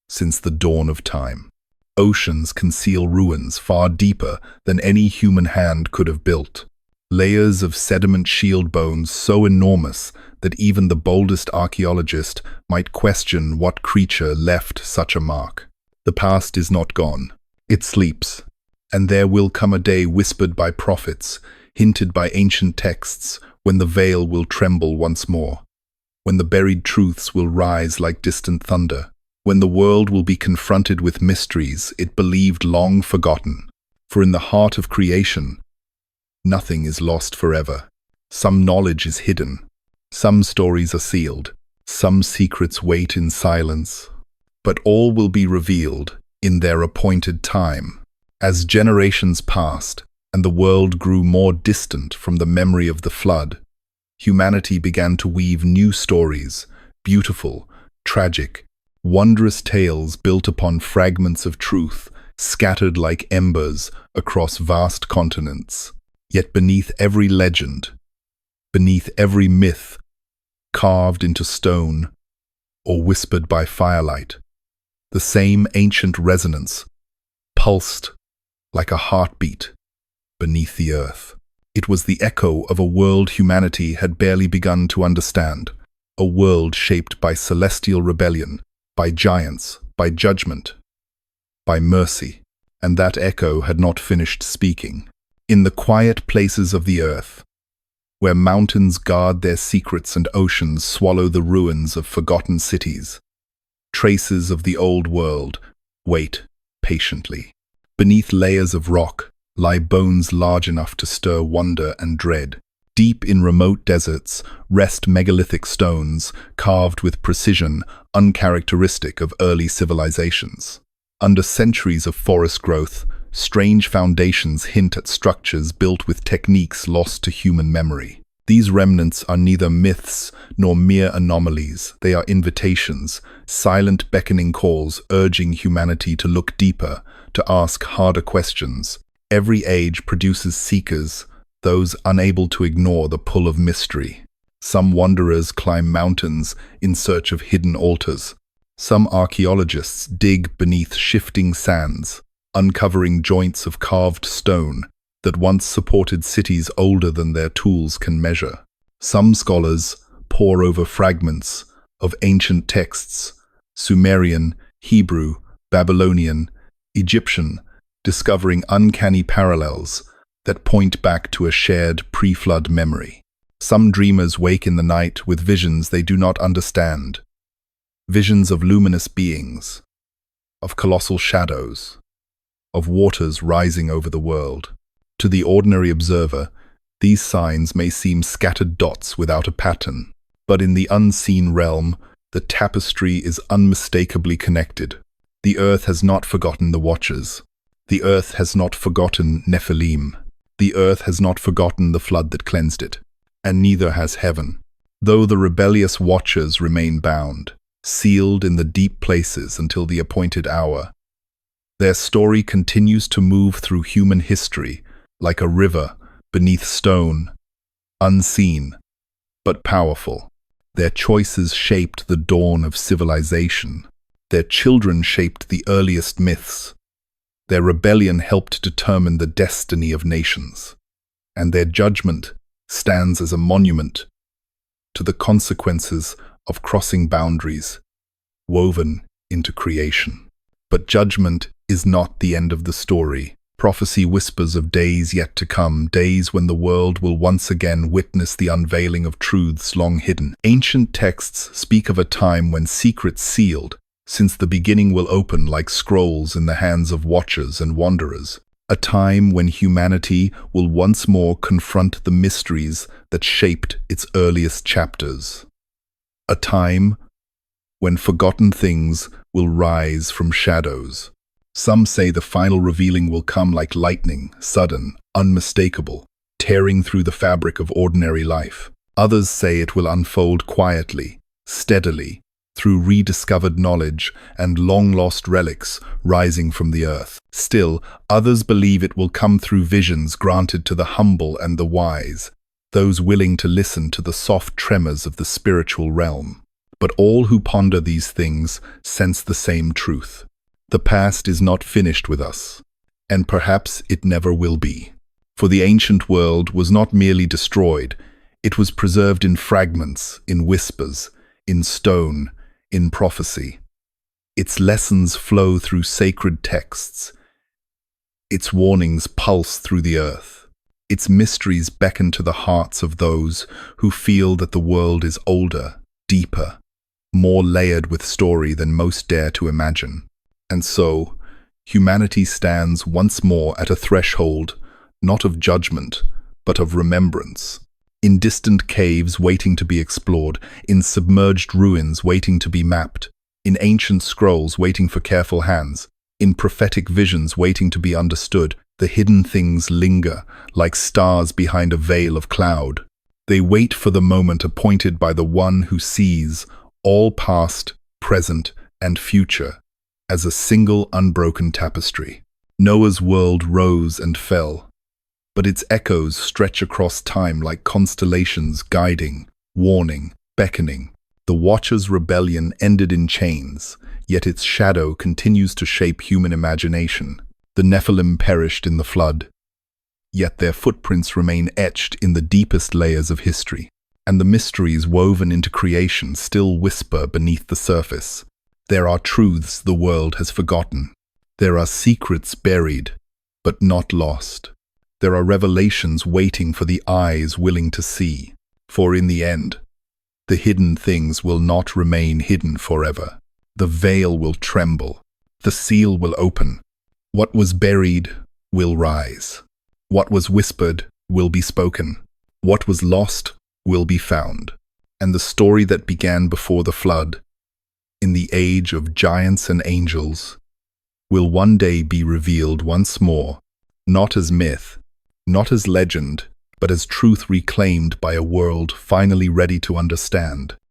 since the dawn of time. Oceans conceal ruins far deeper than any human hand could have built. Layers of sediment shield bones so enormous that even the boldest archaeologist might question what creature left such a mark. The past is not gone. It sleeps, and there will come a day whispered by prophets, hinted by ancient texts, when the veil will tremble once more, when the buried truths will rise like distant thunder, when the world will be confronted with mysteries it believed long forgotten. For in the heart of creation, nothing is lost forever. Some knowledge is hidden, some stories are sealed, some secrets wait in silence, but all will be revealed in their appointed time. As generations passed and the world grew more distant from the memory of the flood, humanity began to weave new stories, beautiful, tragic, wondrous tales built upon fragments of truth, scattered like embers across vast continents. Yet beneath every legend, beneath every myth, carved into stone or whispered by firelight, the same ancient resonance pulsed like a heartbeat beneath the earth. It was the echo of a world humanity had barely begun to understand, a world shaped by celestial rebellion, by giants, by judgment, by mercy. And that echo had not finished speaking. In the quiet places of the earth, where mountains guard their secrets and oceans swallow the ruins of forgotten cities, traces of the old world wait patiently. Beneath layers of rock lie bones large enough to stir wonder and dread. Deep in remote deserts rest megalithic stones carved with precision uncharacteristic of early civilizations. Under centuries of forest growth, strange foundations hint at structures built with techniques lost to human memory. These remnants are neither myths nor mere anomalies. They are invitations, silent beckoning calls urging humanity to look deeper, to ask harder questions. Every age produces seekers, those unable to ignore the pull of mystery. Some wanderers climb mountains in search of hidden altars. Some archaeologists dig beneath shifting sands, uncovering joints of carved stone that once supported cities older than their tools can measure. Some scholars pore over fragments of ancient texts, Sumerian, Hebrew, Babylonian, Egyptian, discovering uncanny parallels that point back to a shared pre-flood memory. Some dreamers wake in the night with visions they do not understand, visions of luminous beings, of colossal shadows, of waters rising over the world. To the ordinary observer, these signs may seem scattered dots without a pattern, but in the unseen realm, the tapestry is unmistakably connected. The earth has not forgotten the watchers. The earth has not forgotten Nephilim. The earth has not forgotten the flood that cleansed it, and neither has heaven. Though the rebellious watchers remain bound, sealed in the deep places until the appointed hour, their story continues to move through human history like a river beneath stone, unseen, but powerful. Their choices shaped the dawn of civilization. Their children shaped the earliest myths. Their rebellion helped determine the destiny of nations. And their judgment stands as a monument to the consequences of crossing boundaries woven into creation. But judgment is not the end of the story. Prophecy whispers of days yet to come, days when the world will once again witness the unveiling of truths long hidden. Ancient texts speak of a time when secrets sealed, since the beginning will open like scrolls in the hands of watchers and wanderers. A time when humanity will once more confront the mysteries that shaped its earliest chapters. A time when forgotten things will rise from shadows. Some say the final revealing will come like lightning, sudden, unmistakable, tearing through the fabric of ordinary life. Others say it will unfold quietly, steadily, through rediscovered knowledge and long-lost relics rising from the earth. Still, others believe it will come through visions granted to the humble and the wise, those willing to listen to the soft tremors of the spiritual realm. But all who ponder these things sense the same truth. The past is not finished with us, and perhaps it never will be. For the ancient world was not merely destroyed, it was preserved in fragments, in whispers, in stone, in prophecy. Its lessons flow through sacred texts. Its warnings pulse through the earth. Its mysteries beckon to the hearts of those who feel that the world is older, deeper, more layered with story than most dare to imagine. And so, humanity stands once more at a threshold, not of judgment, but of remembrance. In distant caves waiting to be explored, in submerged ruins waiting to be mapped, in ancient scrolls waiting for careful hands, in prophetic visions waiting to be understood, the hidden things linger like stars behind a veil of cloud. They wait for the moment appointed by the one who sees all past, present, and future as a single unbroken tapestry. Noah's world rose and fell, but its echoes stretch across time like constellations guiding, warning, beckoning. The Watcher's rebellion ended in chains, yet its shadow continues to shape human imagination. The Nephilim perished in the flood, yet their footprints remain etched in the deepest layers of history. And the mysteries woven into creation still whisper beneath the surface. There are truths the world has forgotten. There are secrets buried, but not lost. There are revelations waiting for the eyes willing to see. For in the end, the hidden things will not remain hidden forever. The veil will tremble. The seal will open. What was buried will rise. What was whispered will be spoken. What was lost will be found. And the story that began before the flood, in the age of giants and angels, will one day be revealed once more, not as myth, not as legend, but as truth reclaimed by a world finally ready to understand.